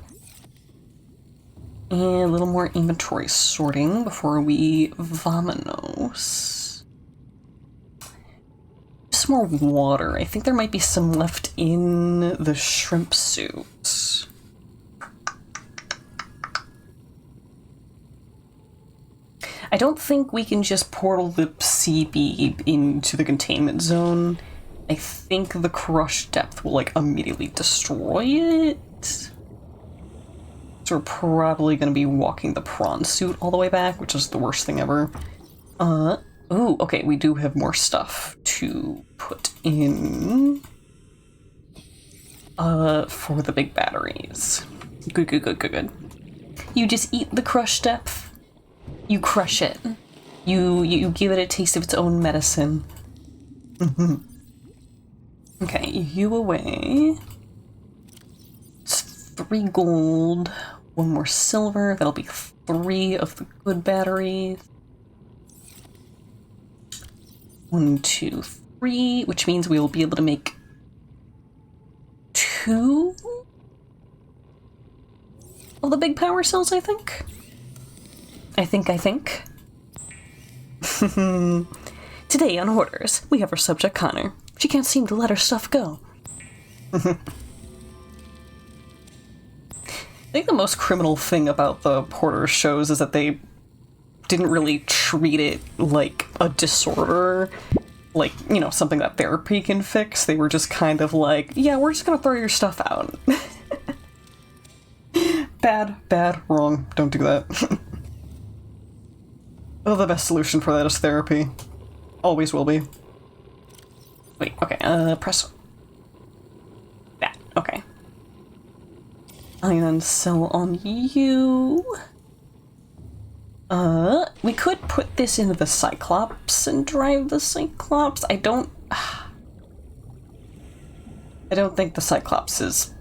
And a little more inventory sorting before we vamonos. Just more water. I think there might be some left in the shrimp suit. I don't think we can just portal the CB into the containment zone. I think the crush depth will, like, immediately destroy it. So we're probably going to be walking the prawn suit all the way back, which is the worst thing ever. Ooh, okay, we do have more stuff to put in for the big batteries. Good, good, good, good, good. You just eat the crush depth. You crush it. You give it a taste of its own medicine. Okay, you away. It's 3 gold, 1 more silver. That'll be 3 of the good batteries. 1, 2, 3, which means we will be able to make 2 of the big power cells, I think. I think. Today on Hoarders, we have our subject Connor. She can't seem to let her stuff go. I think the most criminal thing about the Hoarders shows is that they didn't really treat it like a disorder, like, you know, something that therapy can fix. They were just kind of like, yeah, we're just gonna throw your stuff out. Bad, wrong, don't do that. Oh, the best solution for that is therapy. Always will be. Wait, okay, press that, okay. Ion cell on you. We could put this into the Cyclops and drive the Cyclops. I don't think the Cyclops is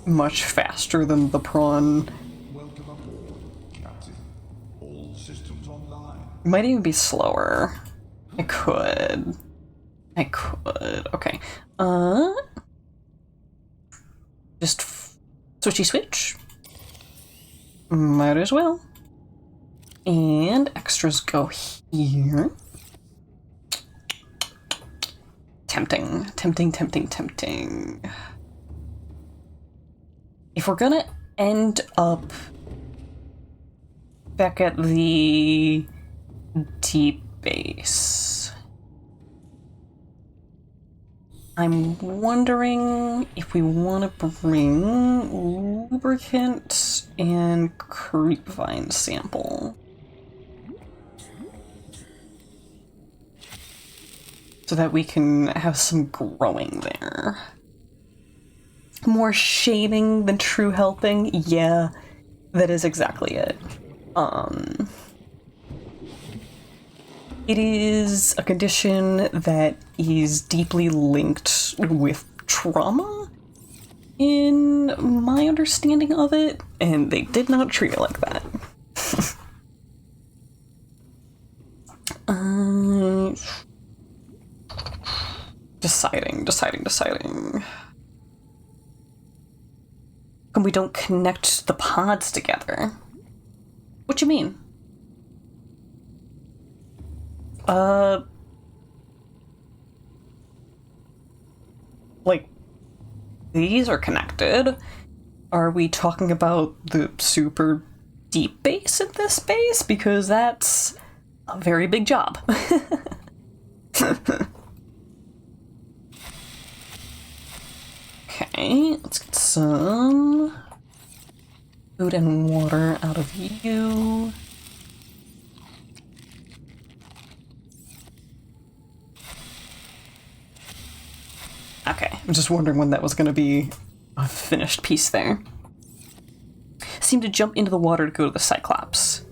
much faster than the prawn. Welcome aboard, Captain. All systems online. It might even be slower. I could. Okay. Just switch. Might as well. And extras go here. Tempting. If we're gonna end up back at the deep base, I'm wondering if we want to bring lubricant and creepvine sample. So that we can have some growing there. More shading than true helping? Yeah, that is exactly it. It is a condition that is deeply linked with trauma, in my understanding of it, and they did not treat it like that. Deciding. And we don't connect the pods together. What you mean? Like, these are connected. Are we talking about the super deep base in this base? Because that's a very big job. Okay, let's get some food and water out of you. Okay, I'm just wondering when that was going to be a finished piece there. Seem to jump into the water to go to the Cyclops.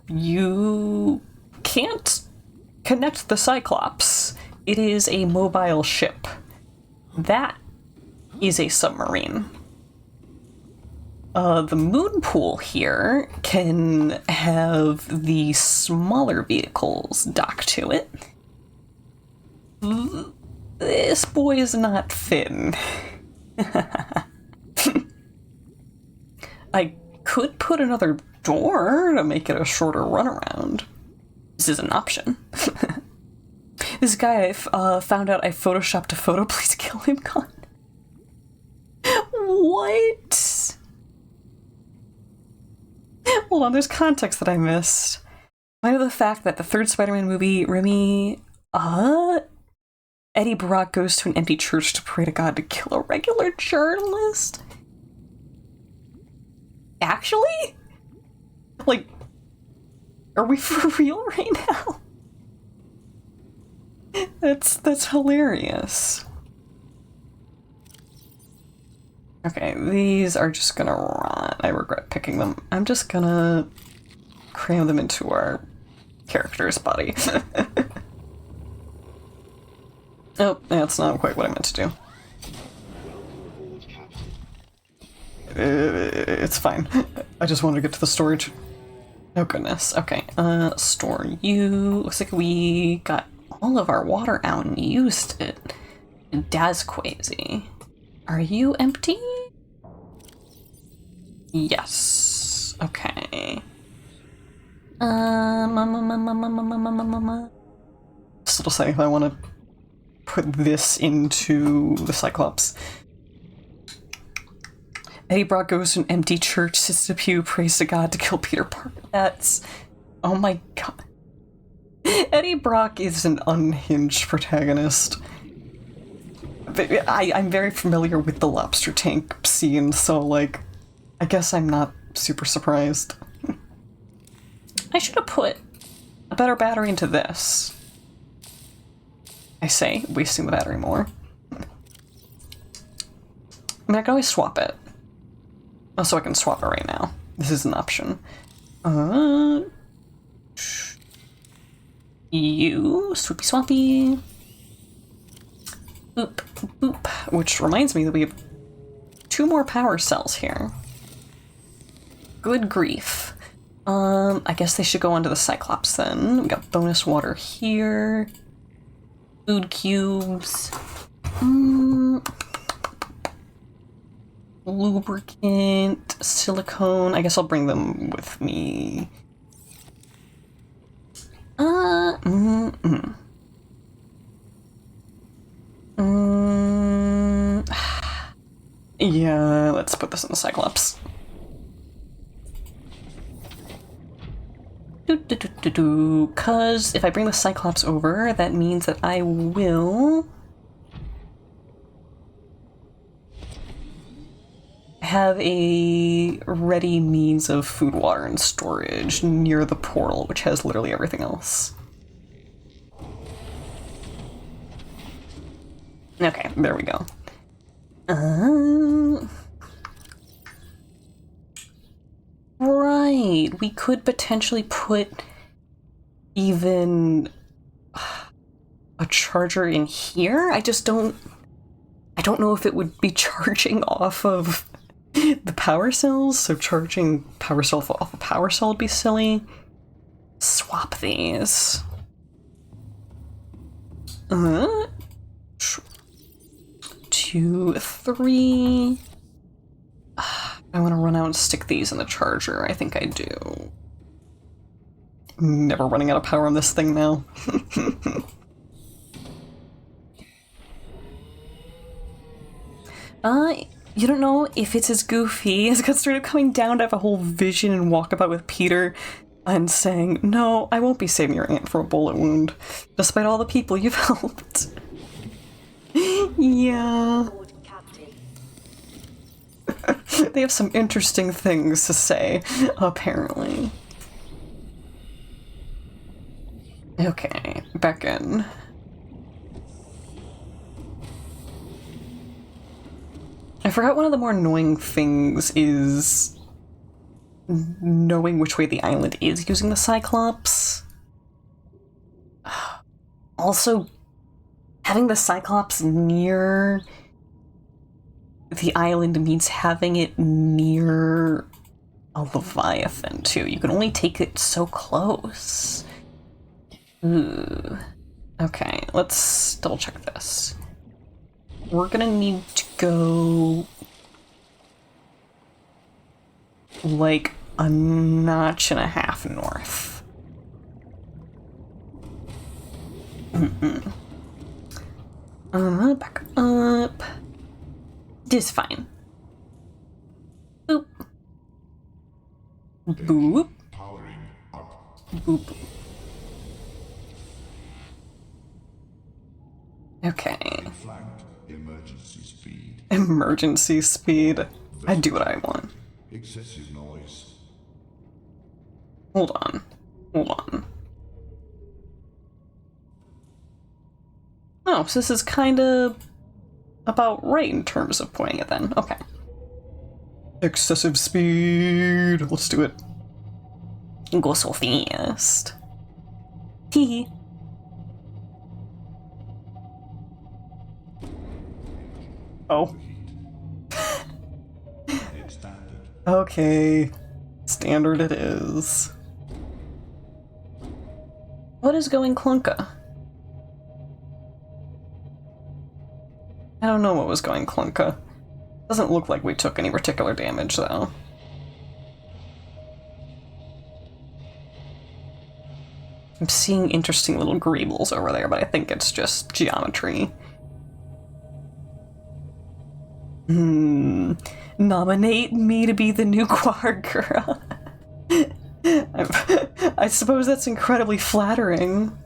You can't connect the Cyclops. It is a mobile ship. That is a submarine. The moon pool here can have the smaller vehicles dock to it. This boy is not Finn. I could put another door to make it a shorter runaround. This is an option. This guy I found out I photoshopped a photo. Please kill him, God. What? Hold on, there's context that I missed. Mind of the fact that the third Spider-Man movie, Eddie Brock goes to an empty church to pray to God to kill a regular journalist? Actually? Like, are we for real right now? That's hilarious. Okay, these are just gonna rot. I regret picking them. I'm just gonna cram them into our character's body. Oh, that's not quite what I meant to do. It's fine. I just wanted to get to the storage. Oh goodness. Okay, store you. Looks like we got all of our water out and used it. Dazquazy. Are you empty? Yes. Okay. Still say if I want to put this into the Cyclops. Eddie Brock goes to an empty church, sits in a pew, prays to God to kill Peter Parker. That's... oh my god. Eddie Brock is an unhinged protagonist. I'm very familiar with the lobster tank scene, so, like, I guess I'm not super surprised. I should have put a better battery into this. I say, wasting the battery more. I mean, I can always swap it. Oh, so I can swap it right now. This is an option. You, swoopy swappy. Boop, boop. Which reminds me that we have 2 more power cells here. Good grief. I guess they should go onto the Cyclops then. We got bonus water here. Food cubes. Lubricant, silicone. I guess I'll bring them with me. Yeah, let's put this in the Cyclops. Cause if I bring the Cyclops over, that means that I will have a ready means of food, water, and storage near the portal, which has literally everything else. Okay, there we go. Right, we could potentially put even a charger in here. I don't know if it would be charging off of the power cells, so charging power cell off a power cell would be silly. Swap these. 2, 3. I want to run out and stick these in the charger. I think I do. Never running out of power on this thing now. You don't know if it's as goofy as got straight up coming down to have a whole vision and walk about with Peter and saying, "No, I won't be saving your aunt from a bullet wound, despite all the people you've helped." Yeah. Aboard, Captain. They have some interesting things to say, apparently. Okay, back in. I forgot one of the more annoying things is knowing which way the island is using the Cyclops. Also, having the Cyclops near the island means having it near a Leviathan, too. You can only take it so close. Ooh. Okay, let's double check this. We're gonna need to go like a notch and a half north. Back up. This is fine. Boop. Boop. Powering up. Boop. Okay. Flagged. Emergency speed. Emergency speed. I do what I want. Excessive noise. Hold on. Hold on. Oh, so this is kind of about right in terms of pointing it then. Okay. Excessive speed. Let's do it. Go so fast. Hee. Oh. It's standard. Okay. Standard it is. What is going clunka? I don't know what was going clunka. Doesn't look like we took any particular damage, though. I'm seeing interesting little greebles over there, but I think it's just geometry. Nominate me to be the new quad girl. I suppose that's incredibly flattering.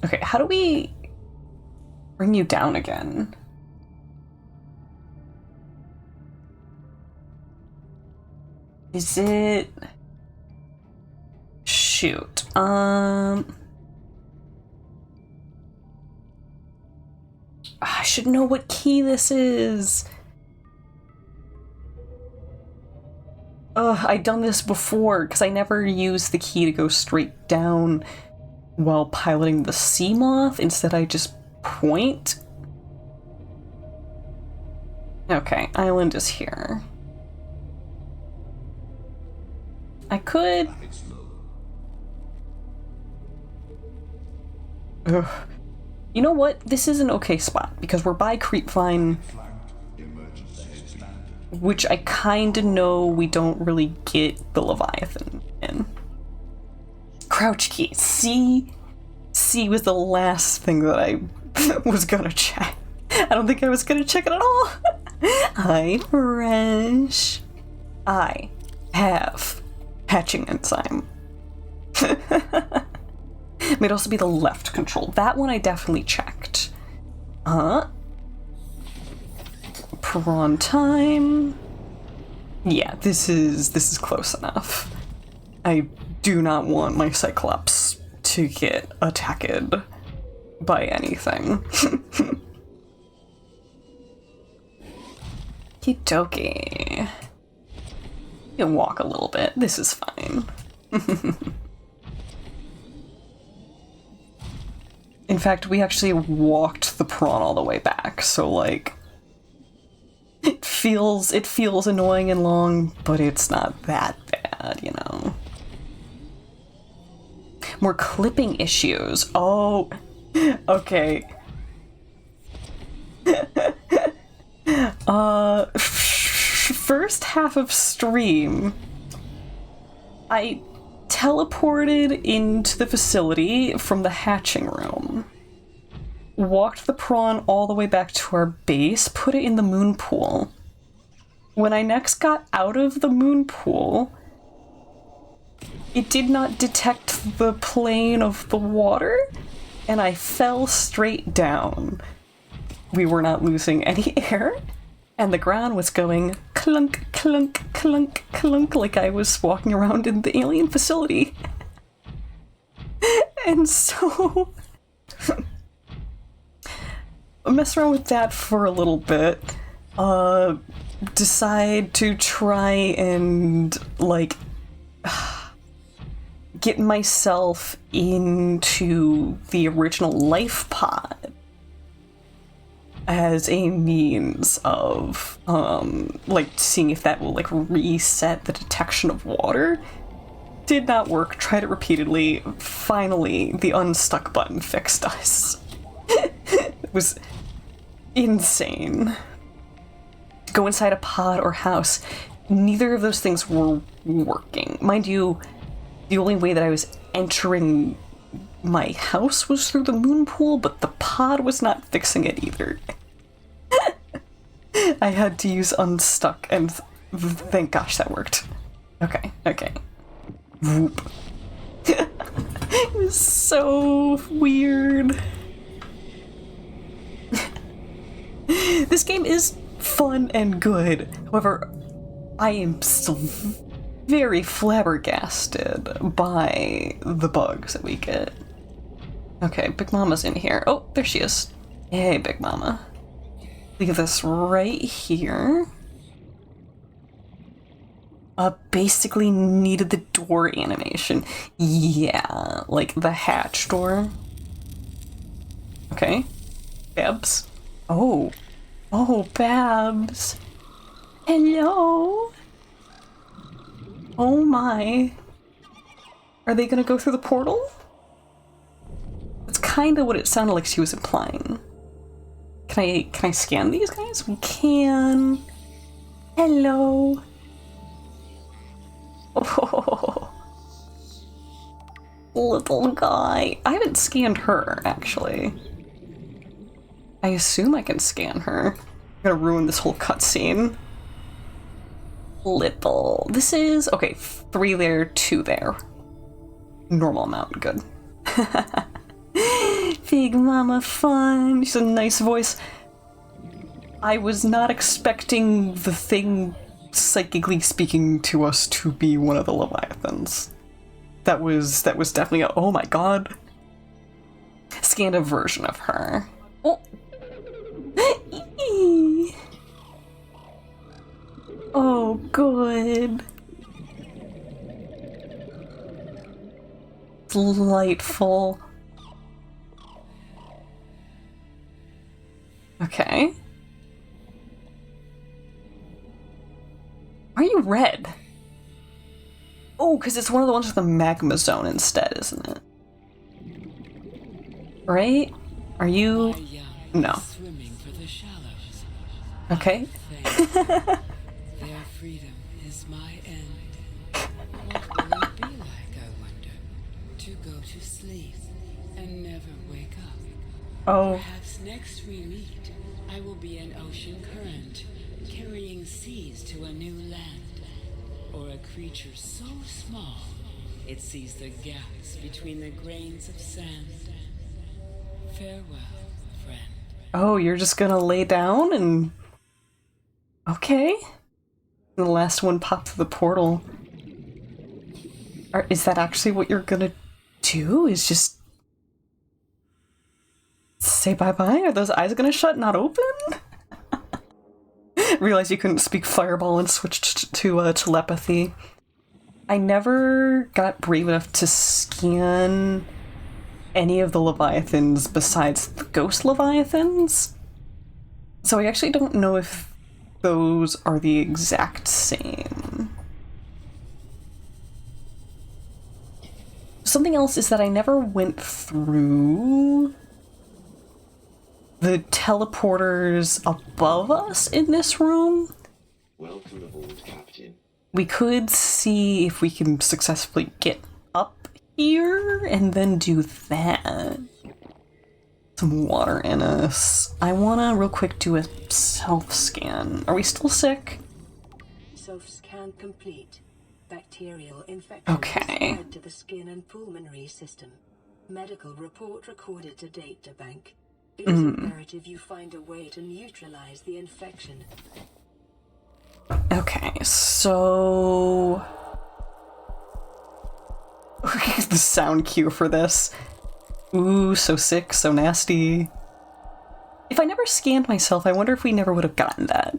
Okay, how do we bring you down again? Is it... Shoot. I should know what key this is. Ugh, I've done this before, because I never used the key to go straight down while piloting the Seamoth. Instead, I just point. Okay, island is here. I could... Ugh. You know what? This is an okay spot, because we're by Creepvine, which I kinda know we don't really get the Leviathan in. Crouch key. C was the last thing that I was gonna check. I don't think I was gonna check it at all. Hi, Fresh. I have hatching enzyme. Might also be the left control. That one I definitely checked. Prawn time. Yeah, this is close enough. I do not want my Cyclops to get attacked by anything. Okie-dokie. You can walk a little bit. This is fine. In fact, we actually walked the prawn all the way back, so like it feels annoying and long, but it's not that bad, you know. More clipping issues. Oh, okay. First half of stream, I teleported into the facility from the hatching room. walked the prawn all the way back to our base, put it in the moon pool. When I next got out of the moon pool, it did not detect the plane of the water, and I fell straight down. We were not losing any air, and the ground was going clunk, clunk, clunk, clunk, like I was walking around in the alien facility. And so I messed around with that for a little bit. Decide to try and, like, get myself into the original life pod as a means of, like, seeing if that will, like, reset the detection of water. Did not work. Tried it repeatedly. Finally, the unstuck button fixed us. It was insane. Go inside a pod or house. Neither of those things were working. Mind you, the only way that I was entering my house was through the moon pool, but the pod was not fixing it either. I had to use unstuck, and thank gosh that worked. Okay. Whoop. It was so weird. This game is fun and good. However, I am still very flabbergasted by the bugs that we get. Okay, Big Mama's in here. Oh, there she is. Hey, Big Mama. Leave this right here. Basically needed the door animation. Yeah, like the hatch door. Okay. Babs. Oh, Babs. Hello. Oh my. Are they gonna go through the portal? That's kind of what it sounded like she was implying. Can I scan these guys? We can. Hello. Oh, little guy. I haven't scanned her, actually. I assume I can scan her. I'm gonna ruin this whole cutscene. Little. This is... okay, 3 there, 2 there. Normal amount, good. Big Mama fun. She's a nice voice. I was not expecting the thing psychically speaking to us to be one of the Leviathans. That was definitely a oh my god. Scanned a version of her. Oh. Oh, good. Delightful. Okay. Why are you red? Oh, because it's one of the ones with the magma zone instead, isn't it? Right? Are you... no. Okay. Their freedom is my end. What will it be like, I wonder, to go to sleep and never wake up? Oh. Perhaps next we meet, I will be an ocean current, carrying seas to a new land. Or a creature so small, it sees the gaps between the grains of sand. Farewell, friend. Oh, you're just gonna lay down and... okay. The last one popped through the portal. Is that actually what you're gonna do? Is just... say bye-bye? Are those eyes gonna shut, not open? Realized you couldn't speak fireball and switched to telepathy. I never got brave enough to scan any of the Leviathans besides the ghost Leviathans. So I actually don't know if those are the exact same. Something else is that I never went through the teleporters above us in this room. Welcome aboard, Captain. We could see if we can successfully get up here and then do that. So some water in us. I wanna real quick do a self-scan. Are we still sick? Self-scan complete. Bacterial infection Okay. spread to the skin and pulmonary system. Medical report recorded to data bank. It is imperative you find a way to neutralize the infection. Okay, so... the sound cue for this. Ooh, so sick, so nasty. If I never scanned myself, I wonder if we never would have gotten that.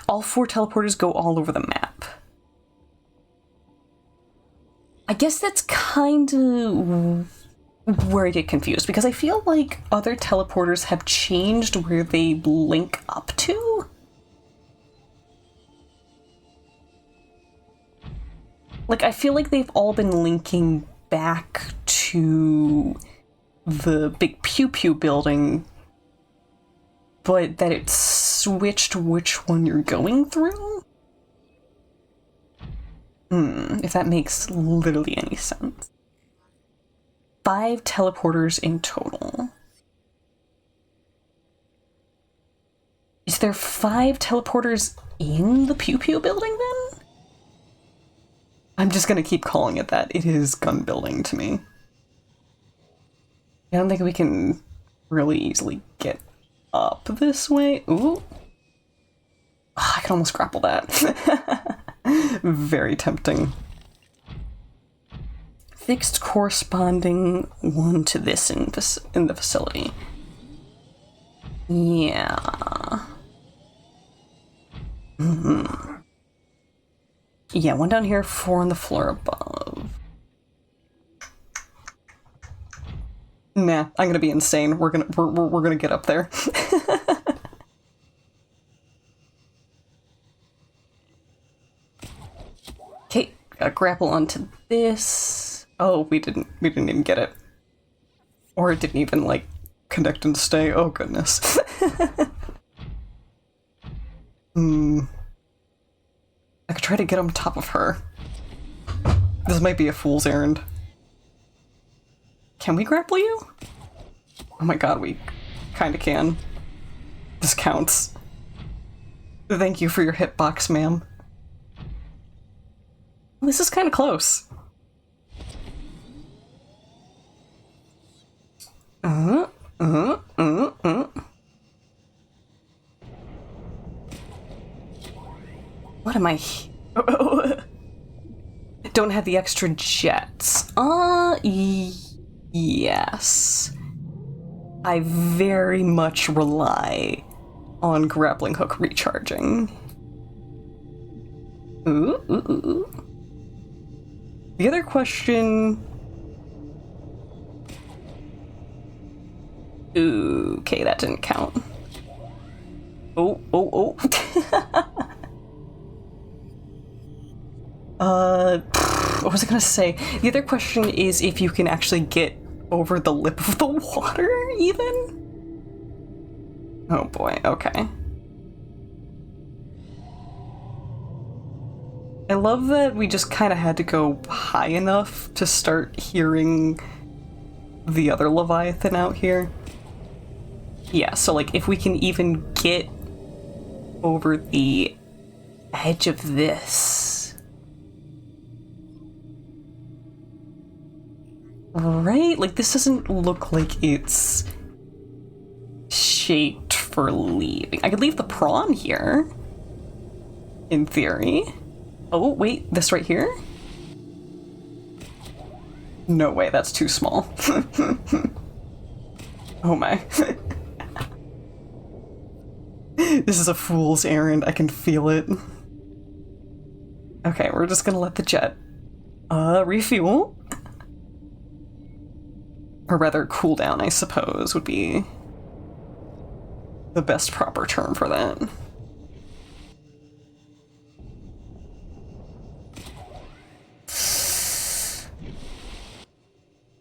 All 4 teleporters go all over the map. I guess that's kind of where I get confused, because I feel like other teleporters have changed where they link up to. Like, I feel like they've all been linking back to the big Pew Pew building, but that it switched which one you're going through? If that makes literally any sense. 5 teleporters in total. Is there 5 teleporters in the Pew Pew building then? I'm just gonna keep calling it that. It is gun building to me. I don't think we can really easily get up this way. Ooh. I can almost grapple that. Very tempting. Fixed corresponding one to this in the facility. Yeah. Yeah, one down here, 4 on the floor above. Nah, I'm gonna be insane. We're gonna get up there. Okay, gotta grapple onto this. Oh, we didn't even get it. Or it didn't even, like, connect and stay. Oh, goodness. I could try to get on top of her. This might be a fool's errand. Can we grapple you? Oh my god, we kinda can. This counts. Thank you for your hitbox, ma'am. This is kinda close. What am I? Don't have the extra jets. Yes. I very much rely on grappling hook recharging. Ooh. The other question... Okay, that didn't count. Oh. What was I gonna say? The other question is if you can actually get over the lip of the water, even? Oh boy, okay. I love that we just kind of had to go high enough to start hearing the other Leviathan out here. Yeah, so like if we can even get over the edge of this. Right? Like this doesn't look like it's shaped for leaving. I could leave the prawn here, in theory. Oh, wait, this right here? No way, that's too small. Oh my. This is a fool's errand, I can feel it. Okay, we're just gonna let the jet refuel. Or rather, cool down, I suppose, would be the best proper term for that.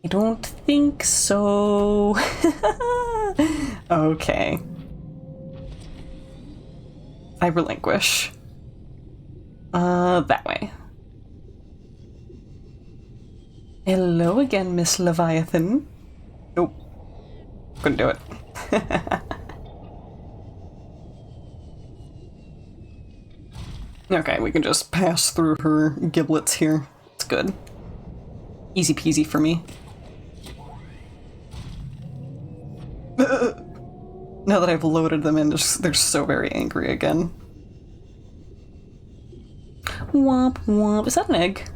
I don't think so. Okay. I relinquish. That way. Hello again, Miss Leviathan. Nope. couldn't do it. Okay, we can just pass through her giblets here. It's good. Easy peasy for me. Now that I've loaded them in, they're so very angry again. Womp womp. Is that an egg?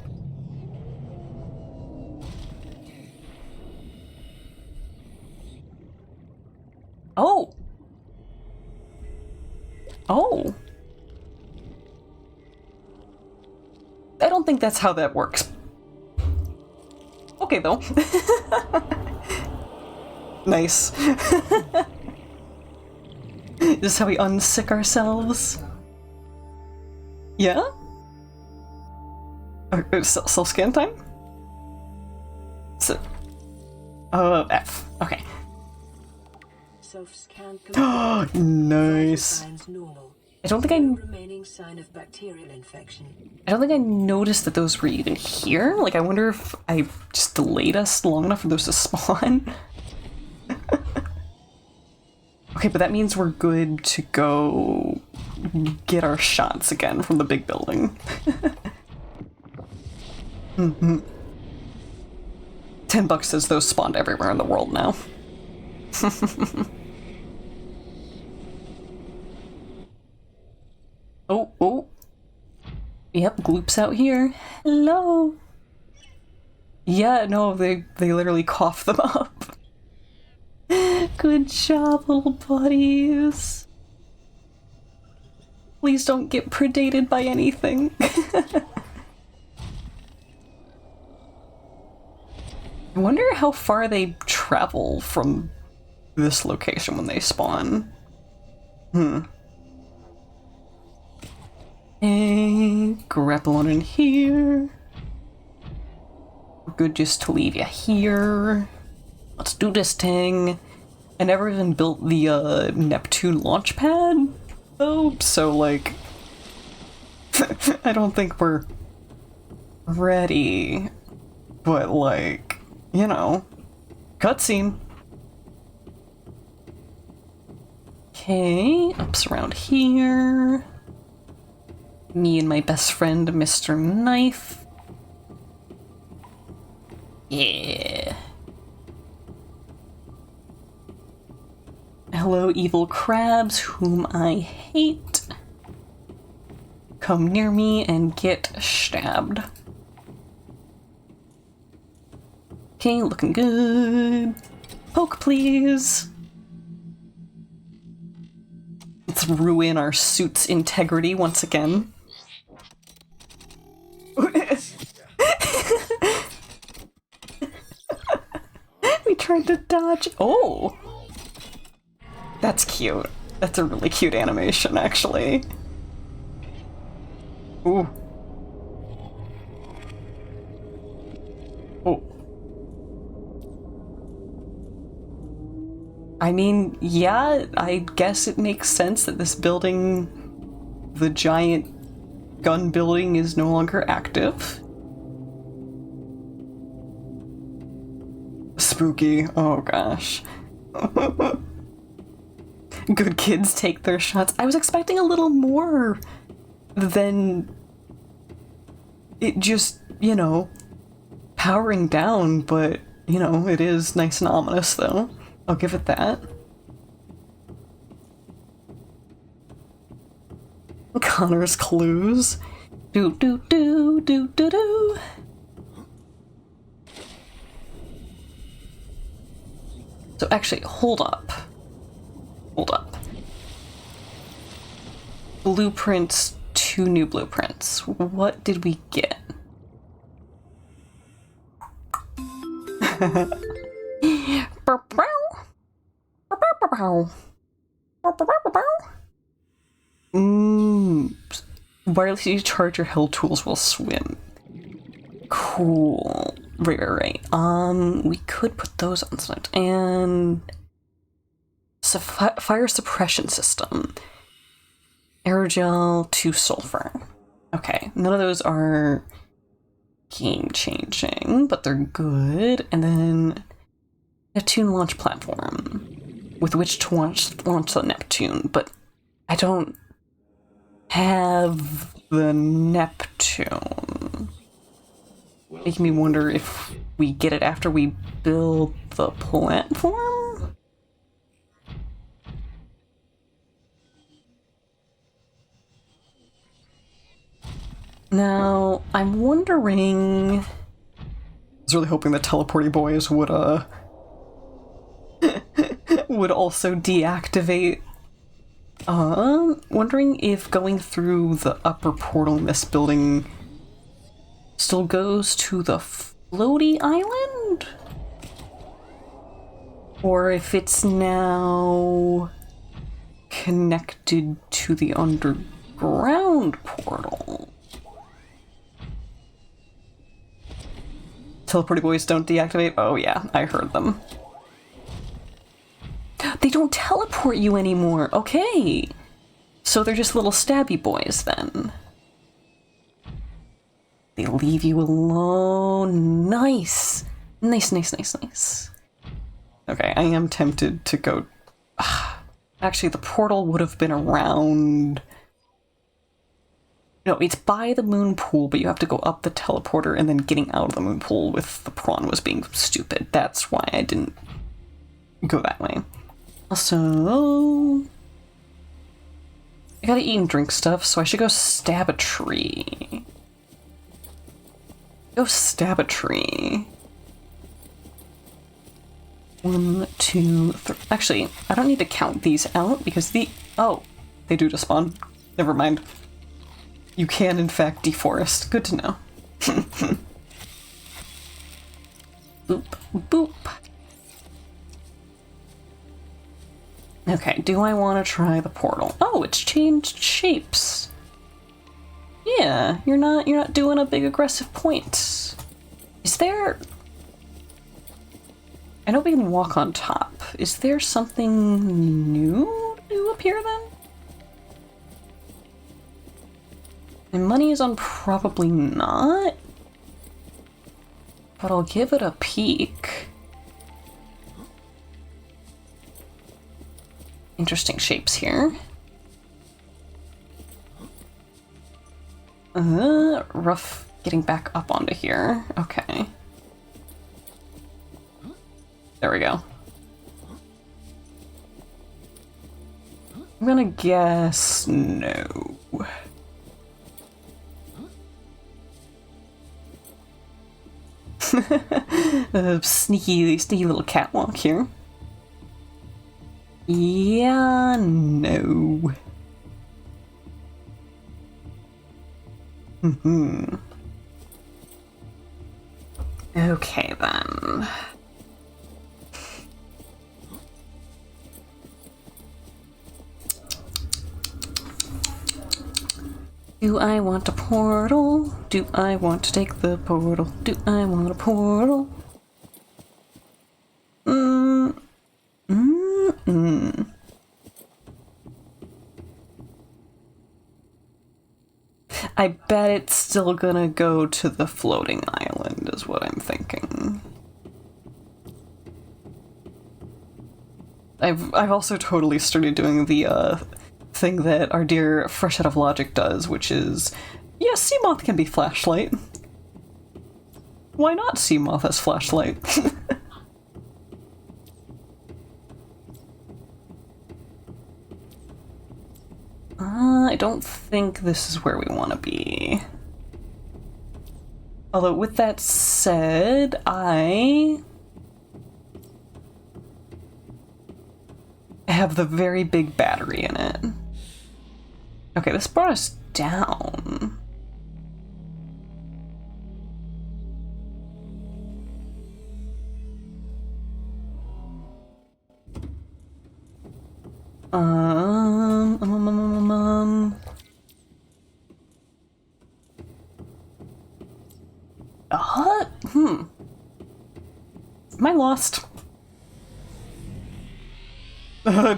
Oh! Oh! I don't think that's how that works. Okay, though. Nice. Is this how we unsick ourselves? Yeah? Self-scan time? So, F. Okay. Self-scan Nice. signs normal. I don't think No remaining sign of bacterial infection. I noticed that those were even here. Like, I wonder if I just delayed us long enough for those to spawn. Okay, but that means we're good to go get our shots again from the big building. $10 says those spawned everywhere in the world now. Oh, oh. Yep, Gloop's out here. Hello. Yeah, no, they literally cough them up. Good job, little buddies. Please don't get predated by anything. I wonder how far they travel from this location when they spawn. Hey, grapple on in here. We're good just to leave you here. Let's do this thing. I never even built the Neptune launch pad, though, so like, I don't think we're ready. But like, you know, cutscene. Okay, ups around here. Me and my best friend, Mr. Knife. Yeah. Hello, evil crabs, whom I hate. Come near me and get stabbed. Okay, looking good. Poke, please. Let's ruin our suit's integrity once again. We tried to dodge. Oh! That's cute. That's a really cute animation, actually. Ooh. Oh. I mean, yeah, I guess it makes sense that this building, the giant gun building, is no longer active. Spooky. Oh gosh. Good kids take their shots. I was expecting a little more than it just, you know, powering down, but, you know, it is nice and ominous, though. I'll give it that. Connor's clues. Do do do do do do. So actually, hold up. Hold up. Blueprints, 2 new blueprints. What did we get? Wirelessly charge your held tools while swim. Cool. Right. We could put those on tonight. And fire suppression system. Aerogel to sulfur. Okay, none of those are game changing, but they're good. And then Neptune launch platform. with which to launch the Neptune, but I don't have the Neptune. Making me wonder if we get it after we build the platform? Now, I'm wondering... I was really hoping the teleporty boys would, would also deactivate. Wondering if going through the upper portal in this building still goes to the floaty island? Or if it's now connected to the underground portal? Teleporty boys don't deactivate? Oh yeah, I heard them. They don't teleport you anymore. Okay. So they're just little stabby boys then. They leave you alone. Nice. Nice, nice, nice, nice. Okay, I am tempted to go... Actually, the portal would have been around... No, it's by the moon pool, but you have to go up the teleporter, and then getting out of the moon pool with the prawn was being stupid. That's why I didn't go that way. Also, I gotta eat and drink stuff, so I should go stab a tree. Go stab a tree. 1, 2, 3. Actually, I don't need to count these out because oh, they do despawn. Never mind. You can, in fact, deforest. Good to know. Boop, boop. Okay, do I want to try the portal? Oh, it's changed shapes. Yeah, you're not doing a big aggressive point. Is there... I know we can walk on top. Is there something new to appear then? My money is on probably not, but I'll give it a peek. Interesting shapes here. Rough getting back up onto here. Okay. There we go. I'm gonna guess no. Sneaky little catwalk here. Yeah, no. Okay then. Do I want a portal? Do I want to take the portal? Do I want a portal? I bet it's still gonna go to the floating island, is what I'm thinking. I've also totally started doing the thing that our dear Fresh Out of Logic does, which is, yes, Seamoth can be flashlight. Why not Seamoth as flashlight? I don't think this is where we want to be. Although, with that said, I have the very big battery in it. Okay, this brought us down. Am I lost?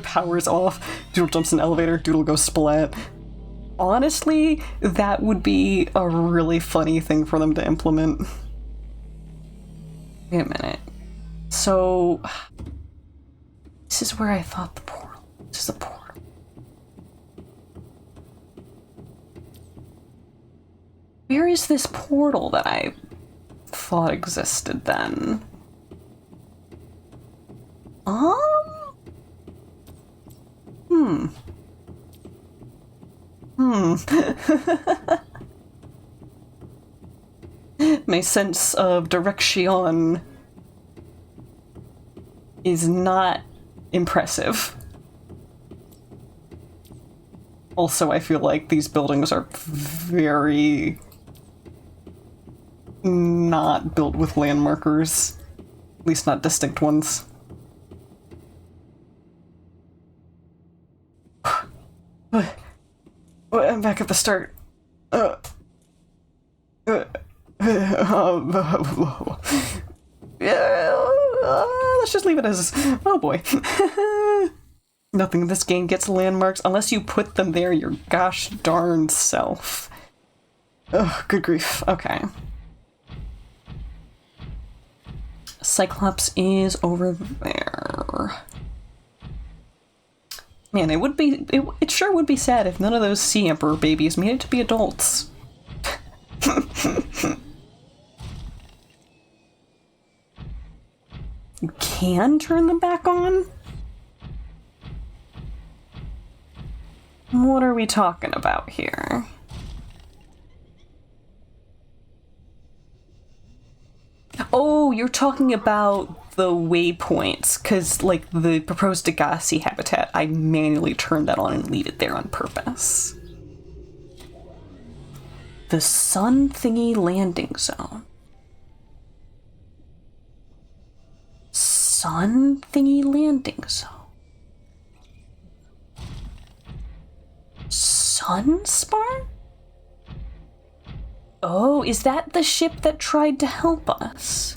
Power's off. Doodle jumps in the elevator. Doodle goes splat. Honestly, that would be a really funny thing for them to implement. Wait a minute. So... This is where I thought the portal. This is the portal. Where is this portal that I thought existed then? My sense of direction is not impressive. Also, I feel like these buildings are very not built with landmarkers. At least not distinct ones. I'm back at the start. Let's just leave it as... Oh boy. Nothing in this game gets landmarks unless you put them there your gosh darn self. Ugh, good grief. Okay. Cyclops is over there. Man, it sure would be sad if none of those Sea Emperor babies made it to be adults. You can turn them back on? What are we talking about here? Oh, you're talking about the waypoints, because, like, the proposed Degassi habitat, I manually turned that on and leave it there on purpose. The Sun Thingy Landing Zone. Sun Thingy Landing Zone. Sunspar? Oh, is that the ship that tried to help us?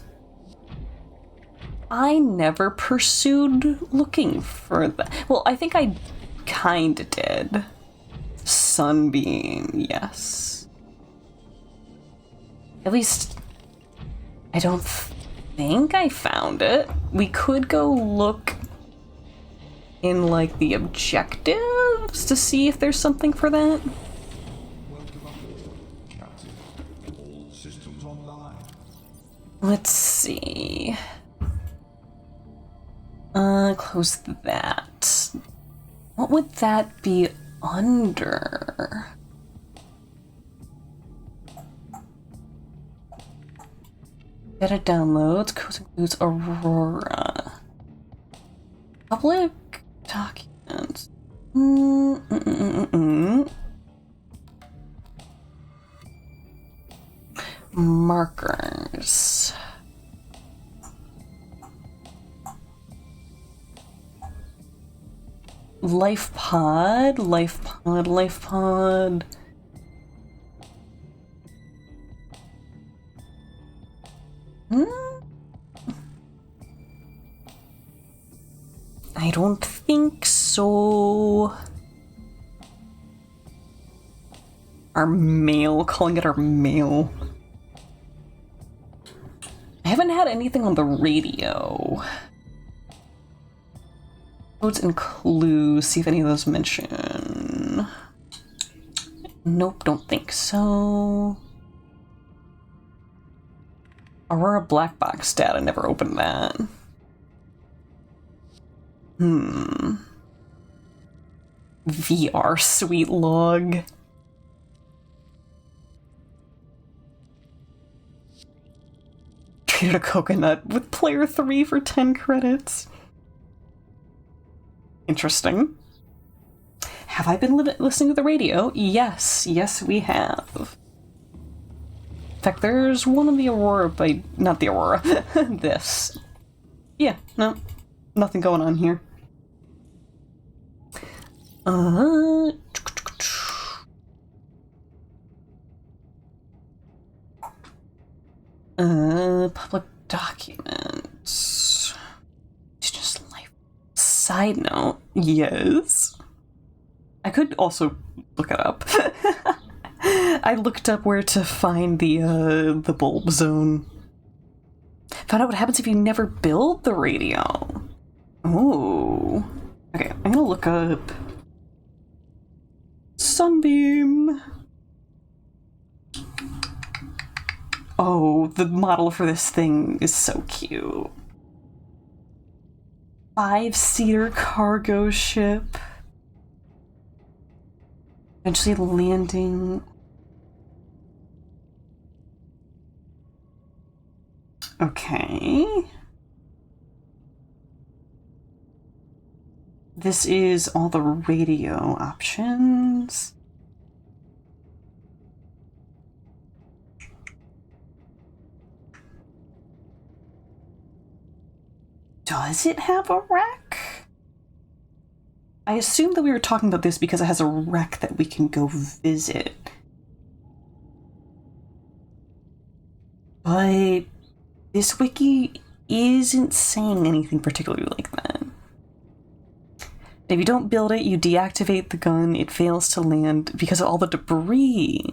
I never pursued looking for that. Well, I think I kinda did. Sunbeam, yes. At least, I don't think I found it. We could go look in, like, the objectives to see if there's something for that. Captain, all systems online. Let's see. Close that. What would that be under? Data downloads, codes includes Aurora. Public documents. Markers. Life pod, life pod, life pod. I don't think so. Our mail, calling it our mail. I haven't had anything on the radio. Codes and clues, see if any of those mention. Nope, don't think so. Aurora black box data, never opened that. VR suite log. Traded a coconut with player 3 for 10 credits. Interesting. Have I been listening to the radio? Yes, yes we have. In fact, there's one of the Aurora by... not the Aurora. This. Yeah, no. Nothing going on here. Public documents. It's just life. Side note, yes. I could also look it up. I looked up where to find the bulb zone. Found out what happens if you never build the radio. Oh. Okay, I'm gonna look up Sunbeam. Oh, the model for this thing is so cute. 5-seater cargo ship. Eventually landing. Okay. This is all the radio options. Does it have a wreck? I assumed that we were talking about this because it has a wreck that we can go visit. But this wiki isn't saying anything particularly like that. If you don't build it, you deactivate the gun, it fails to land because of all the debris.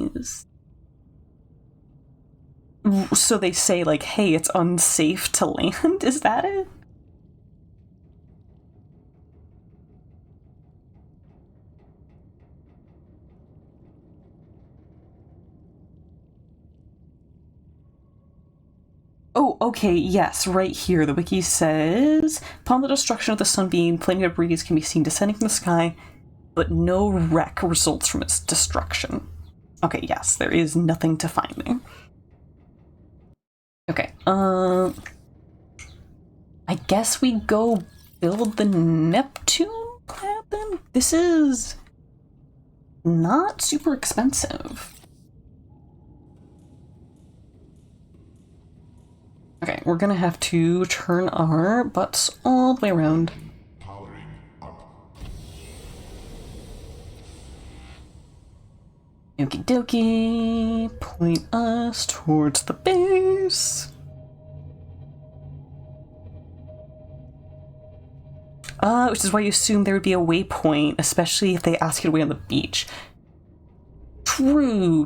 So they say, like, hey, it's unsafe to land? Is that it? Oh, okay, yes, right here. The wiki says, upon the destruction of the sunbeam, flaming debris can be seen descending from the sky, but no wreck results from its destruction. Okay, yes, there is nothing to find there. Okay, I guess we go build the Neptune lab then? This is not super expensive. Okay, we're gonna have to turn our butts all the way around. Powering up. Okie dokie, point us towards the base. Which is why you assume there would be a waypoint, especially if they ask you to wait on the beach. True,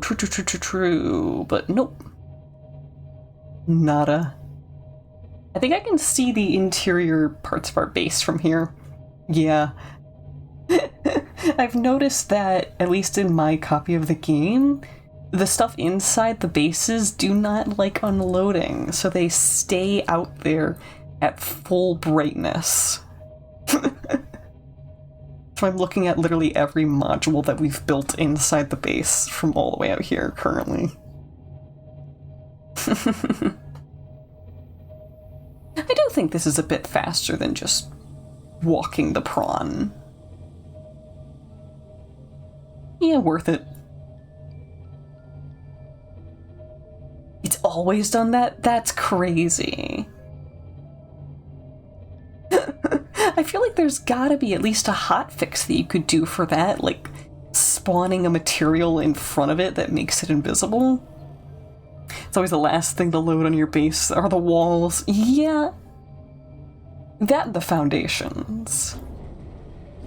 but nope. Nada. I think I can see the interior parts of our base from here. Yeah. I've noticed that, at least in my copy of the game, the stuff inside the bases do not like unloading, so they stay out there at full brightness. So I'm looking at literally every module that we've built inside the base from all the way out here currently. I do think this is a bit faster than just walking the prawn. Yeah, worth it. It's always done that? That's crazy. I feel like there's gotta be at least a hotfix that you could do for that, like spawning a material in front of it that makes it invisible. It's always the last thing to load on your base are the walls. Yeah. That and the foundations.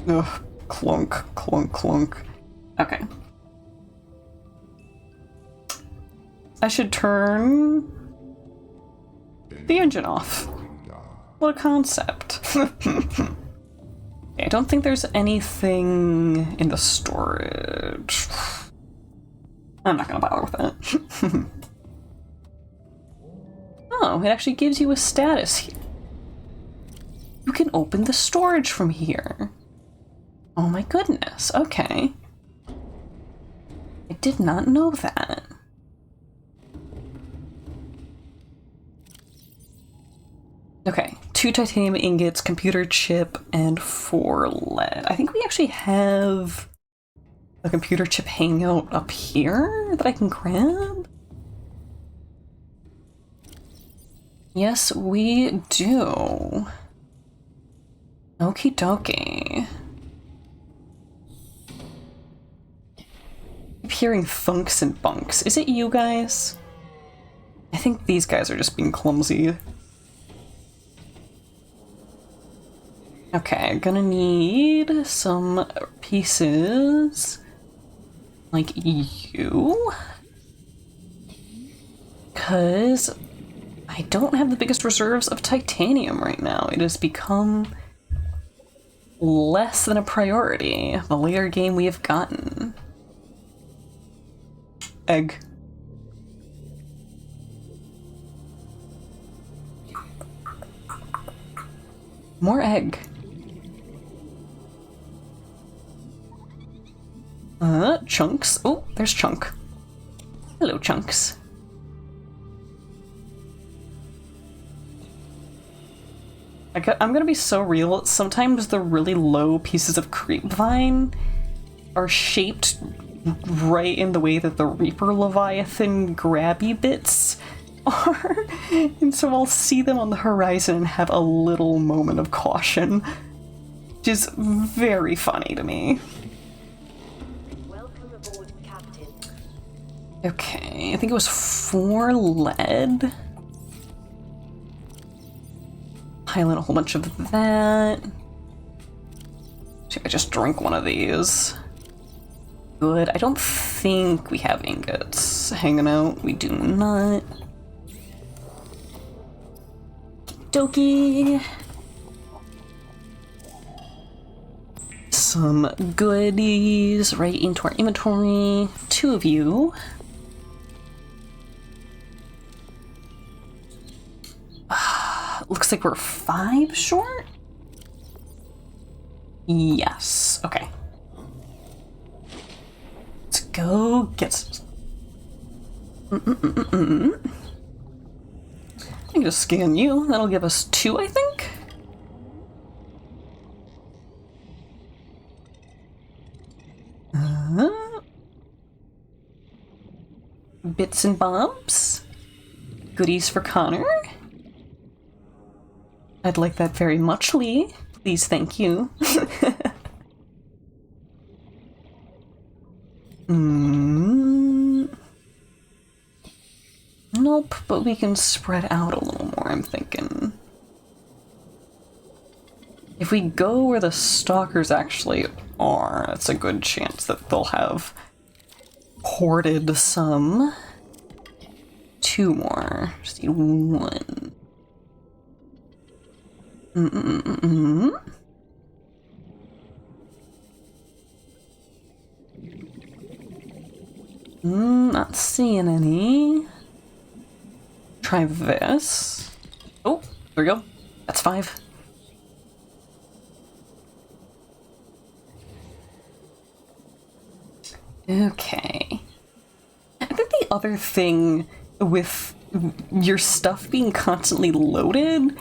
Ugh. Clunk, clunk, clunk. Okay. I should turn the engine off. What a concept. I don't think there's anything in the storage. I'm not gonna bother with that. Oh, it actually gives you a status here. You can open the storage from here. Oh my goodness, okay. I did not know that. Okay, 2 titanium ingots, computer chip, and 4 lead. I think we actually have a computer chip hanging out up here that I can grab. Yes, we do. Okie dokie. I'm hearing thunks and bunks. Is it you guys? I think these guys are just being clumsy. Okay, I'm gonna need some pieces like you. 'Cause I don't have the biggest reserves of titanium right now. It has become less than a priority the later game we have gotten. Egg. More egg. Chunks. Oh, there's Chunk. Hello, Chunks. I'm gonna be so real. Sometimes the really low pieces of creepvine are shaped right in the way that the Reaper Leviathan grabby bits are. And so I'll see them on the horizon and have a little moment of caution, which is very funny to me. Welcome aboard, Captain. Okay, I think it was 4 lead. Pile in a whole bunch of that. See if I just drink one of these. Good. I don't think we have ingots hanging out. We do not. Dokie. Some goodies right into our inventory. 2 of you. Looks like we're 5 short? Yes. Okay. Let's go get some. I can just scan you. That'll give us 2, I think. Bits and bobs. Goodies for Connor. I'd like that very much, Lee. Please, thank you. Nope, but we can spread out a little more, I'm thinking. If we go where the stalkers actually are, it's a good chance that they'll have hoarded some. 2 more. Just need 1. Not seeing any. Try this. Oh, there we go. That's 5. Okay. I think the other thing with your stuff being constantly loaded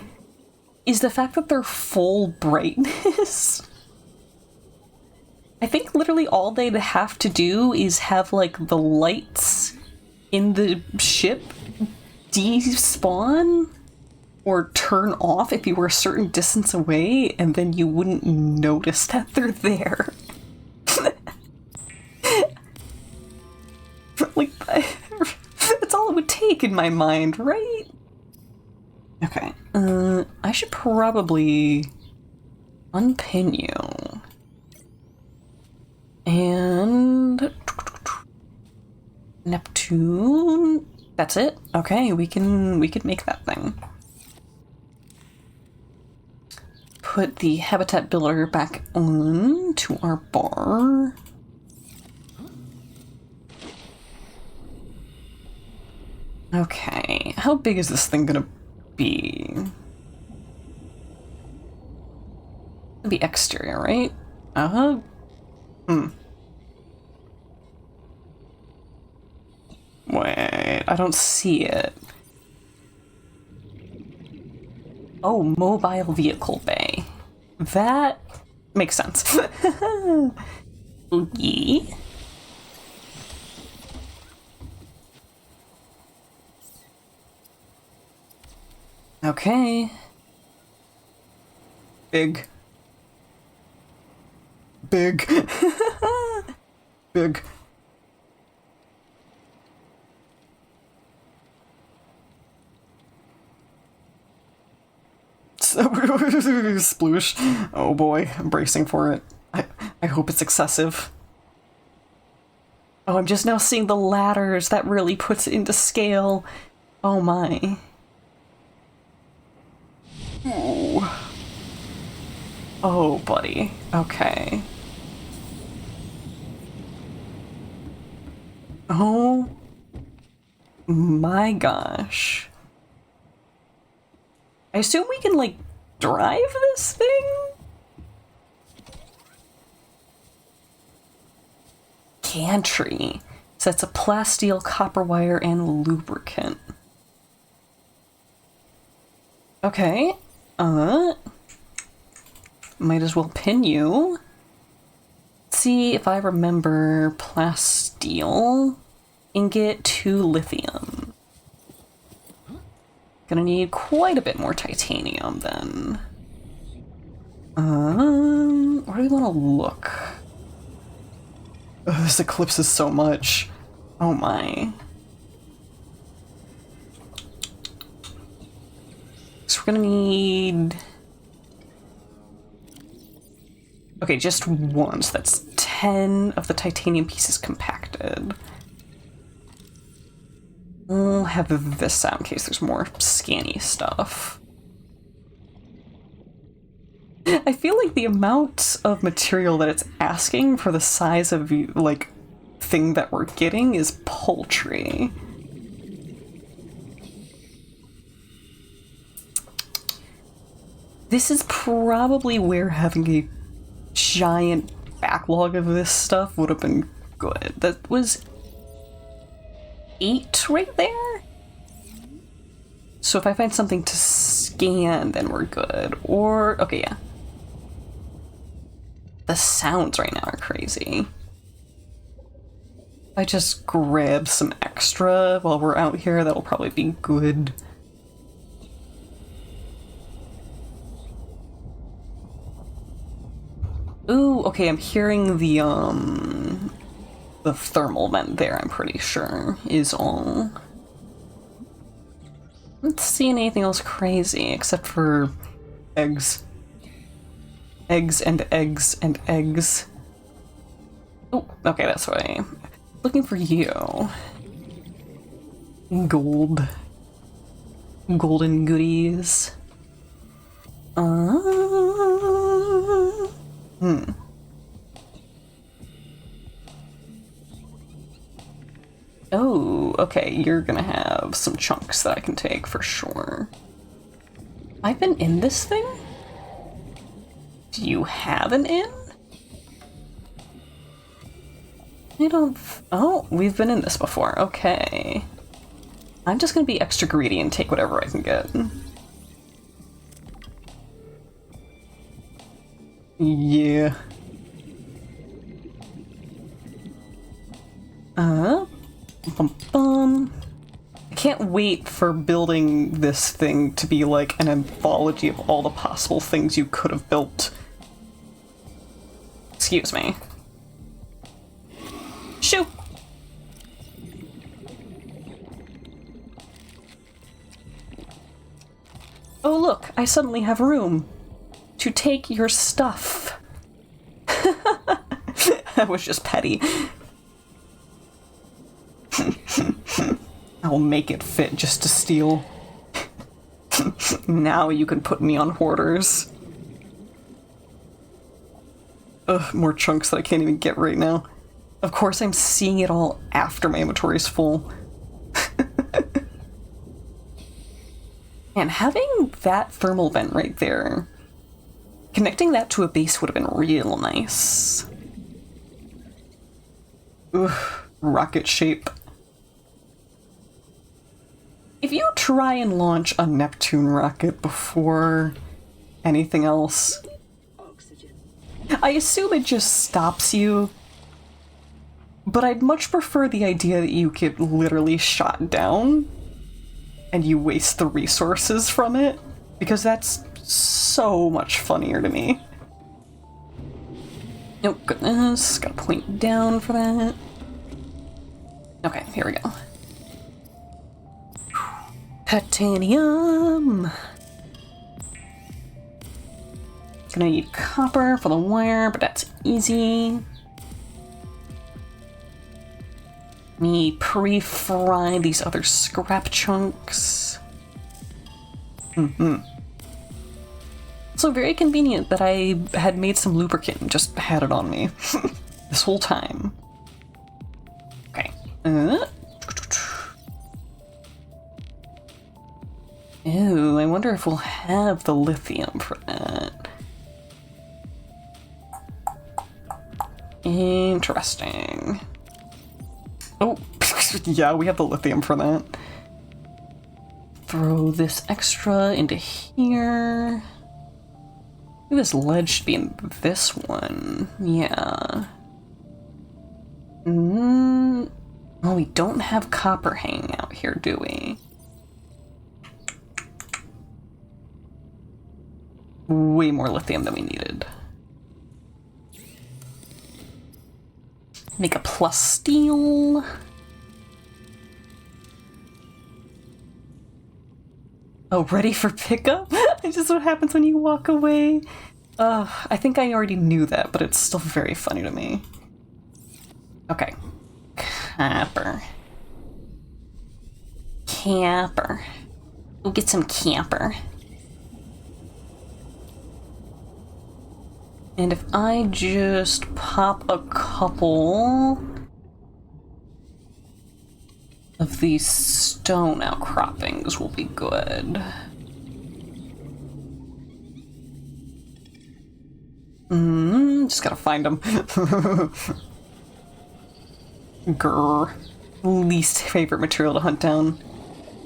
is the fact that they're full brightness. I think literally all they'd have to do is have, like, the lights in the ship despawn or turn off if you were a certain distance away, and then you wouldn't notice that they're there. Like, that's all it would take in my mind, right? Okay, I should probably unpin you. And Neptune. That's it. Okay, we can make that thing. Put the habitat builder back on to our bar. Okay, how big is this thing gonna be? It'll be exterior, right? Wait, I don't see it. Oh, mobile vehicle bay. That makes sense. Yeah. Okay. Big. Big. Big. Sploosh. Oh boy, I'm bracing for it. I hope it's excessive. Oh, I'm just now seeing the ladders. That really puts it into scale. Oh my. Ooh. Oh, buddy. Okay. Oh my gosh. I assume we can, like, drive this thing? Gantry. So that's a plasteel, copper wire, and lubricant. Okay. Might as well pin you. Let's see if I remember plasteel. Ingot to lithium. Gonna need quite a bit more titanium then. Where do we want to look? Ugh, this eclipses so much. Oh my. So we're gonna need... Okay, just one, so that's 10 of the titanium pieces compacted. We'll have this out in case there's more scanny stuff. I feel like the amount of material that it's asking for the size of, like, thing that we're getting is paltry. This is probably where having a giant backlog of this stuff would have been good. That was 8 right there? So if I find something to scan, then we're good. Or, okay, yeah. The sounds right now are crazy. If I just grab some extra while we're out here, that'll probably be good. Ooh, okay, I'm hearing the thermal vent there, I'm pretty sure, is all. Let's see anything else crazy, except for eggs. Eggs and eggs and eggs. Oh, okay, that's what I am. Looking for you. Gold. Golden goodies. Oh, okay, you're gonna have some chunks that I can take for sure. I've been in this thing? Do you have an inn? I don't... Oh, we've been in this before. Okay. I'm just gonna be extra greedy and take whatever I can get. Yeah. Bum bum. I can't wait for building this thing to be like an anthology of all the possible things you could have built. Excuse me. Shoo! Oh look, I suddenly have room to take your stuff. That was just petty. I'll make it fit just to steal. Now you can put me on hoarders. Ugh, more chunks that I can't even get right now. Of course I'm seeing it all after my inventory's full. And having that thermal vent right there, connecting that to a base would have been real nice. Ugh, rocket shape. If you try and launch a Neptune rocket before anything else, I assume it just stops you. But I'd much prefer the idea that you get literally shot down and you waste the resources from it, because that's so much funnier to me. Oh goodness, gotta point down for that. Okay, here we go. Titanium! Gonna need copper for the wire, but that's easy. Let me pre-fry these other scrap chunks. So Also very convenient that I had made some lubricant and just had it on me this whole time. Okay. Ew, I wonder if we'll have the lithium for that. Interesting. Oh, yeah, we have the lithium for that. Throw this extra into here. Maybe this lead should be in this one. Yeah. Oh, we don't have copper hanging out here, do we? Way more lithium than we needed. Make a plus steel. Oh, ready for pickup? It's just what happens when you walk away. I think I already knew that, but it's still very funny to me. Okay. Copper. Capper. We'll get some camper. And if I just pop a couple of these stone outcroppings will be good. Just gotta find them. Grr. Least favorite material to hunt down.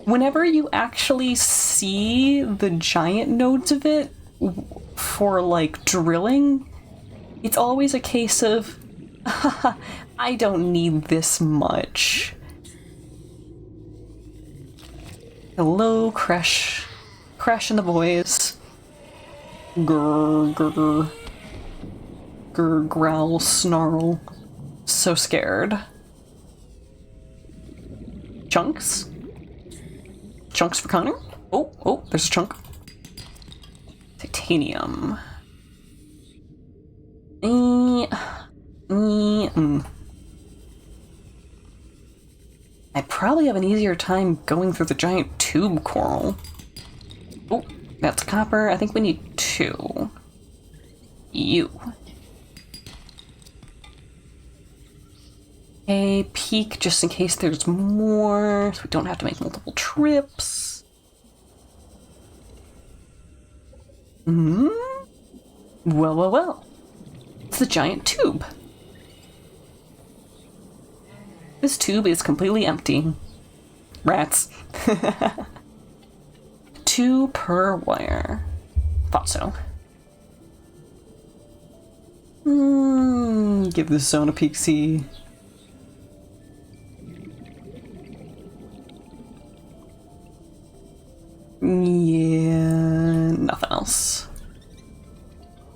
Whenever you actually see the giant nodes of it for like drilling, it's always a case of I don't need this much. Hello, Crash. Crash and the boys. Grr, grr, grr, growl, snarl. So scared. Chunks? Chunks for Connor? Oh, there's a chunk. Titanium. I probably have an easier time going through the giant tube coral. Oh, that's copper. I think we need 2. You. Okay, peek just in case there's more, so we don't have to make multiple trips. Well. It's the giant tube. This tube is completely empty. Rats. 2 per wire. Thought so. Give this zone a peek-see. Yeah, nothing else.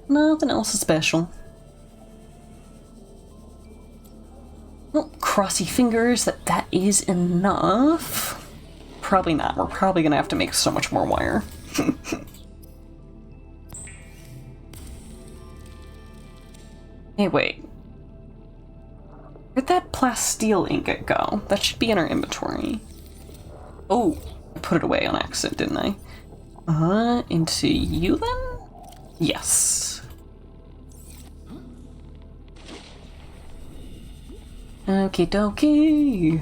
Nothing else special. Well, crossy fingers that is enough. Probably not. We're probably gonna have to make so much more wire. Hey, wait. Where'd that plasteel ingot go? That should be in our inventory. Oh, I put it away on accident, didn't I? Into you then? Yes. Okie dokie.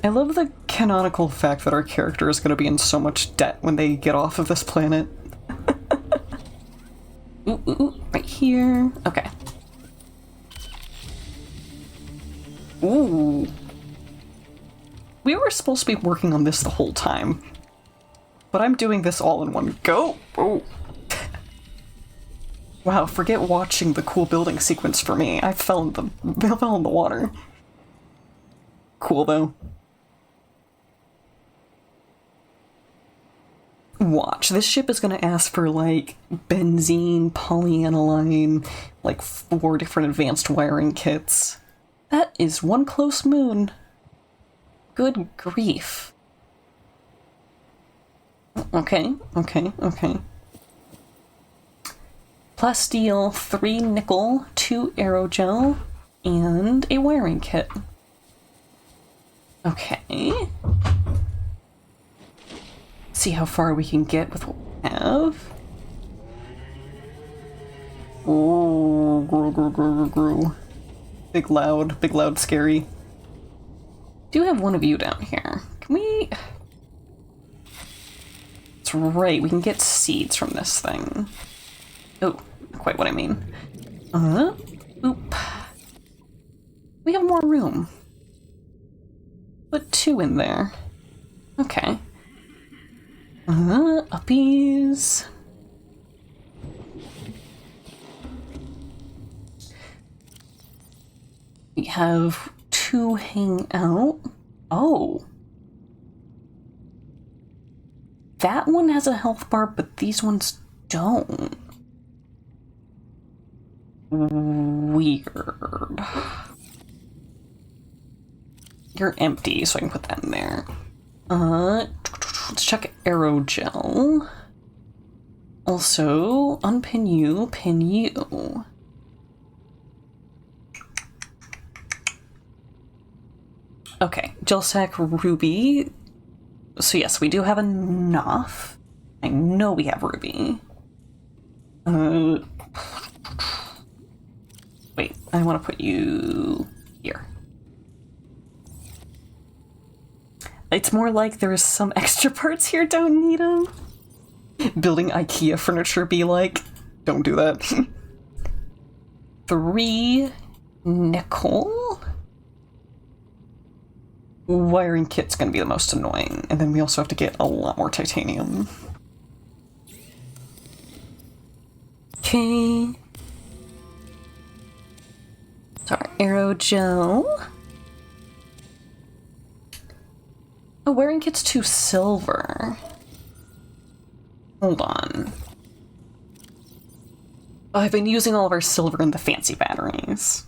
I love the canonical fact that our character is going to be in so much debt when they get off of this planet. Ooh, right here. Okay. Ooh. We were supposed to be working on this the whole time, but I'm doing this all in one go. Oh. Wow, forget watching the cool building sequence for me. I fell in the water. Cool though. Watch, this ship is gonna ask for like benzene, polyaniline, like 4 different advanced wiring kits. That is one close moon. Good grief. Okay. Plasteel, 3 nickel, 2 aerogel, and a wiring kit. Okay. See how far we can get with what we have. Oh, grow. Big loud, scary. Do have one of you down here. Can we... That's right, we can get seeds from this thing. Oh, not quite what I mean. Oop. We have more room. Put 2 in there. Okay. Uppies. We have 2 hang out. Oh. That one has a health bar, but these ones don't. Weird. You're empty, so I can put that in there. Let's check aerogel. Also, unpin you, pin you. Okay, gel sac, ruby. So yes, we do have enough. I know we have ruby. Wait, I want to put you here. It's more like there's some extra parts here, don't need them. Building IKEA furniture be like, don't do that. 3 nickel. Wiring kit's gonna be the most annoying, and then we also have to get a lot more titanium. Okay. So our aerogel. Oh, wiring kit's 2 silver. Hold on. Oh, I've been using all of our silver in the fancy batteries.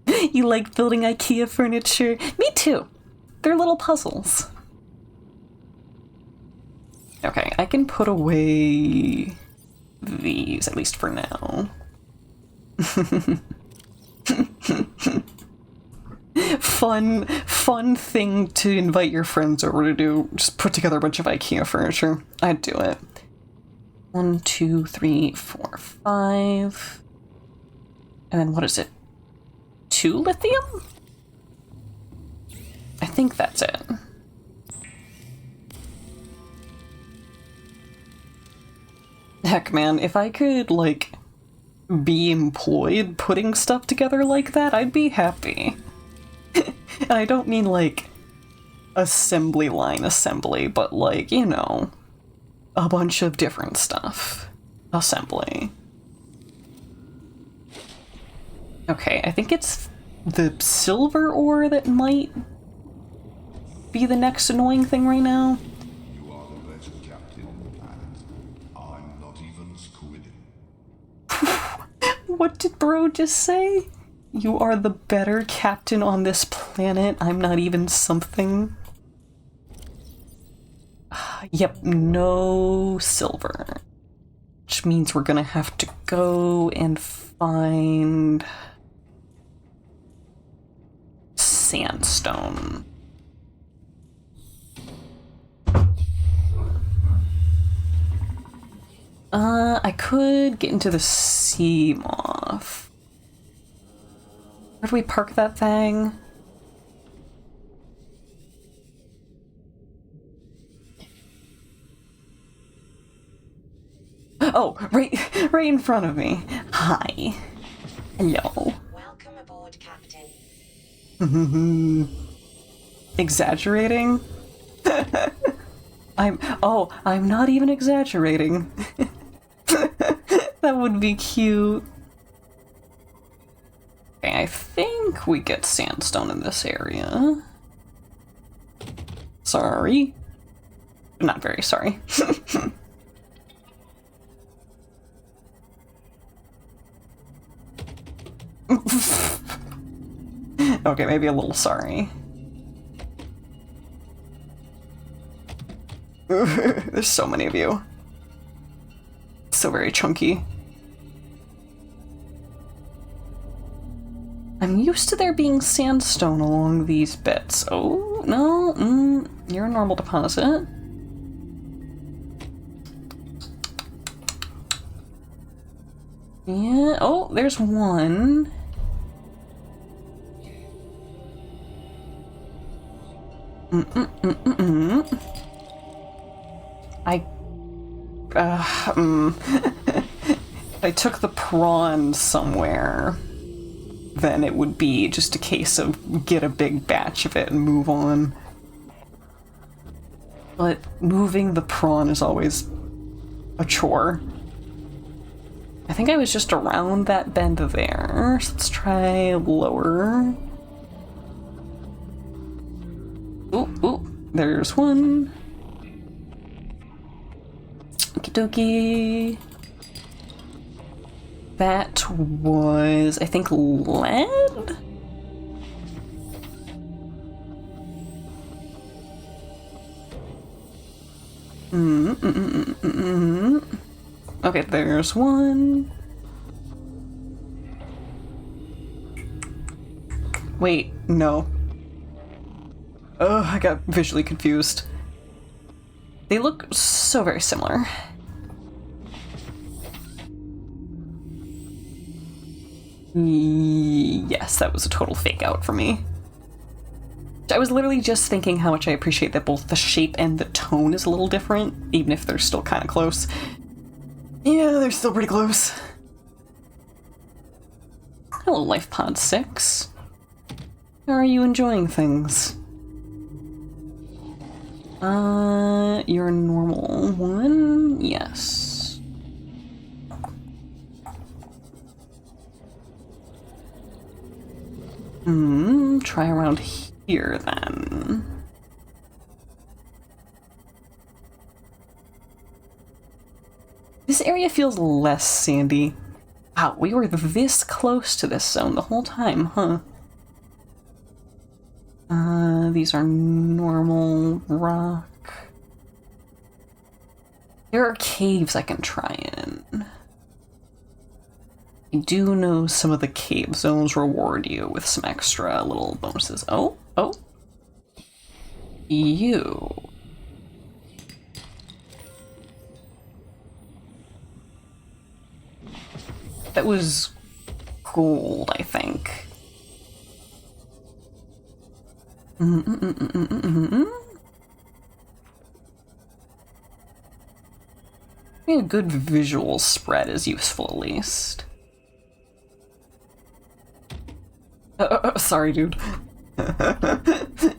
You like building IKEA furniture? Me too. They're little puzzles. Okay, I can put away these, at least for now. Fun thing to invite your friends over to do. Just put together a bunch of IKEA furniture. I'd do it. 1, 2, 3, 4, 5. And then what is it? 2 lithium? I think that's it. Heck, man, if I could, like, be employed putting stuff together like that, I'd be happy. And I don't mean, like, assembly line assembly, but, like, you know, a bunch of different stuff. Assembly. Okay, I think it's the silver ore that might be the next annoying thing right now. You are the better captain, and I'm not even squidding. What did bro just say? You are the better captain on this planet. I'm not even something. Yep, no silver. Which means we're gonna have to go and find sandstone. I could get into the sea moth. Where do we park that thing? Oh, right in front of me. Hi. Hello. Welcome aboard, Captain. Exaggerating? I'm not even exaggerating. That would be cute. Okay, I think we get sandstone in this area. Sorry. Not very sorry. Okay, maybe a little sorry. There's so many of you. So very chunky. I'm used to there being sandstone along these bits. Oh. no, you're a normal deposit. Yeah, oh, there's one. I took the prawn somewhere, then it would be just a case of get a big batch of it and move on. But moving the prawn is always a chore. I think I was just around that bend there, so let's try lower. Ooh, there's one. Okie dokie. That was, I think, lead? Okay, there's one. Wait, no. Ugh, I got visually confused. They look so very similar. Yes, that was a total fake out for me. I was literally just thinking how much I appreciate that both the shape and the tone is a little different, even if they're still kind of close. Yeah, they're still pretty close. Hello, Life Pod 6. How are you enjoying things? You're a normal one? Yes. Try around here then. This area feels less sandy. Wow, we were this close to this zone the whole time, huh? These are normal rock. There are caves I can try in. I do know some of the cave zones reward you with some extra little bonuses. Oh. You. That was gold, I think. A good visual spread is useful, at least. Sorry, dude.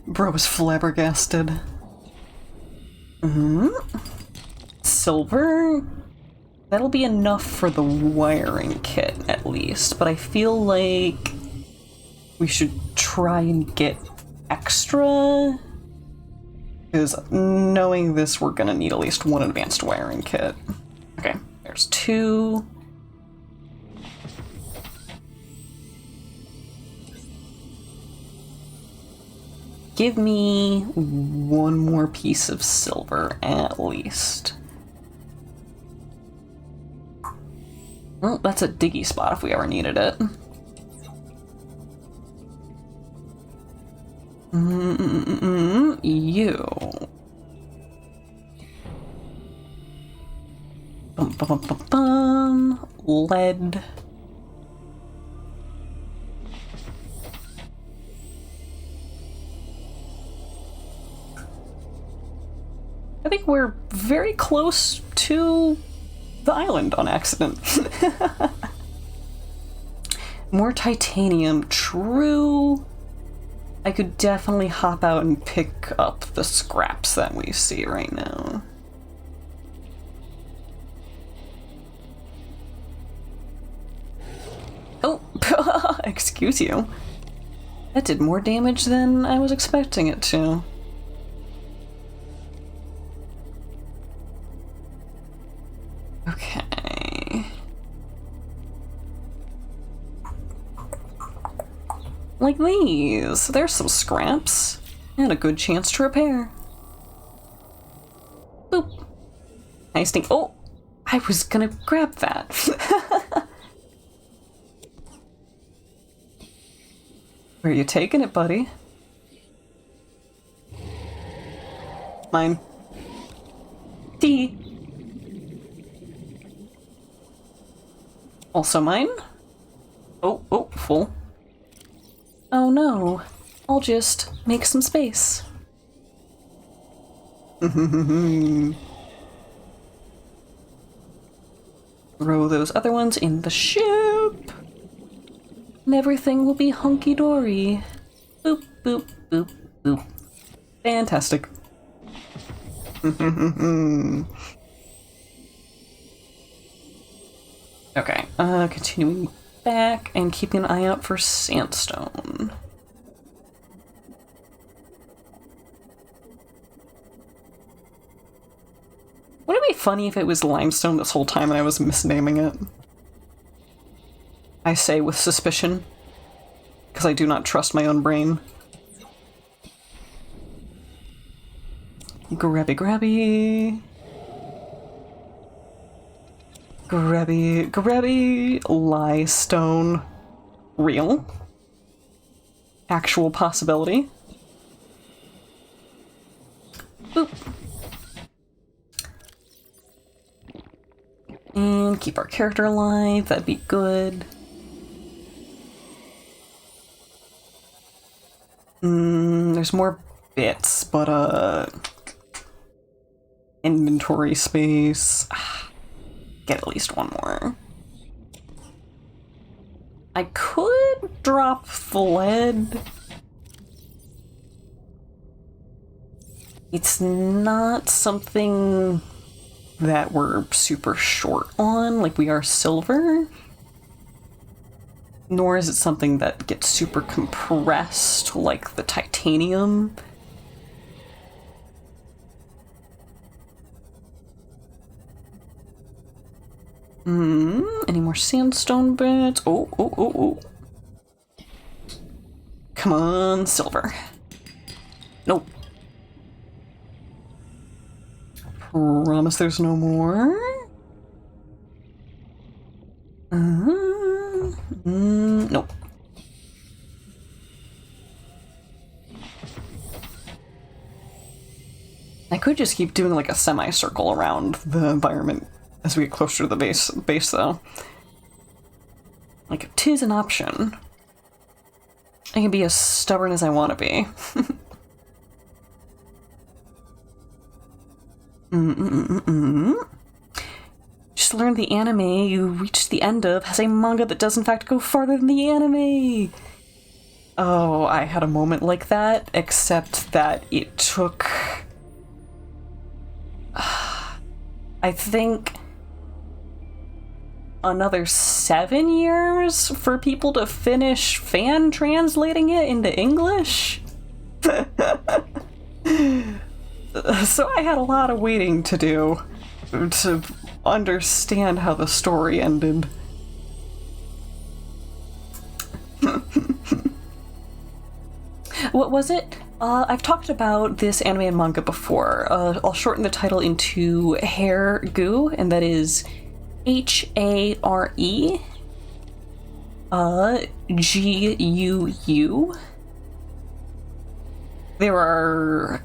Bro was flabbergasted. Silver? That'll be enough for the wiring kit, at least, but I feel like we should try and get extra, because knowing this, we're gonna need at least one advanced wiring kit. Okay, there's two. Give me one more piece of silver, at least. Well, that's a diggy spot if we ever needed it. You. Lead. I think we're very close to the island on accident. More titanium, true. I could definitely hop out and pick up the scraps that we see right now. Oh, excuse you. That did more damage than I was expecting it to. Okay. Like these. There's some scraps. And a good chance to repair. Boop. Nice thing. Oh! I was gonna grab that. Where are you taking it, buddy? Mine. D. Also mine. Oh, full. Oh no. I'll just make some space. Throw those other ones in the ship. And everything will be hunky-dory. Boop, boop, boop, boop. Fantastic. Okay, continuing back and keeping an eye out for sandstone. Wouldn't it be funny if it was limestone this whole time and I was misnaming it? I say with suspicion, because I do not trust my own brain. Grabby, grabby. Grabby, grabby. Limestone. Real. Actual possibility. Boop. And keep our character alive, that'd be good. There's more bits, but inventory space. Get at least one more. I could drop the lead. It's not something that we're super short on, like we are silver. Nor is it something that gets super compressed like the titanium. Any more sandstone bits? Oh. Come on, silver. Nope. Promise there's no more. Nope. I could just keep doing like a semicircle around the environment as we get closer to the base though. Like, 'tis an option. I can be as stubborn as I want to be. Just learned the anime you reached the end of has a manga that does in fact go farther than the anime. Oh, I had a moment like that, except that it took... I think another 7 years for people to finish fan translating it into English. So I had a lot of waiting to do to understand how the story ended. What was it? I've talked about this anime and manga before. I'll shorten the title into Hare Goo, and that is Hare Guu. There are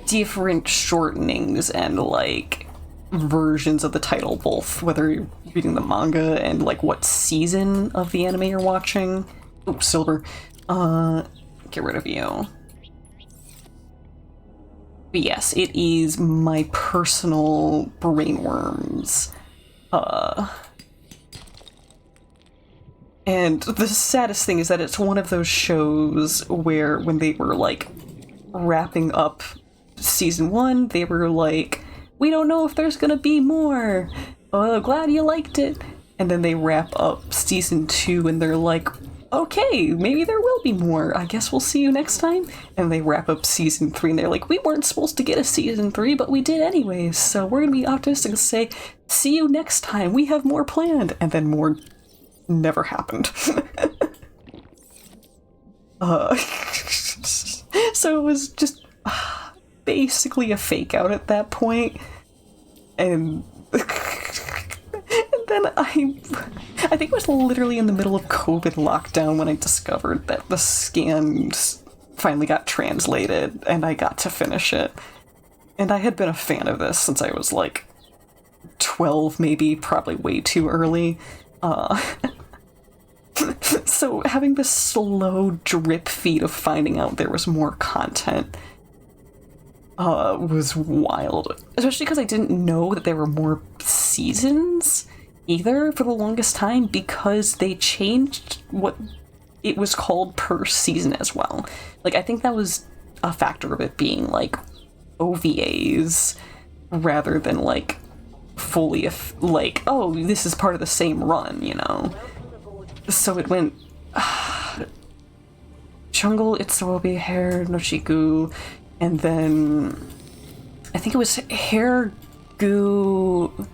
different shortenings and like versions of the title, both whether you're reading the manga and like what season of the anime you're watching. Oh, silver. Get rid of you. But yes, it is my personal brainworms. And the saddest thing is that it's one of those shows where when they were like wrapping up season 1, they were like, we don't know if there's gonna be more. Oh, glad you liked it. And then they wrap up season 2 and they're like, okay, maybe there will be more. I guess we'll see you next time. And they wrap up season 3 and they're like, we weren't supposed to get a season 3, but we did anyways. So we're gonna be optimistic and say, see you next time. We have more planned. And then more never happened. So it was just basically a fake out at that point. And then I think it was literally in the middle of COVID lockdown when I discovered that the scans finally got translated and I got to finish it. And I had been a fan of this since I was like 12, maybe, probably way too early. So having this slow drip feed of finding out there was more content was wild. Especially because I didn't know that there were more seasons either for the longest time, because they changed what it was called per season as well. Like, I think that was a factor of it being like OVAs rather than like fully like, oh, this is part of the same run, you know? So it went Jungle, Itsuobi, Hair, Nochigu, and then I think it was Hair Goo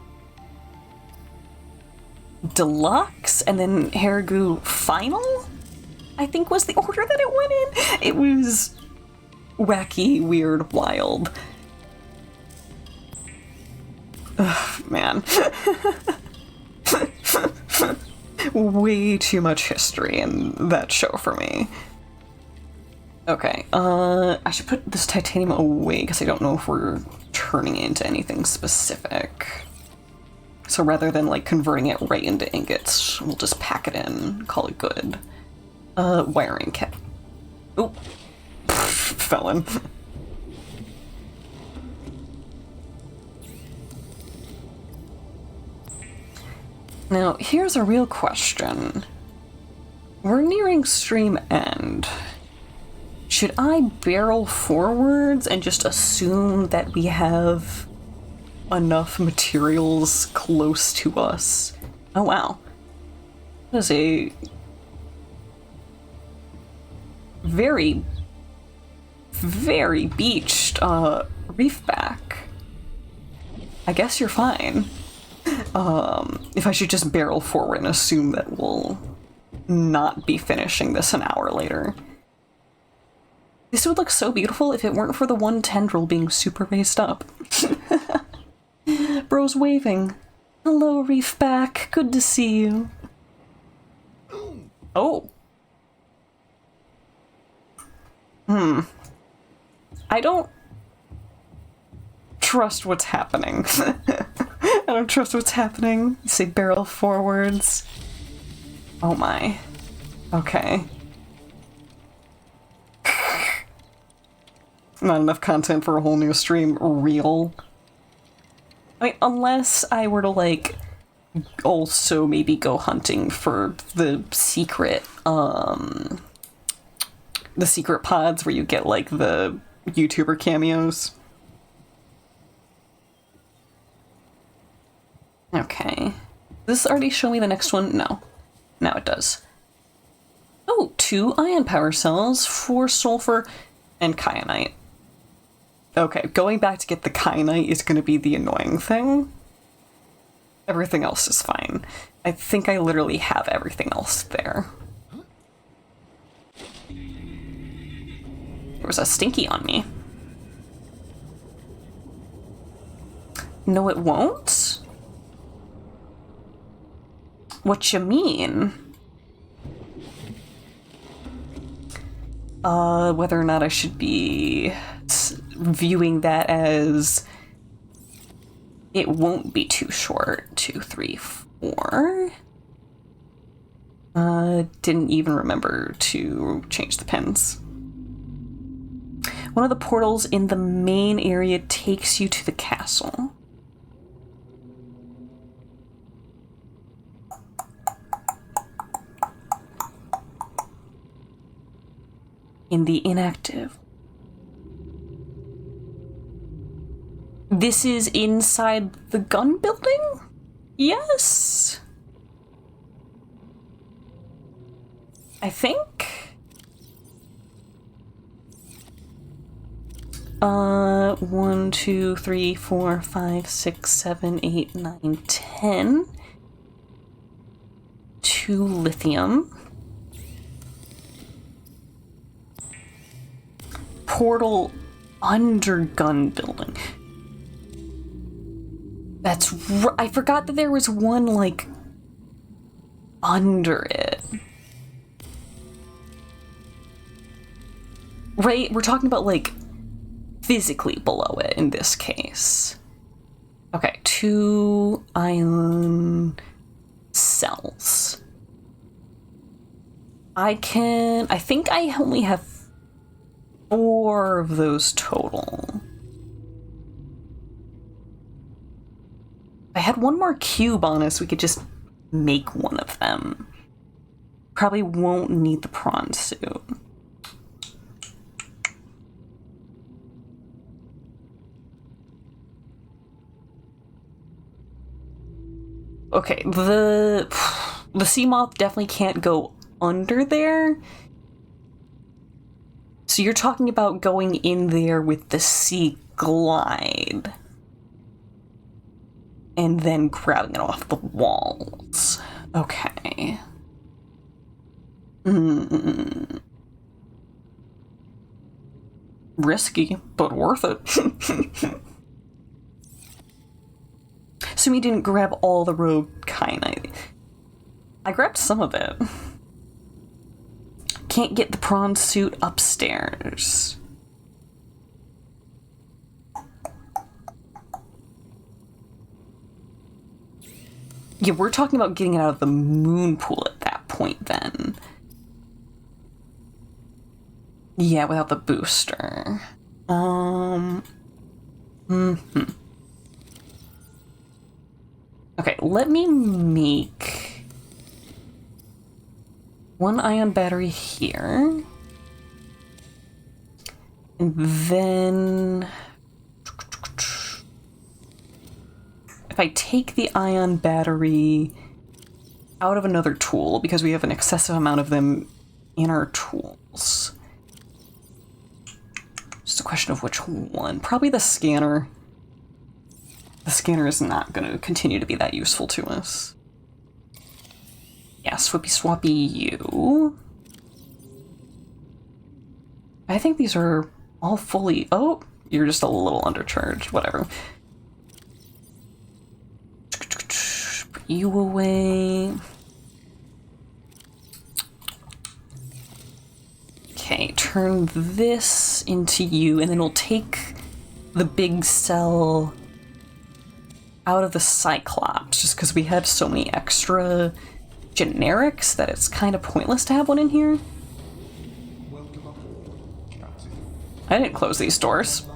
Deluxe, and then Hair Goo Final, I think was the order that it went in. It was wacky, weird, wild. Ugh, man. Way too much history in that show for me. Okay, I should put this titanium away because I don't know if we're turning it into anything specific. So rather than like converting it right into ingots, we'll just pack it in, call it good. Wiring kit. Oh, fell in. Now, here's a real question. We're nearing stream end. Should I barrel forwards and just assume that we have enough materials close to us? Oh wow. That is a very, very beached reef back. I guess you're fine. If I should just barrel forward and assume that we'll not be finishing this an hour later. This would look so beautiful if it weren't for the one tendril being super raised up. Bro's waving. Hello, Reefback. Good to see you. Oh. I don't trust what's happening. I don't trust what's happening. You say barrel forwards. Oh my. Okay. Not enough content for a whole new stream. Real. I mean, unless I were to, like, also maybe go hunting for the secret pods where you get, like, the YouTuber cameos. Okay. Does this already show me the next one? No. Now it does. Oh, 2 ion power cells, 4 sulfur, and kyanite. Okay, going back to get the kyanite is going to be the annoying thing. Everything else is fine. I think I literally have everything else there. There was a stinky on me. No, it won't? What you mean? Whether or not I should be viewing that as it won't be too short. 2, 3, 4. Didn't even remember to change the pins. One of the portals in the main area takes you to the castle. In the inactive. This is inside the gun building? Yes. I think. 1, 2, 3, 4, 5, 6, 7, 8, 9, 10. 2 lithium. Portal under gun building. That's I forgot that there was one, like, under it. Right? We're talking about, like, physically below it in this case. Okay, 2 ion cells. I think I only have 4 of those total. If I had one more cube on us, we could just make one of them. Probably won't need the prawn suit. Okay, the sea moth definitely can't go under there. So you're talking about going in there with the sea glide and then grabbing it off the walls. Okay. Risky, but worth it. Sumi didn't grab all the rogue kyanite. I grabbed some of it. Can't get the prawn suit upstairs. Yeah, we're talking about getting it out of the moon pool at that point then. Yeah, without the booster. Okay, let me make 1 ion battery here. And then if I take the ion battery out of another tool, because we have an excessive amount of them in our tools. Just a question of which one. Probably the scanner. The scanner is not going to continue to be that useful to us. Yeah, swippy swappy you. I think these are all fully... Oh, you're just a little undercharged. Whatever. Put you away. Okay, turn this into you, and then we'll take the big cell out of the Cyclops, just because we have so many extra generics that it's kind of pointless to have one in here. Welcome aboard, Captain. I didn't close these doors.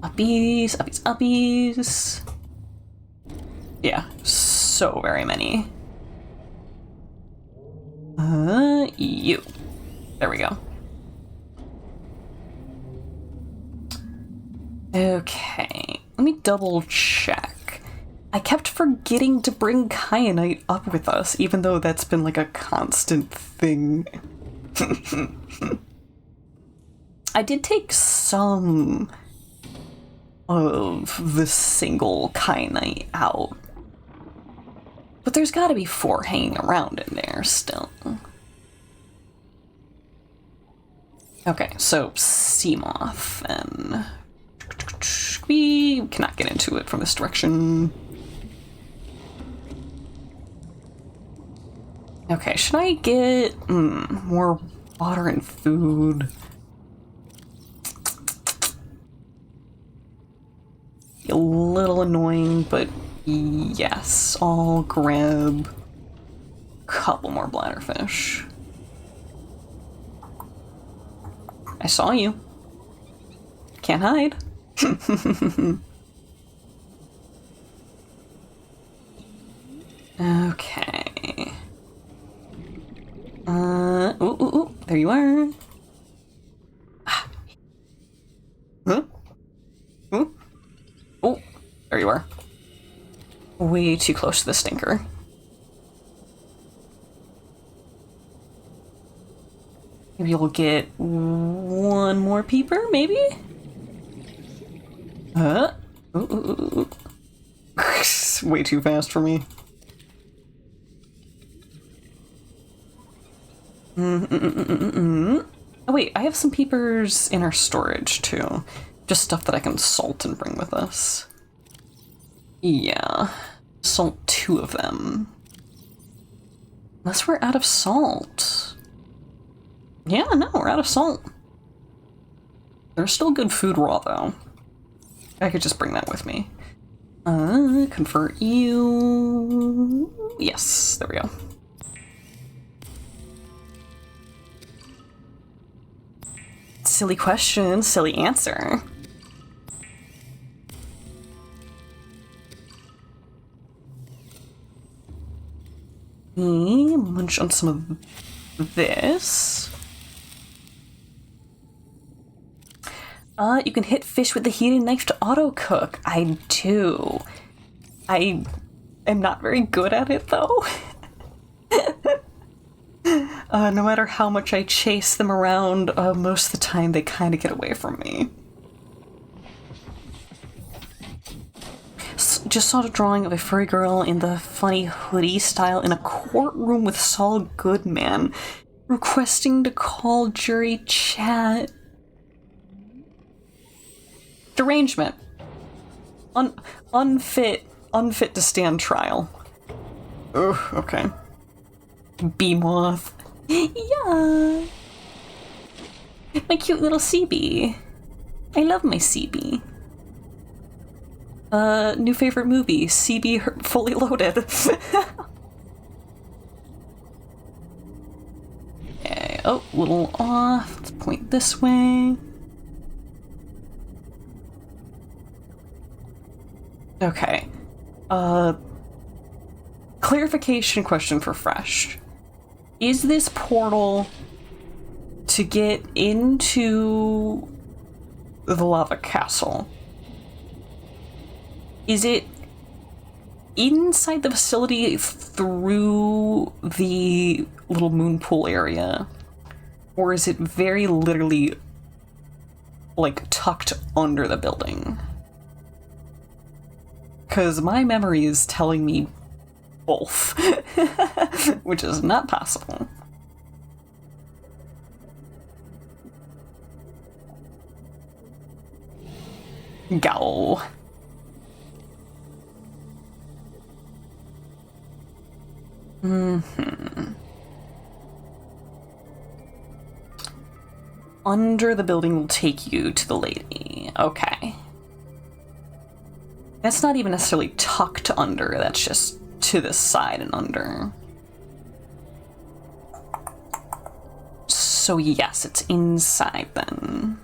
Uppies, uppies, uppies. Yeah, so very many. You. There we go. Okay, let me double check. I kept forgetting to bring kyanite up with us, even though that's been like a constant thing. I did take some of the single kyanite out, but there's gotta be 4 hanging around in there still. Okay, so Seamoth, and we cannot get into it from this direction. Okay, should I get more water and food? A little annoying, but yes, I'll grab a couple more bladderfish. I saw you. Can't hide. Okay. Ooh, there you are. Ah. Huh? Ooh. Oh, there you are. Way too close to the stinker. Maybe we'll get one more peeper, maybe? Ooh. Way too fast for me. Oh wait, I have some peepers in our storage too. Just stuff that I can salt and bring with us. Yeah, salt 2 of them. Unless we're out of salt. Yeah, no, we're out of salt. There's still good food raw, though. I could just bring that with me. Convert you... Yes, there we go. Silly question, silly answer. Munch on some of this. You can hit fish with the heated knife to auto cook. I do. I am not very good at it though. No matter how much I chase them around, most of the time they kind of get away from me. Just saw a drawing of a furry girl in the funny hoodie style in a courtroom with Saul Goodman requesting to call jury chat. Derangement. Unfit to stand trial. Ugh, okay. Bee moth. Yeah. My cute little CB. I love my CB. New favorite movie, CB Fully Loaded. Okay, oh, little off. Let's point this way. Okay. Clarification question for Fresh. Is this portal to get into the lava castle? Is it inside the facility through the little moon pool area? Or is it very literally, like, tucked under the building? Because my memory is telling me both, which is not possible. Go. Under the building will take you to the lady. Okay. That's not even necessarily tucked under, that's just to the side and under. So yes, it's inside then.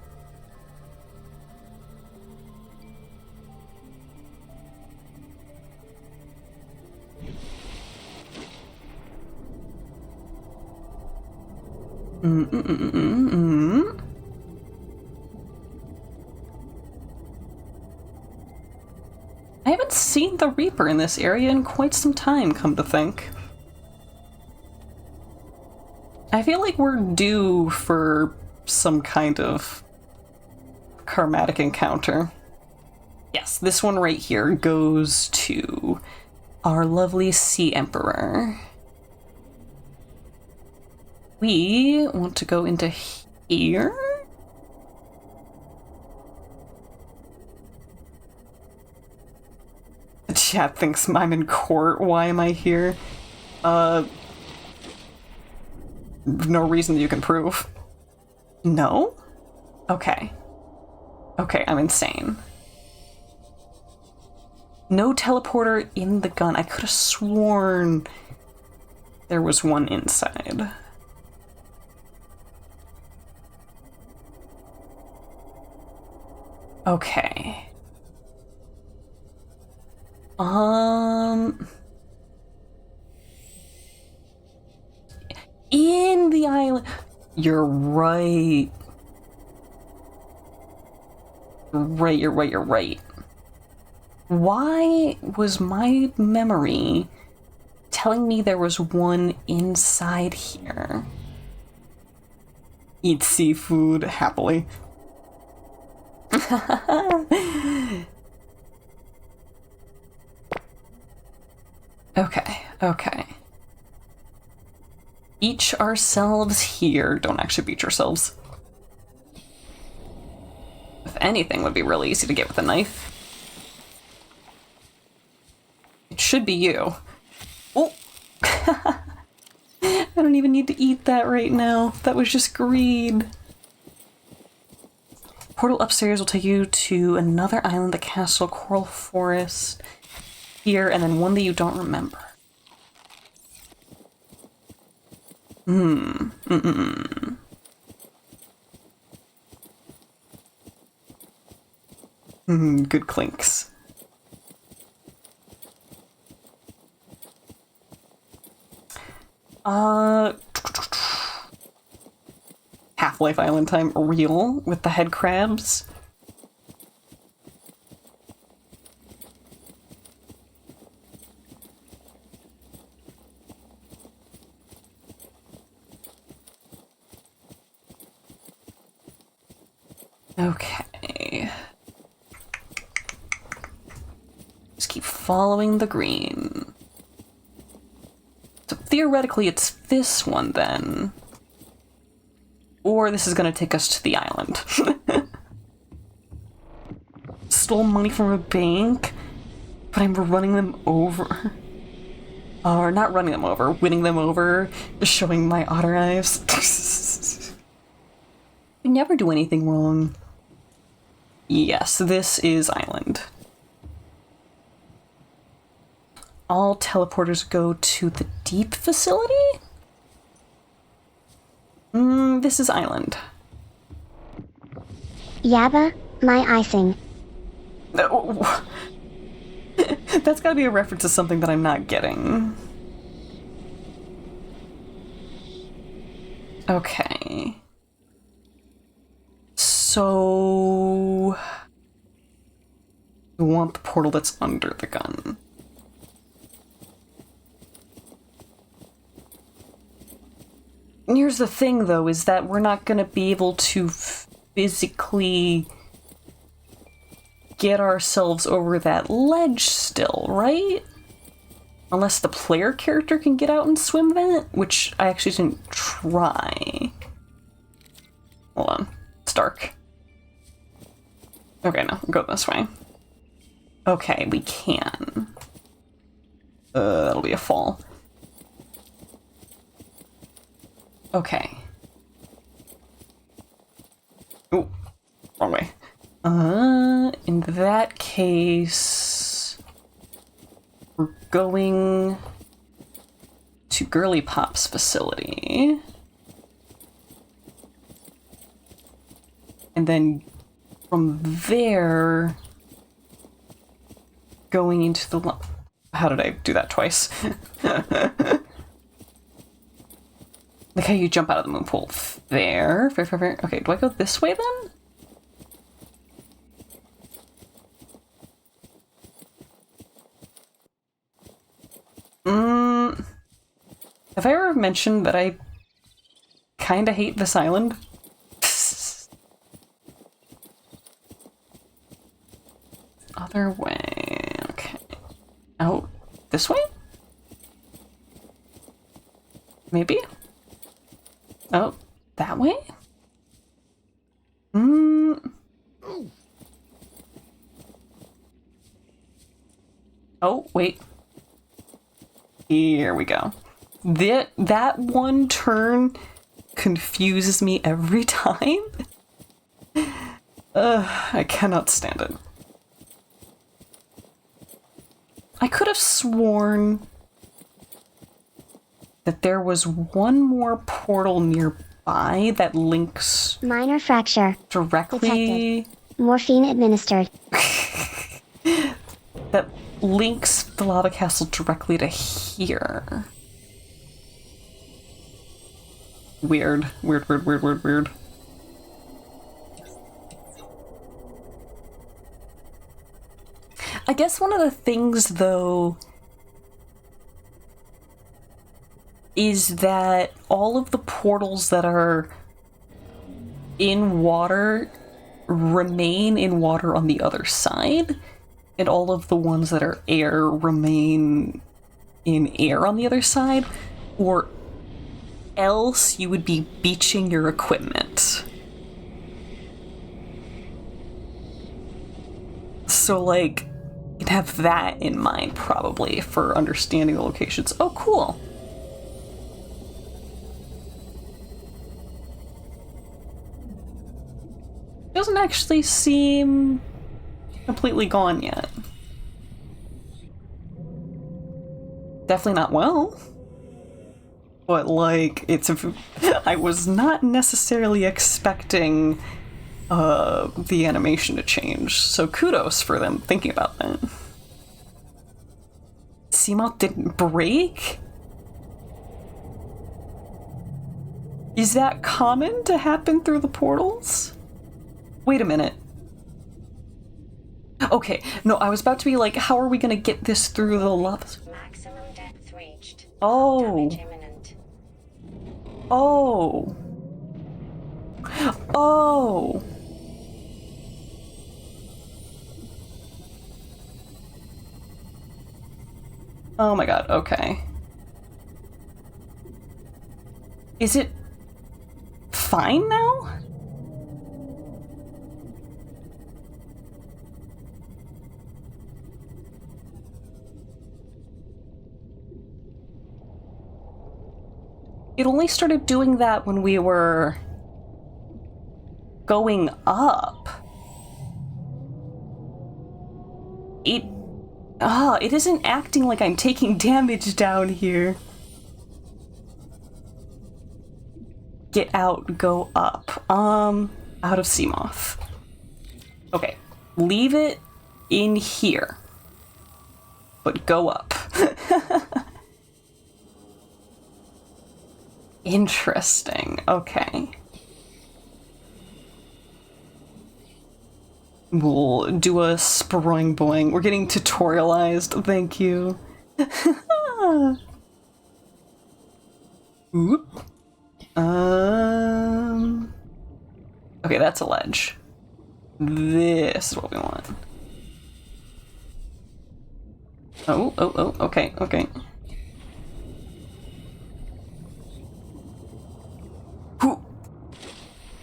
I haven't seen the Reaper in this area in quite some time, come to think. I feel like we're due for some kind of karmatic encounter. Yes, this one right here goes to our lovely Sea Emperor. We want to go into here? The chat thinks I'm in court. Why am I here? No reason that you can prove. No? Okay. Okay, I'm insane. No teleporter in the gun. I could have sworn there was one inside. Okay. In the island. You're right. You're right. Why was my memory telling me there was one inside here? Eat seafood happily. Okay. Each ourselves here. Don't actually beat yourselves. If anything, would be really easy to get with a knife. It should be you. Oh! I don't even need to eat that right now. That was just greed. Portal upstairs will take you to another island, the castle, coral forest, here, and then one that you don't remember. Good clinks. Half-Life Island time real with the head crabs. Okay. Just keep following the green. So theoretically it's this one then. Or this is gonna take us to the island. Stole money from a bank, but I'm running them over. Or not running them over, winning them over, just showing my otter eyes. You never do anything wrong. Yes, this is island. All teleporters go to the deep facility? This is island. Yabba, my icing. No. That's gotta be a reference to something that I'm not getting. Okay. So... you want the portal that's under the gun. Here's the thing, though, is that we're not gonna be able to physically get ourselves over that ledge still, right? Unless the player character can get out and swim that, which I actually didn't try. Hold on. It's dark. Okay, no, go this way. Okay, we can. That'll be a fall. Okay. Ooh, wrong way. In that case, we're going to Girly Pop's facility. And then from there, going into the... how did I do that twice? Like how you jump out of the moon pool. Fair. Okay, do I go this way then? Have I ever mentioned that I kinda hate this island? Other way. Okay. Oh, this way? Maybe? Oh, that way? Oh, wait. Here we go. That one turn confuses me every time. I cannot stand it. I could have sworn that there was one more portal nearby that links... minor fracture. Directly... detected. Morphine administered. that links the lava castle directly to here. Weird. Weird. I guess one of the things, though, is that all of the portals that are in water remain in water on the other side, and all of the ones that are air remain in air on the other side, or else you would be beaching your equipment. So, like, you'd have that in mind, probably, for understanding the locations. Oh, cool. doesn't actually seem completely gone yet. Definitely not well. But, like, I was not necessarily expecting the animation to change, so kudos for them thinking about that. Seamouth didn't break? Is that common to happen through the portals? Wait a minute. Okay, no, I was about to be like, how are we gonna get this through the lava? Maximum depth reached. Oh. Damage imminent. Oh. Oh. Oh my god, okay. Is it fine now? It only started doing that when we were going up. It isn't acting like I'm taking damage down here. Get out, go up. Out of Seamoth. Okay, leave it in here. But go up. Interesting, okay. We'll do a spring boing. We're getting tutorialized, thank you. Oop. Okay, that's a ledge. This is what we want. Oh, okay. Whew.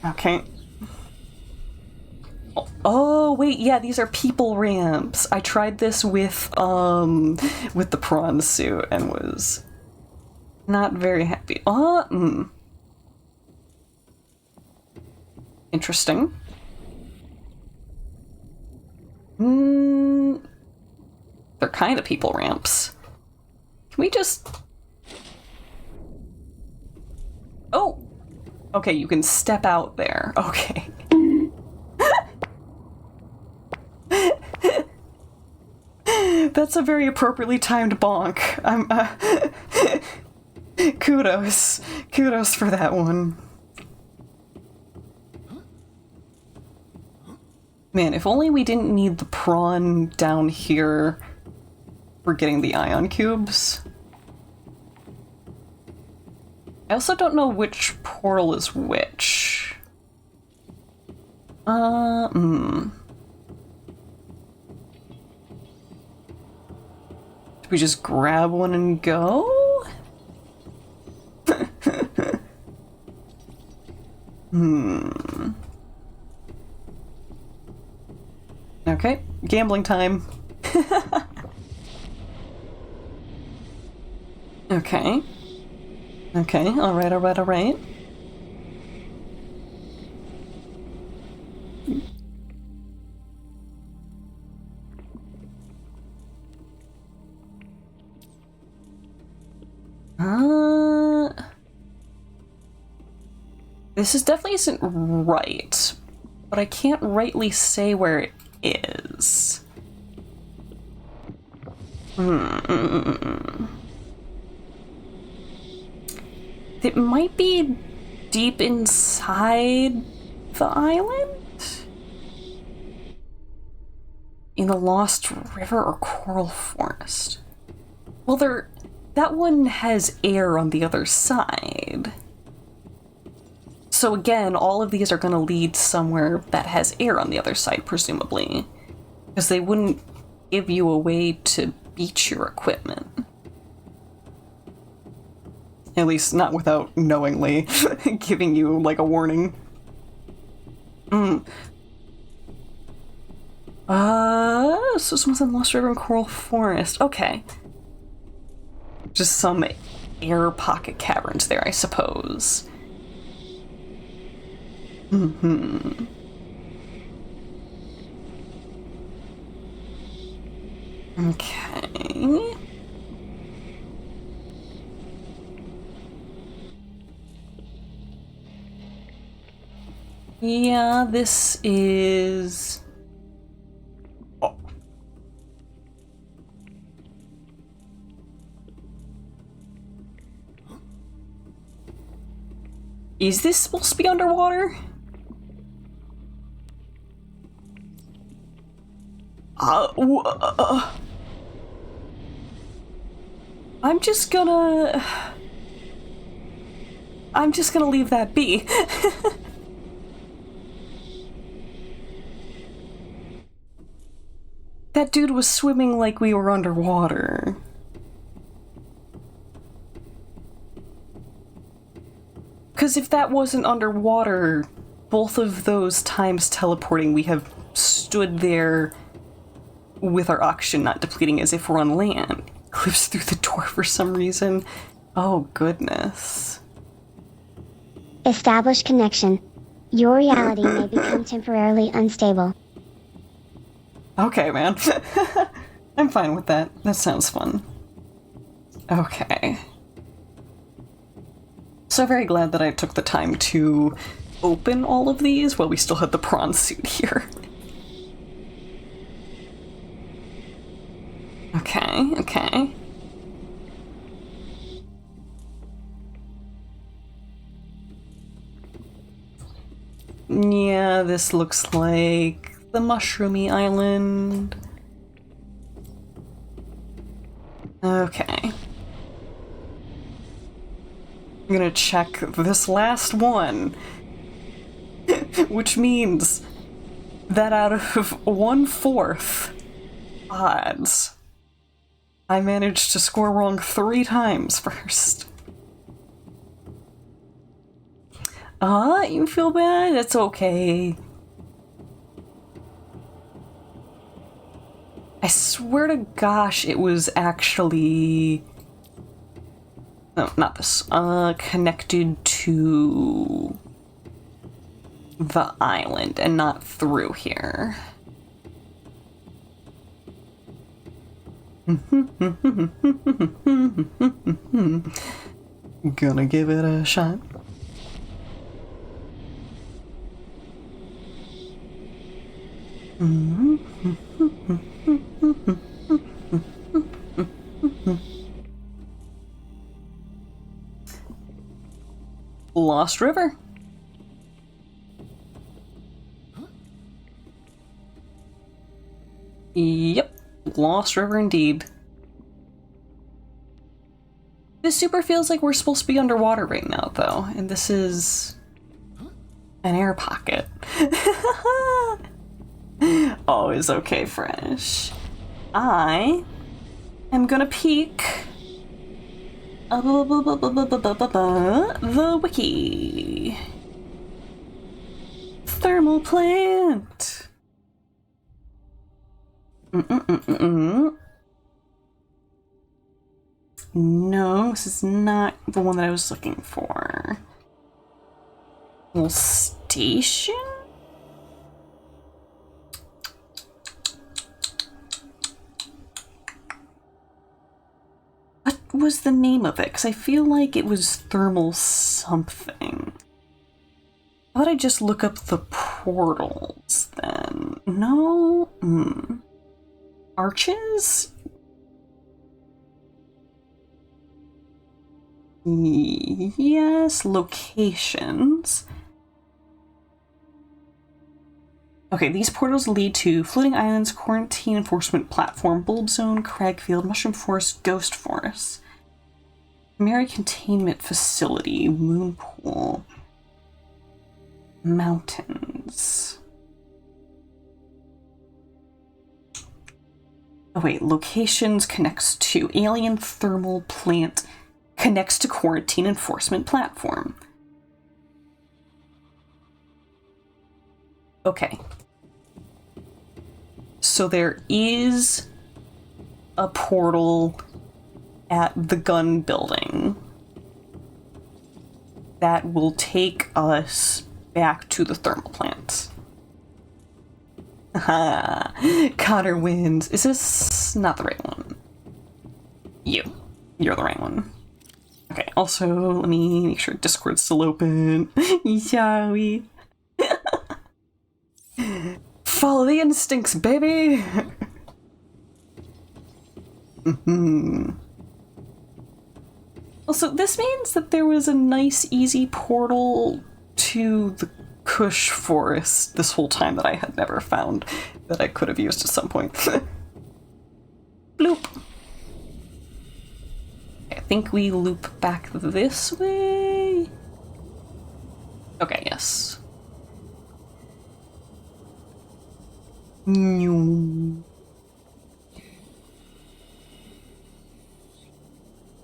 Okay. Oh, wait, yeah, these are people ramps. I tried this with the prawn suit and was not very happy. Interesting. They're kind of people ramps. Can we just... Oh! Okay, you can step out there. Okay. That's a very appropriately timed bonk. I'm, kudos. Kudos for that one. Man, if only we didn't need the prawn down here for getting the ion cubes. I also don't know which portal is which. Do we just grab one and go? Okay, gambling time. Okay. Okay, alright. This definitely isn't right, but I can't rightly say where it is. It might be deep inside the island? In the Lost River or Coral Forest? Well, that one has air on the other side. So again, all of these are going to lead somewhere that has air on the other side, presumably. Because they wouldn't give you a way to beach your equipment. At least not without knowingly giving you, like, a warning. So someone's in Lost River and Coral Forest. Okay. Just some air pocket caverns there, I suppose. Okay. Yeah, this is... Oh. Is this supposed to be underwater? I'm just gonna leave that be. That dude was swimming like we were underwater. Because if that wasn't underwater, both of those times teleporting, we have stood there with our oxygen not depleting as if we're on land. Clips through the door for some reason. Oh, goodness. Establish connection. Your reality may become temporarily unstable. Okay, man. I'm fine with that. That sounds fun. Okay. So very glad that I took the time to open all of these while we still had the prawn suit here. Okay, okay. Yeah, this looks like the mushroomy island. Okay. I'm gonna check this last one. Which means that out of 1/4 odds, I managed to score wrong 3 times first. You feel bad? That's okay. I swear to gosh, it was actually... No, not this. Connected to the island and not through here. Gonna give it a shot. Lost River. Yep, Lost River indeed. This super feels like we're supposed to be underwater right now, though, and this is an air pocket. Always okay, Fresh. I am gonna peek the wiki. Thermal plant. No, this is not the one that I was looking for. Little station? What was the name of it? Because I feel like it was thermal something. How about I just look up the portals then? No? Arches? Yes, locations. Okay, these portals lead to Floating Islands, Quarantine Enforcement Platform, Bulb Zone, Cragfield, Mushroom Forest, Ghost Forest, Mary Containment Facility, Moon Pool, Mountains. Oh wait, locations connects to Alien Thermal Plant, connects to Quarantine Enforcement Platform. Okay. So there is a portal at the gun building that will take us back to the thermal plants. Connor wins. Is this not the right one? You're the right one. Okay, also, let me make sure Discord's still open. Shall we? Follow the instincts, baby! Also, this means that there was a nice, easy portal to the Kush forest this whole time that I had never found that I could have used at some point. Bloop. I think we loop back this way. Okay, yes. I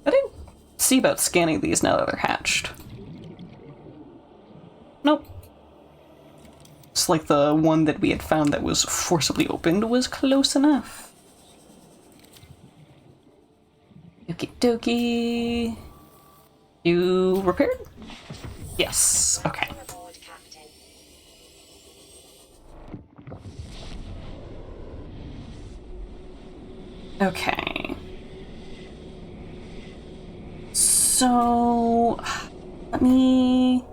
didn't see about scanning these now that they're hatched. Nope. It's like the one that we had found that was forcibly opened was close enough. Okie dokie. You repaired? Yes, okay. Welcome aboard, Captain. Okay. So, let me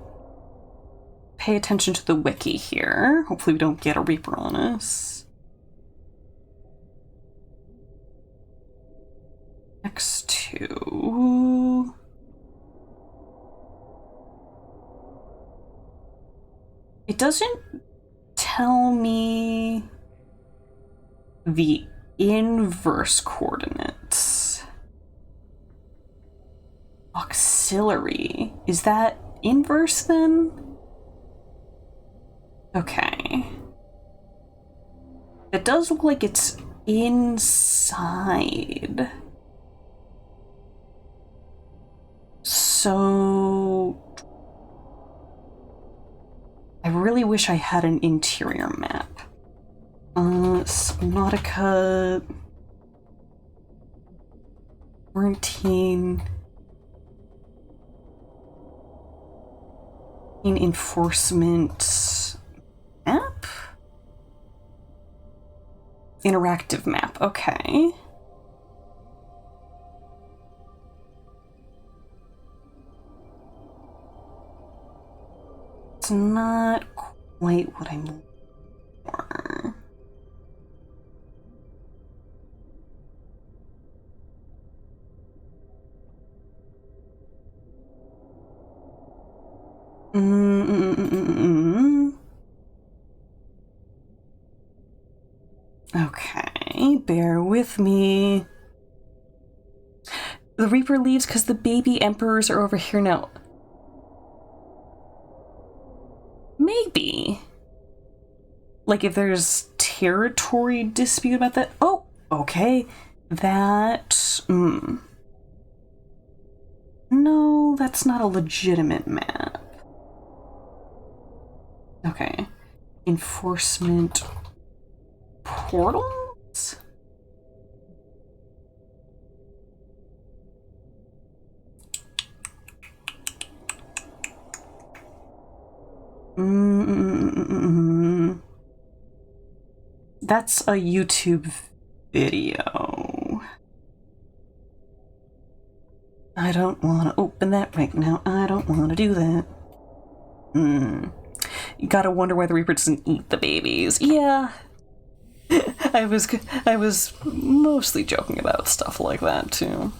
pay attention to the wiki here. Hopefully we don't get a Reaper on us. X2. It doesn't tell me the inverse coordinates. Auxiliary. Is that inverse then? Okay. It does look like it's inside. So I really wish I had an interior map. Subnautica quarantine enforcement map? Interactive map, okay. It's not quite what I'm looking for. Okay, bear with me. The Reaper leaves because the baby emperors are over here now. Maybe. Like if there's territory dispute about that. Oh, okay. That, No, that's not a legitimate map. Okay. Enforcement portals? That's a YouTube video. I don't want to open that right now. I don't want to do that. You gotta wonder why the Reaper doesn't eat the babies. Yeah. I was mostly joking about stuff like that too.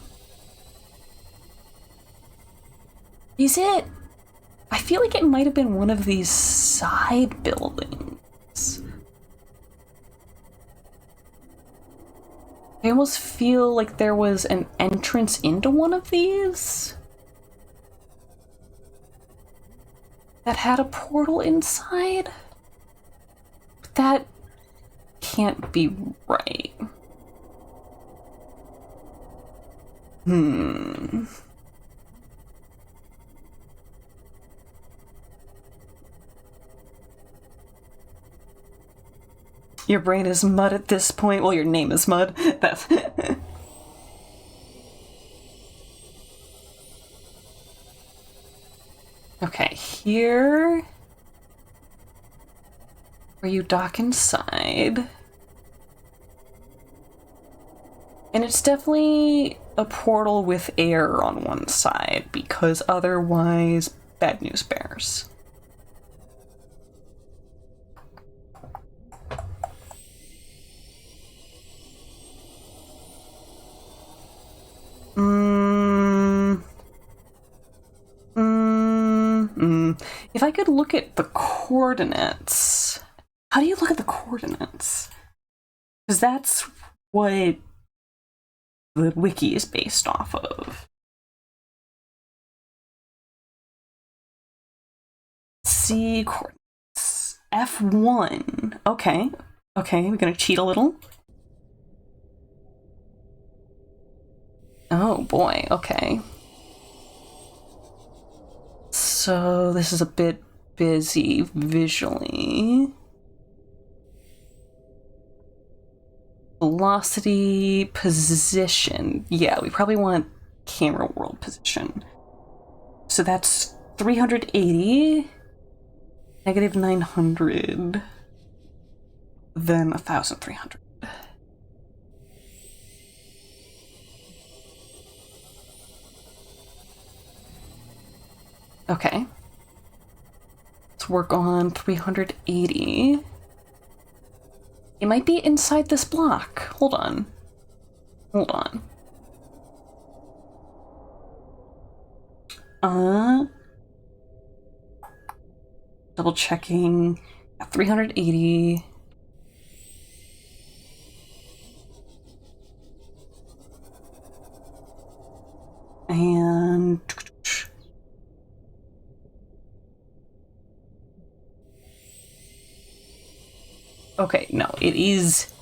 Is it? I feel like it might have been one of these side buildings. I almost feel like there was an entrance into one of these that had a portal inside. But that can't be right. Your brain is mud at this point. Well, your name is mud. That's... Okay, here... where you dock inside. And it's definitely a portal with air on one side, because otherwise, bad news bears. If I could look at the coordinates... How do you look at the coordinates? Because that's what the wiki is based off of. C coordinates. F1. Okay. Okay, we're gonna cheat a little. Oh boy, okay. So this is a bit busy visually. Velocity, position. Yeah, we probably want camera world position. So that's 380, negative 900, then 1,300. Okay. Let's work on 380. It might be inside this block. Hold on. Hold on. Double checking. 380. And okay, no, it is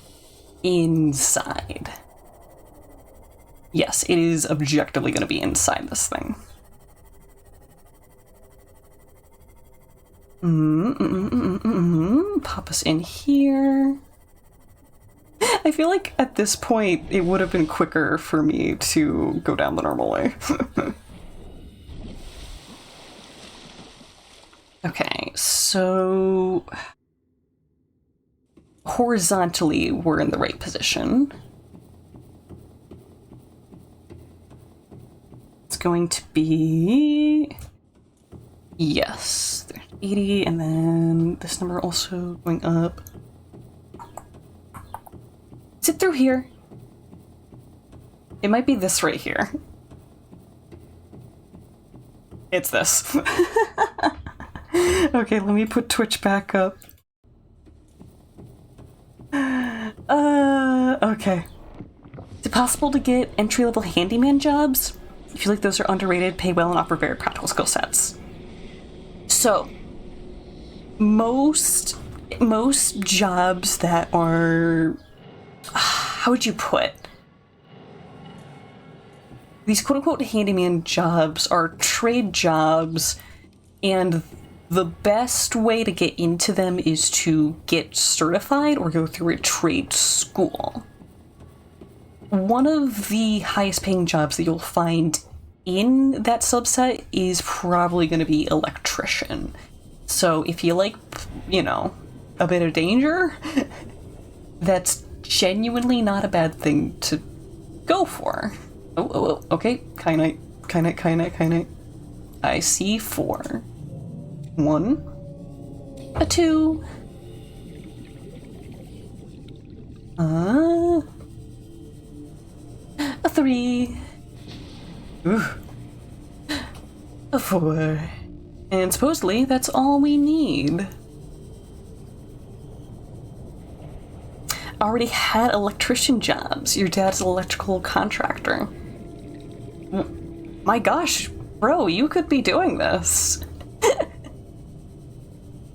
inside. Yes, it is objectively going to be inside this thing. Pop us in here. I feel like at this point it would have been quicker for me to go down the normal way. Okay, so horizontally we're in the right position. It's going to be, yes, there's 80, and then this number also going up. Is it through here? It might be this right here. It's this. Okay, let me put Twitch back up. Okay. Is it possible to get entry-level handyman jobs? I feel like those are underrated, pay well, and offer very practical skill sets. So, most jobs that are... How would you put? These quote-unquote handyman jobs are trade jobs, and the best way to get into them is to get certified or go through a trade school. One of the highest paying jobs that you'll find in that subset is probably going to be electrician. So if you like, you know, a bit of danger, that's genuinely not a bad thing to go for. Oh, okay. Kyanite. I see 4. 1. A 2. A 3. Ooh. A 4. And supposedly that's all we need. Already had electrician jobs. Your dad's an electrical contractor. My gosh, bro, you could be doing this.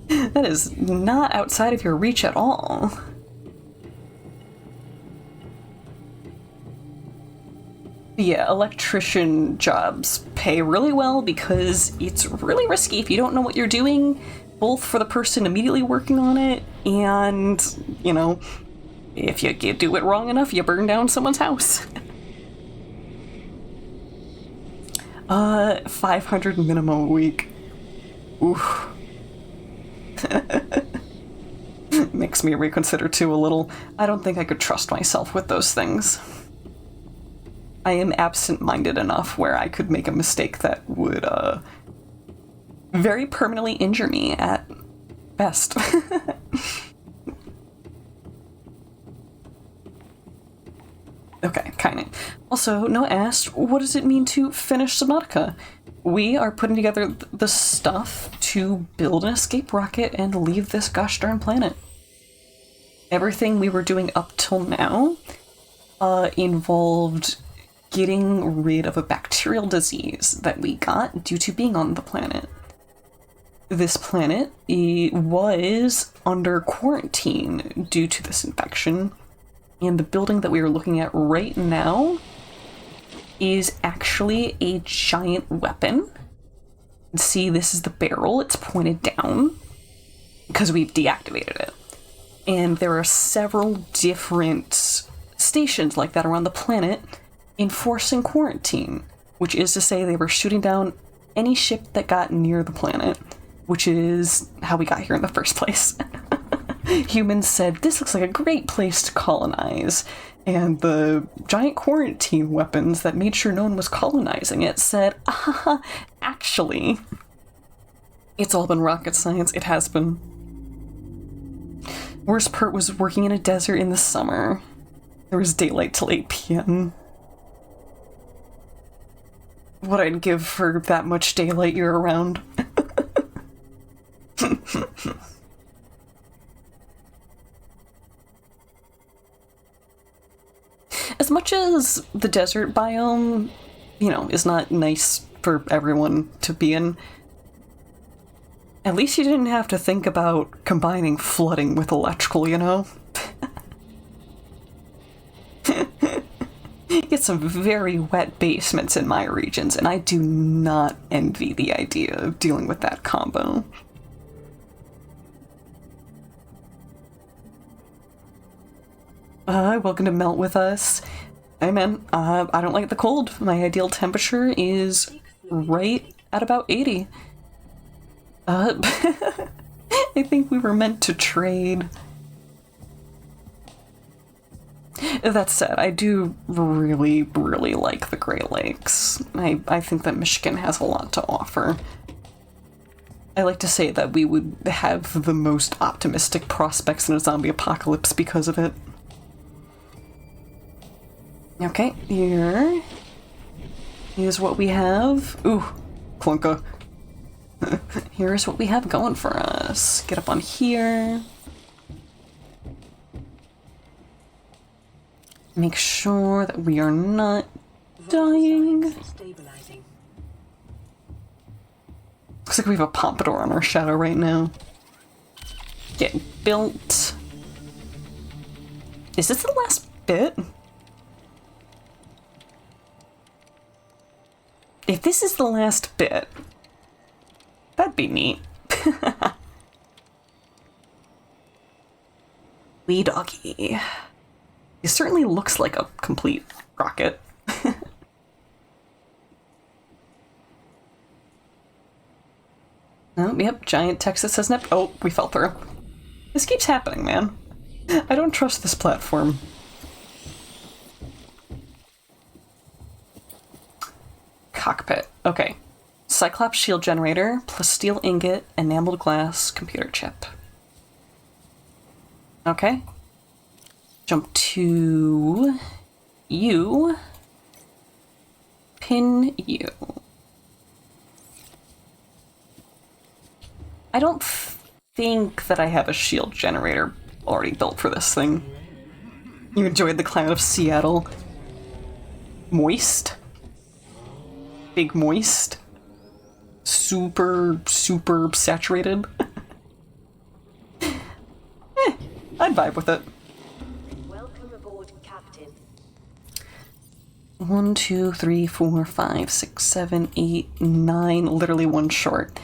That is not outside of your reach at all. Yeah, electrician jobs pay really well because it's really risky if you don't know what you're doing, both for the person immediately working on it and, you know, if you do it wrong enough, you burn down someone's house. 500 minimum a week. Oof. makes me reconsider too a little. I don't think I could trust myself with those things. I am absent-minded enough where I could make a mistake that would, very permanently injure me at best. Okay, kinda. Also, Noah asked, what does it mean to finish Subnautica? We are putting together the stuff to build an escape rocket and leave this gosh darn planet. Everything we were doing up till now involved getting rid of a bacterial disease that we got due to being on the planet. This planet was under quarantine due to this infection, and the building that we are looking at right now is actually a giant weapon. See, this is the barrel. It's pointed down because we've deactivated it. And there are several different stations like that around the planet enforcing quarantine, which is to say they were shooting down any ship that got near the planet, which is how we got here in the first place. Humans said, this looks like a great place to colonize. And the giant quarantine weapons that made sure no one was colonizing it said, actually, it's all been rocket science. It has been. Worst part was working in a desert in the summer. There was daylight till 8 p.m. What I'd give for that much daylight year round. As much as the desert biome, is not nice for everyone to be in, at least you didn't have to think about combining flooding with electrical, Get some very wet basements in my regions, and I do not envy the idea of dealing with that combo. Welcome to Melt with us. Hey man, I don't like the cold. My ideal temperature is right at about 80. I think we were meant to trade. That said, I do really, really like the Great Lakes. I think that Michigan has a lot to offer. I like to say that we would have the most optimistic prospects in a zombie apocalypse because of it. Okay, here's what we have. Ooh, clunka. Here's what we have going for us. Get up on here. Make sure that we are not dying. Looks like we have a pompadour on our shadow right now. Get built. Is this the last bit? If this is the last bit, that'd be neat. Wee doggy. It certainly looks like a complete rocket. Oh, yep, giant text that says nep. Oh, we fell through. This keeps happening, man. I don't trust this platform. Cockpit. Okay. Cyclops shield generator, plus steel ingot, enameled glass, computer chip. Okay. Jump to you. Pin you. I don't think that I have a shield generator already built for this thing. You enjoyed the climate of Seattle. Moist. Big moist. Super, super saturated. I'd vibe with it. Welcome aboard, Captain. 1, 2, 3, 4, 5, 6, 7, 8, 9. Literally one short.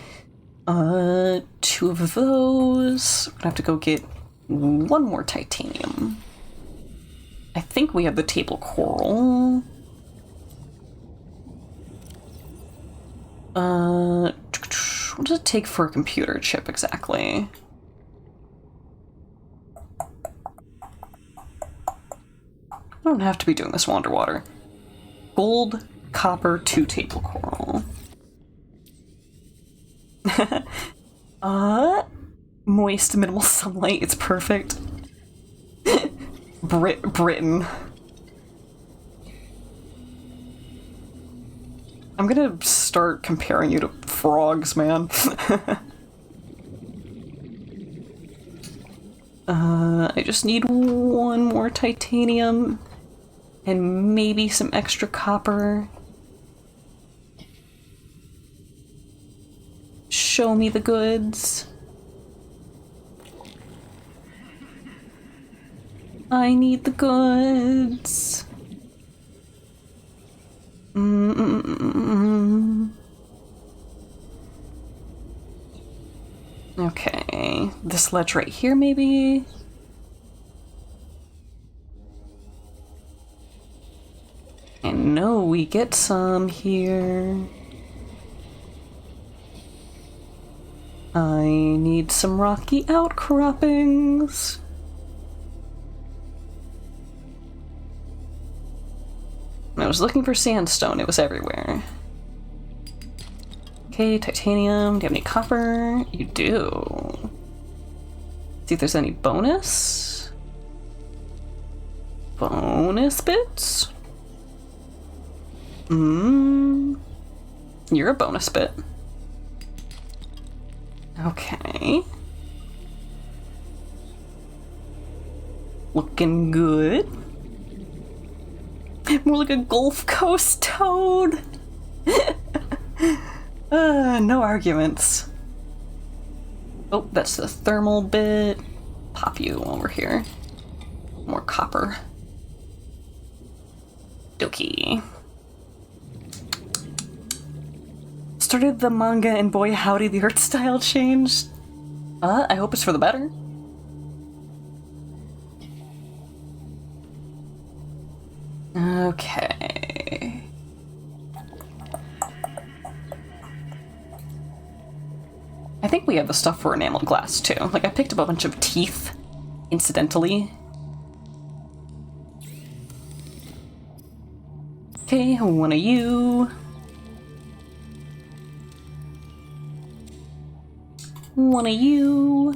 2 of those. We're gonna have to go get 1 more titanium. I think we have the table coral. What does it take for a computer chip exactly? don't have to be doing this while underwater. Gold, copper, 2 table coral. Moist, minimal sunlight. It's perfect. Britain. I'm gonna start comparing you to frogs, man. I just need 1 more titanium and maybe some extra copper. Show me the goods. I need the goods. Okay, this ledge right here, maybe? I know we get some here. I need some rocky outcroppings. I was looking for sandstone, it was everywhere. Okay, titanium. Do you have any copper? You do. See if there's any bonus. Bonus bits? You're a bonus bit. Okay. Looking good. More like a Gulf Coast toad. No arguments. Oh, that's the thermal bit. Pop you over here. More copper. Dokie. Started the manga and boy howdy the art style changed. I hope it's for the better. Okay. I think we have the stuff for enameled glass too. Like, I picked up a bunch of teeth, incidentally. Okay, 1 of you. 1 of you.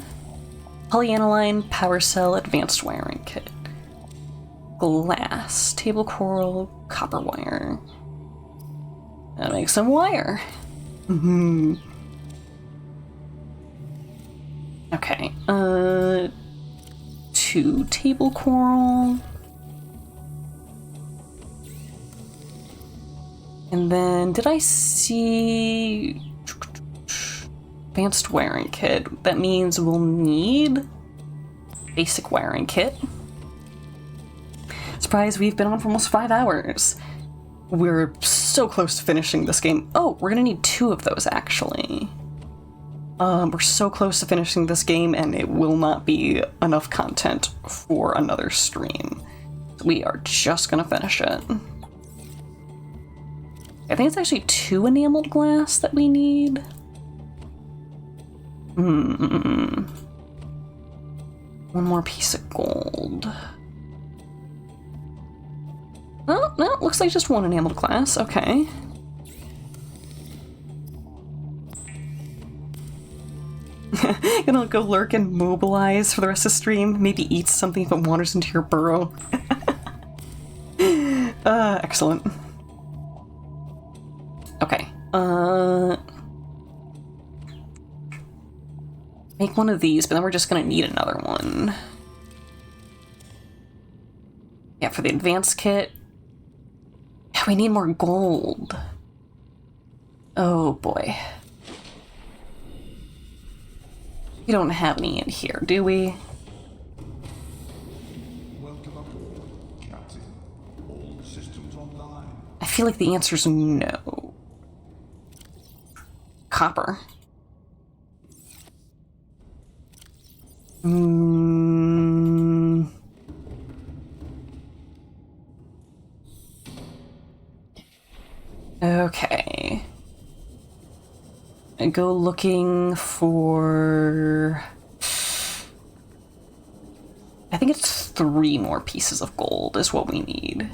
Polyaniline power cell advanced wiring kit. Glass, table coral, copper wire. That makes some wire. Okay, 2 table coral. And then, did I see advanced wiring kit? That means we'll need basic wiring kit. Surprise, we've been on for almost 5 hours. We're so close to finishing this game. Oh, we're gonna need 2 of those, actually. We're so close to finishing this game, and it will not be enough content for another stream. We are just gonna finish it. I think it's actually 2 enameled glass that we need. One more piece of gold. Oh, no, looks like just 1 enameled glass. Okay. Gonna go lurk and mobilize for the rest of the stream. Maybe eat something if it wanders into your burrow. Excellent. Okay. Make 1 of these, but then we're just gonna need another one. Yeah, for the advanced kit. Yeah, we need more gold. Oh boy. We don't have any in here, do we? Welcome aboard, Captain. All systems online. I feel like the answer's no. Copper. Okay. I go looking for I think it's 3 more pieces of gold is what we need.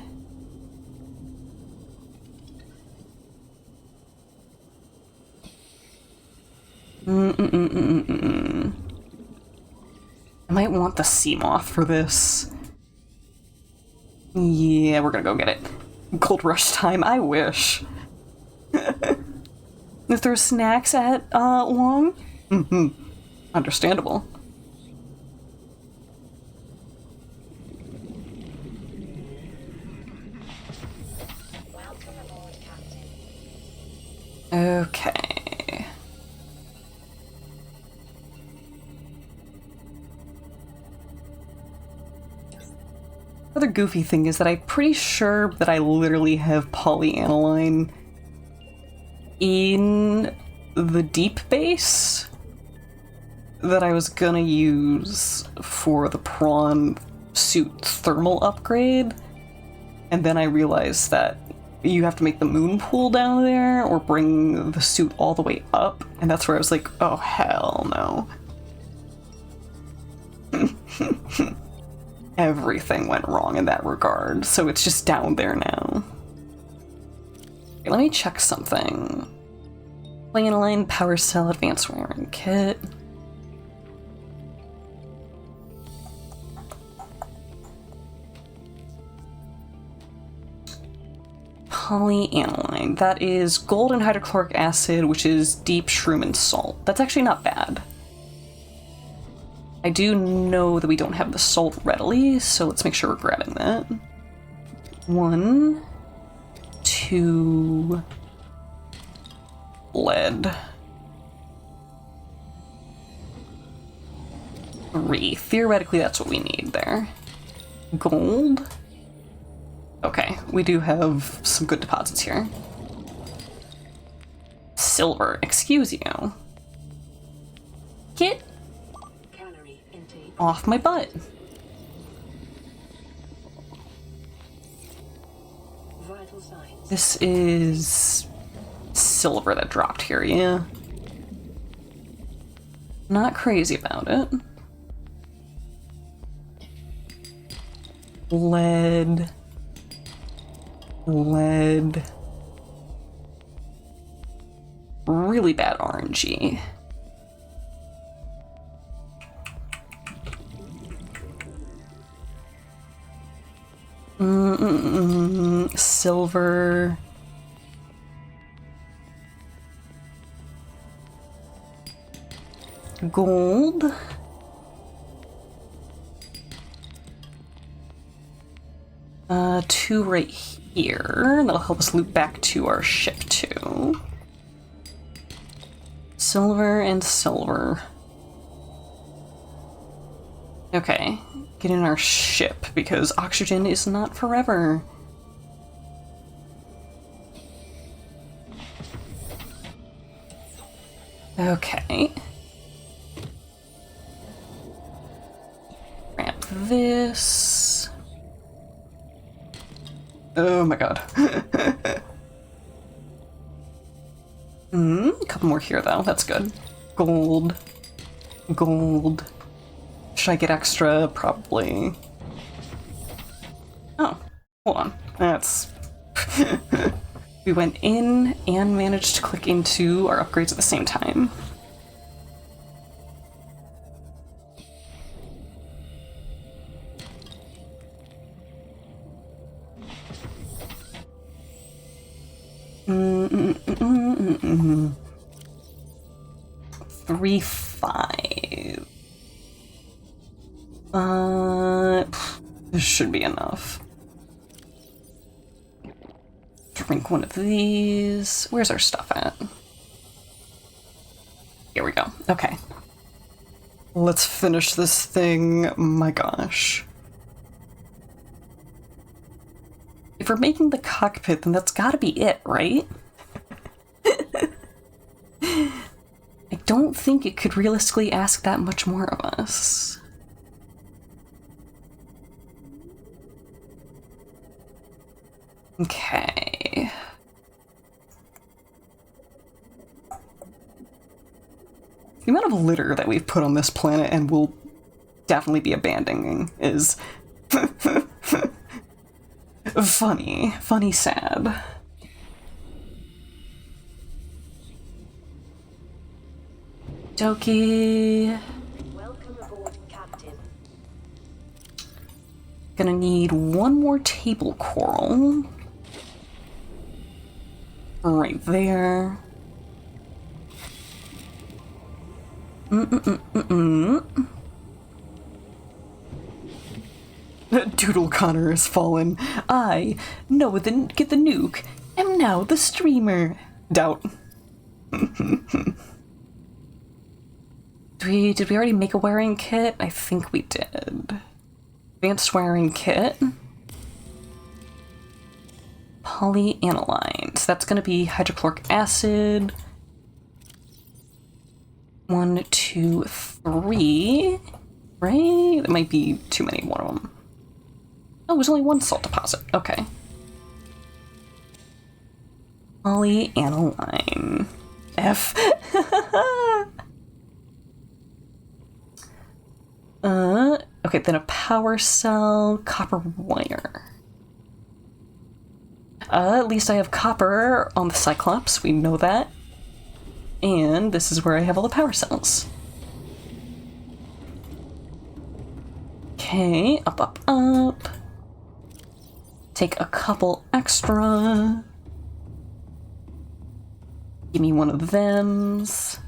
I might want the sea moth for this. Yeah, we're gonna go get it. Gold rush time, I wish. If there's snacks at Long? Understandable. Welcome aboard, Captain. Okay. Other goofy thing is that I'm pretty sure that I literally have polyaniline in the deep base that I was gonna use for the prawn suit thermal upgrade, and then I realized that you have to make the moon pool down there or bring the suit all the way up, and that's where I was like, oh hell no. Everything went wrong in that regard, so it's just down there now. Okay, let me check something. Plane power cell advanced wiring kit. Polyaniline. That is gold and hydrochloric acid, which is deep shroom and salt. That's actually not bad. I do know that we don't have the salt readily, so let's make sure we're grabbing that. 1, 2, lead. 3. Theoretically, that's what we need there. Gold. Okay, we do have some good deposits here. Silver, excuse you. Get Calorie intake. off my butt. Vital signs. This is silver that dropped here, yeah. Not crazy about it. Lead. Lead. Really bad RNG. Silver. Gold. Two right here. That'll help us loop back to our ship too. Silver and silver. Okay, get in our ship because oxygen is not forever. Okay. Ramp this. Oh my god. A couple more here though, that's good. Gold. Gold. Should I get extra? Probably. Oh, hold on. That's... We went in and managed to click into our upgrades at the same time. Three, 5. This should be enough. Drink one of these. Where's our stuff at? Here we go. Okay. Let's finish this thing. My gosh. If we're making the cockpit, then that's gotta be it, right? I don't think it could realistically ask that much more of us. Okay. The amount of litter that we've put on this planet and will definitely be abandoning is funny, sad. Dokie. Welcome aboard, Captain. Gonna need one more table coral. Right there. Doodle Connor has fallen. I, Noah get the nuke, am now the streamer. Doubt. Did we already make a wiring kit? I think we did. Advanced wiring kit. Polyaniline. So that's gonna be hydrochloric acid. 1, 2, 3. Right? It might be too many, one of them. Oh, there's only one salt deposit. Okay. Polyaniline. F. Okay, then a power cell, copper wire. At least I have copper on the Cyclops, we know that. And this is where I have all the power cells. Okay, up. Take a couple extra. Give me one of thems.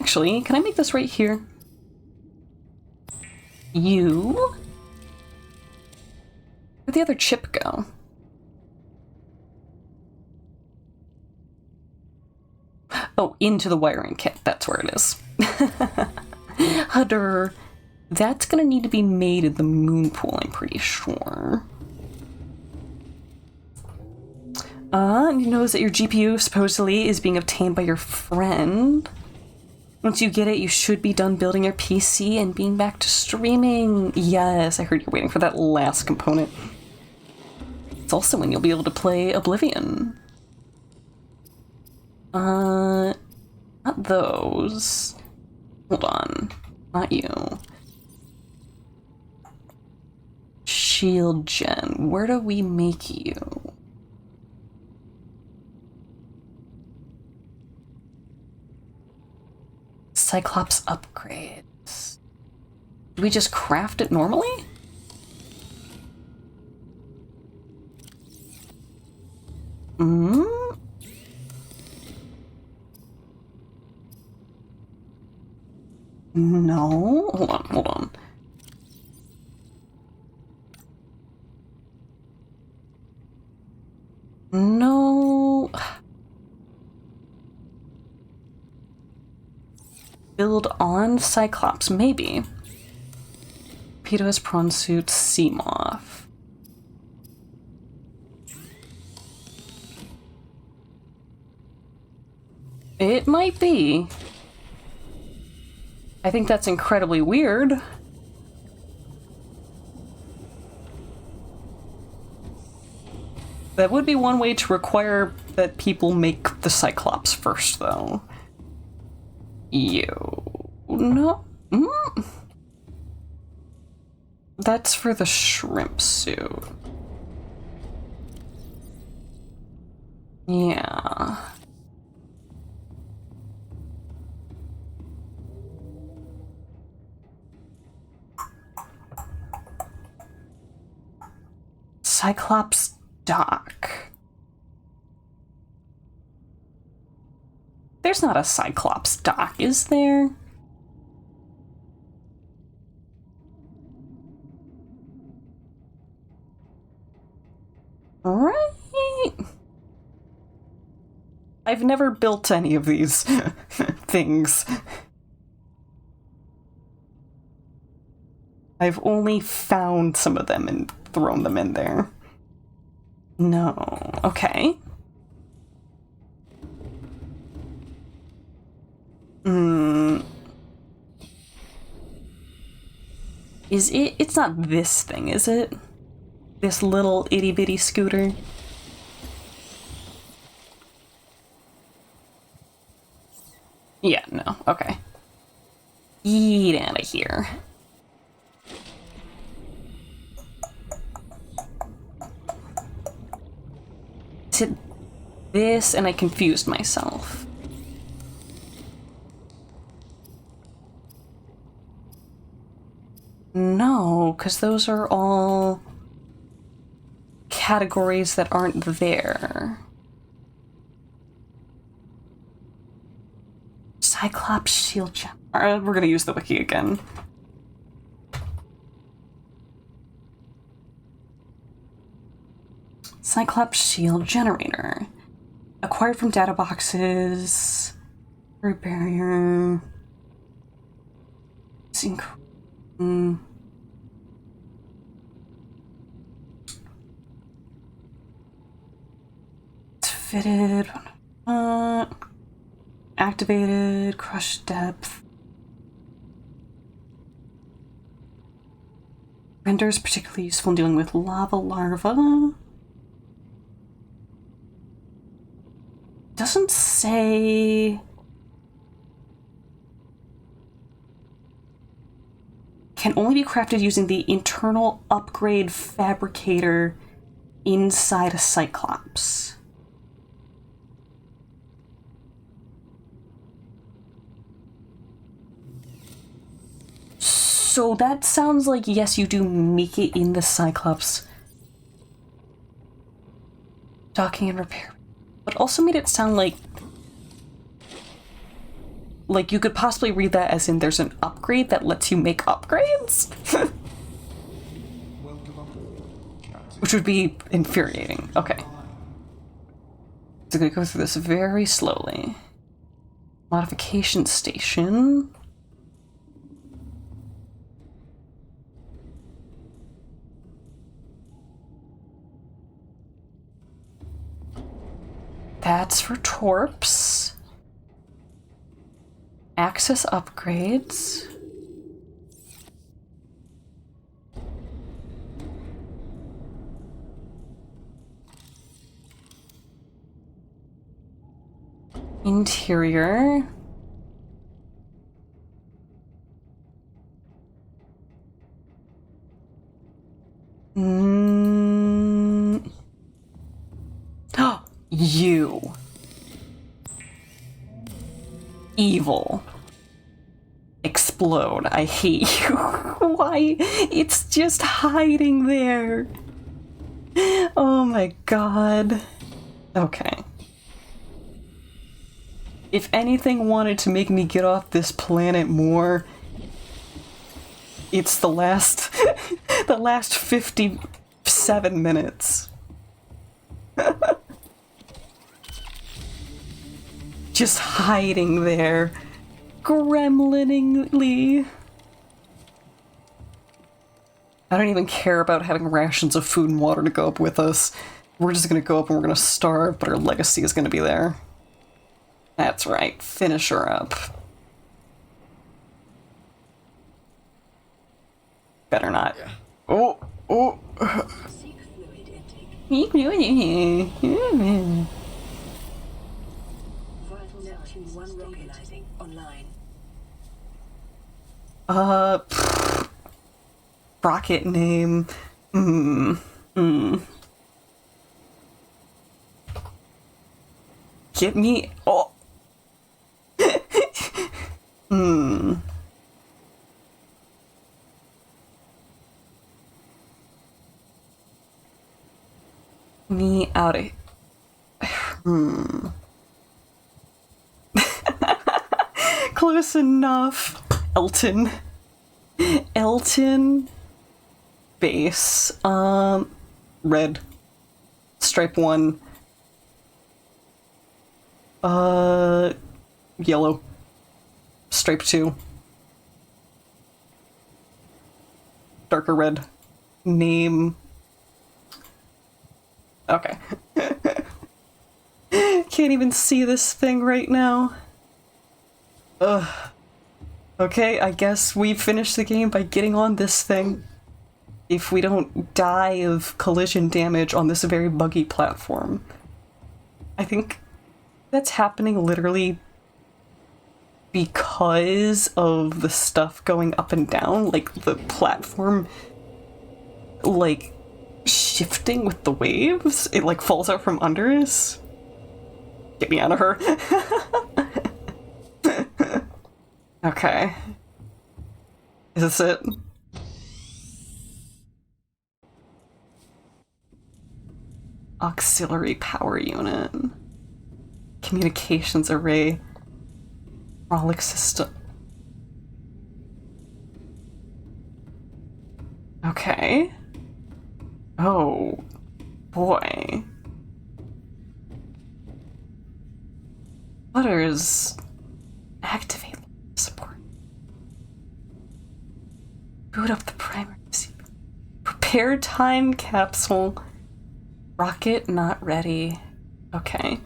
Actually, can I make this right here? You? Where'd the other chip go? Oh, into the wiring kit. That's where it is. Hudder. That's gonna need to be made in the moon pool, I'm pretty sure. You notice that your GPU supposedly is being obtained by your friend. Once you get it, you should be done building your PC and being back to streaming. Yes, I heard you're waiting for that last component. It's also when you'll be able to play Oblivion. Not those. Hold on. Not you. Shield gen. Where do we make you? Cyclops upgrades. Do we just craft it normally? No. Hold on. No. Build on Cyclops, maybe. Torpedoes, prawn suits, Seamoth. It might be. I think that's incredibly weird. That would be one way to require that people make the Cyclops first, though. No. That's for the shrimp suit. Yeah. Cyclops dock. There's not a Cyclops dock, is there? Right. I've never built any of these things. I've only found some of them and thrown them in there. No. Okay. Is it? It's not this thing, is it? This little itty bitty scooter? Yeah, no. Okay. Get out of here. Is it this? And I confused myself. No, because those are all categories that aren't there. Cyclops shield gem. We're gonna use the wiki again. Cyclops shield generator. Acquired from data boxes. Root barrier. It's fitted. Activated. Crush depth. Renders particularly useful in dealing with lava larvae. Doesn't say. Can only be crafted using the internal upgrade fabricator inside a Cyclops. So that sounds like, yes, you do make it in the Cyclops. Docking and repair. But also made it sound like you could possibly read that as in there's an upgrade that lets you make upgrades? Which would be infuriating. Okay. So I'm gonna go through this very slowly. Modification station. That's for Torps. Access upgrades. Interior. Oh, you. Evil. Explode. I hate you. Why? It's just hiding there. Oh my god. Okay. If anything wanted to make me get off this planet more, it's the last the last 57 minutes. Just hiding there, gremliningly. I don't even care about having rations of food and water to go up with us. We're just gonna go up and we're gonna starve, but our legacy is gonna be there. That's right, finish her up. Better not. Yeah. Oh, oh. Seek fluid intake. Vital Neptune 1 localizing online. Rocket name. Get me. Oh. Me out of. Close enough. Elton. Elton. Base. Red. Stripe 1. Yellow. Stripe 2. Darker red. Name. Okay. Can't even see this thing right now. Ugh. Okay, I guess we finished the game by getting on this thing. If we don't die of collision damage on this very buggy platform. I think that's happening literally because of the stuff going up and down, like the platform, like shifting with the waves, it like falls out from under us. Get me out of her. Okay. Is this it? Auxiliary power unit. Communications array. Frolic system. Okay. Oh, boy. Butters. Activate support. Boot up the primary CPU. Prepare time capsule. Rocket not ready. Okay.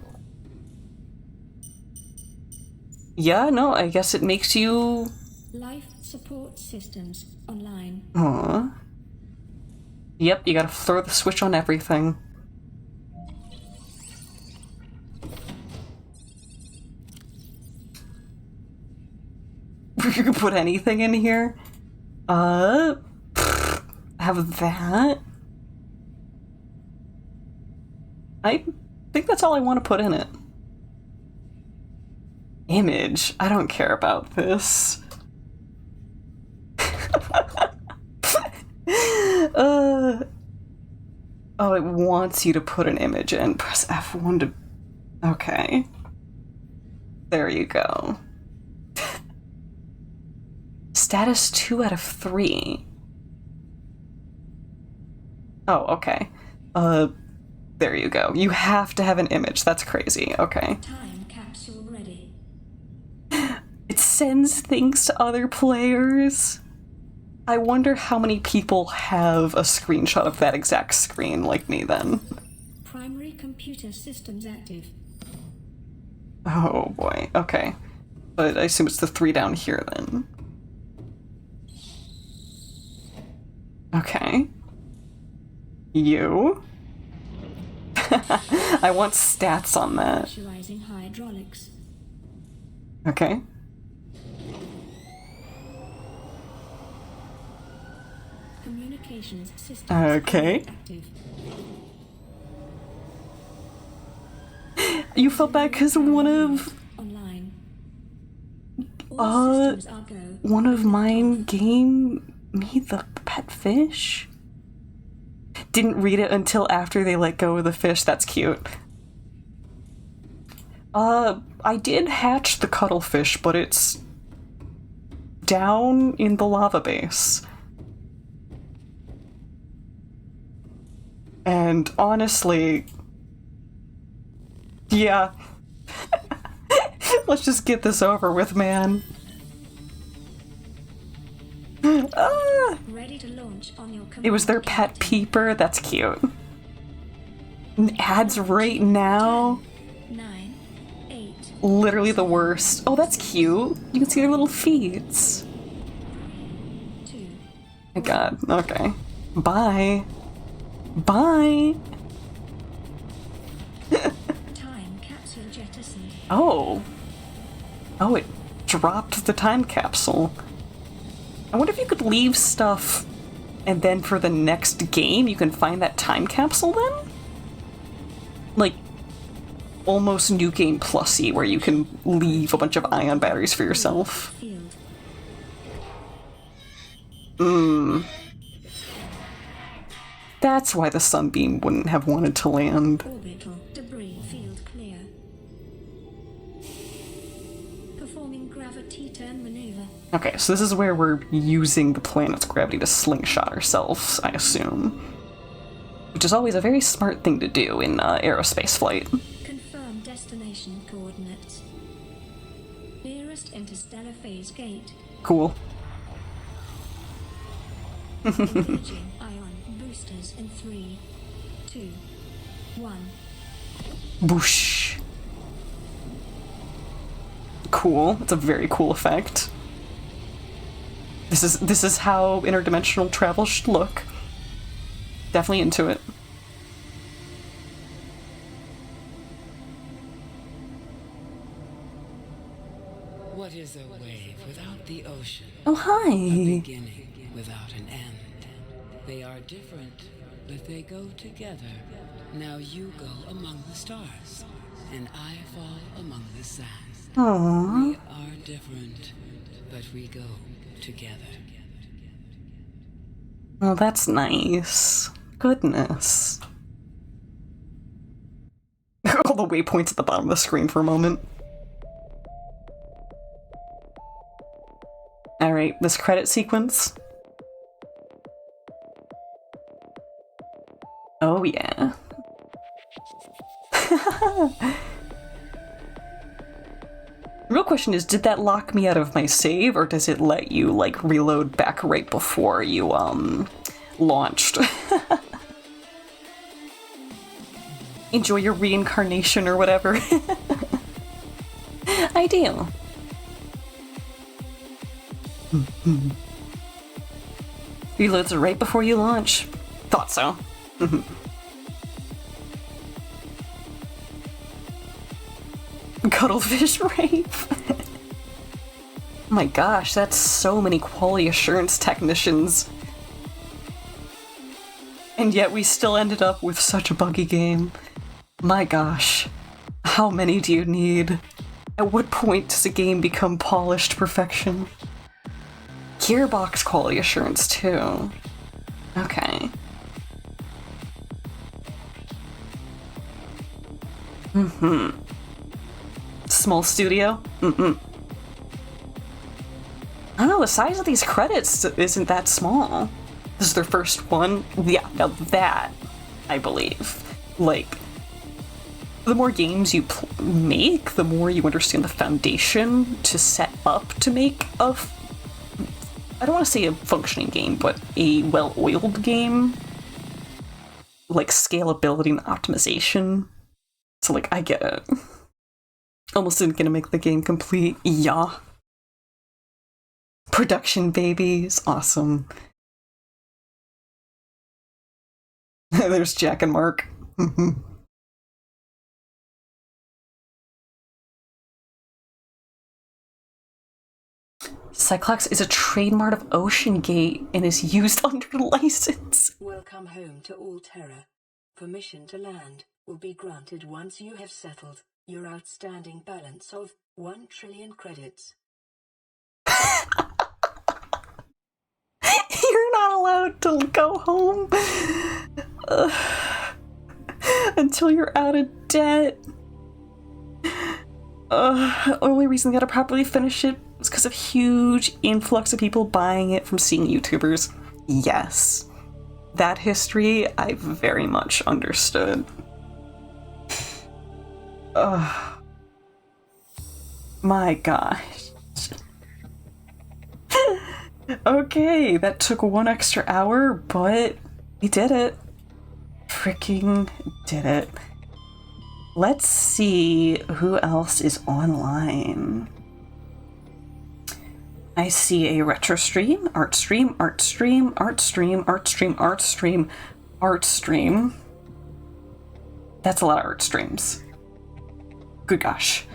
Yeah, no, I guess it makes you... Life support systems online. Aww. Yep, you gotta throw the switch on everything. You can put anything in here. Have that. I think that's all I want to put in it. Image. I don't care about this. Oh, it wants you to put an image in. Press F1 to... Okay. There you go. Status 2 out of 3. Oh, okay. There you go. You have to have an image. That's crazy. Okay. Time capsule ready. It sends things to other players. I wonder how many people have a screenshot of that exact screen like me then. Primary computer systems active. Oh boy. Okay. But I assume it's the 3 down here then. Okay. You? I want stats on that. Pressurizing hydraulics. Okay. Communications systems Okay. active. You felt bad because Online. All systems are go. one of mine gave me the pet fish? Didn't read it until after they let go of the fish. That's cute. I did hatch the cuttlefish, but it's down in the lava base. And honestly, yeah. Let's just get this over with, man. Ready to launch on your It was their pet peeper. That's cute. Ads right now. 9, 8, Literally the worst. Oh, that's cute. You can see their little feet. 2. My god. Okay. Bye. Bye. Time capsule jettisoned. Oh. Oh, it dropped the time capsule. I wonder if you could leave stuff and then for the next game you can find that time capsule then? Like, almost New Game Plus-y, where you can leave a bunch of ion batteries for yourself. Field. That's why the Sunbeam wouldn't have wanted to land. Orbital debris field clear. Performing gravity turn maneuver. Okay, so this is where we're using the planet's gravity to slingshot ourselves, I assume. Which is always a very smart thing to do in aerospace flight. Confirm destination coordinates. Nearest interstellar phase gate. Cool. Engaging ion boosters in 3, 2, 1. Boosh. Cool. It's a very cool effect. This is how interdimensional travel should look. Definitely into it. What is a wave without the ocean? Oh, A hi. beginning without an end. They are different, but they go together. Now you go among the stars, and I fall among the sand. Aww. We are different, but we go together. Oh, that's nice. Goodness. All the waypoints at the bottom of the screen for a moment. Alright, this credit sequence. Oh yeah. Real question is, did that lock me out of my save, or does it let you, like, reload back right before you, launched? Enjoy your reincarnation or whatever. I do. Reloads right before you launch. Thought so. Cuttlefish rape. My gosh, that's so many quality assurance technicians. And yet we still ended up with such a buggy game. My gosh. How many do you need? At what point does a game become polished perfection? Gearbox quality assurance too. Okay. Small studio? I don't know, the size of these credits isn't that small. This is their first one? Yeah, now that, I believe. Like, the more games you make, the more you understand the foundation to set up to make I don't want to say a functioning game, but a well-oiled game. Like, scalability and optimization. So, like, I get it. Almost didn't get to make the game complete. Yeah. Production babies. Awesome. There's Jack and Mark. Cyclox is a trademark of Ocean Gate and is used under license. Welcome home to Alterra. Permission to land will be granted once you have settled your outstanding balance of 1 trillion credits. You're not allowed to go home until you're out of debt. Only reason they gotta properly finish it is because of huge influx of people buying it from seeing YouTubers. Yes. That history I very much understood. My gosh. Okay, that took 1 extra hour, but we did it. Freaking did it. Let's see who else is online. I see a retro stream, art stream, art stream, art stream, art stream, art stream, art stream. That's a lot of art streams. Good gosh.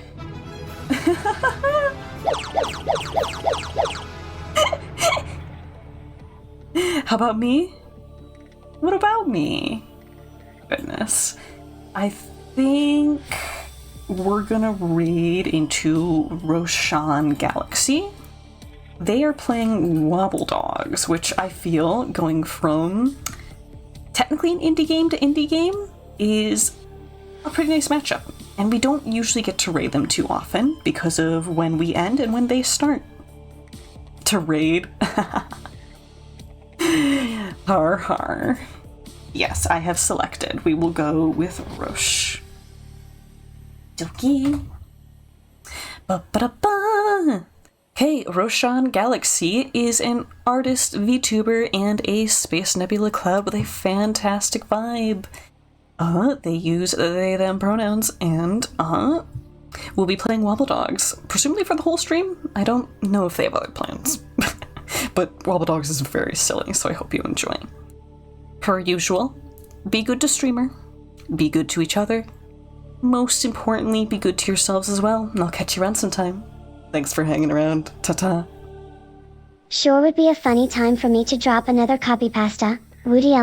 How about me? What about me? Goodness. I think we're gonna raid into Roshan Galaxy. They are playing Wobble Dogs, which I feel, going from technically an indie game to indie game, is a pretty nice matchup. And we don't usually get to raid them too often because of when we end and when they start. To raid. Har har. Yes, I have selected. We will go with Roche. Doki. Ba-ba-da-ba. Okay, Roshan Galaxy is an artist, VTuber, and a Space Nebula club with a fantastic vibe. They use they, them pronouns, and, we'll be playing Wobble Dogs, presumably for the whole stream. I don't know if they have other plans, but Wobble Dogs is very silly, so I hope you enjoy. Per usual, be good to streamer, be good to each other, most importantly, be good to yourselves as well, and I'll catch you around sometime. Thanks for hanging around. Ta-ta. Sure would be a funny time for me to drop another copy pasta. Woody Allen.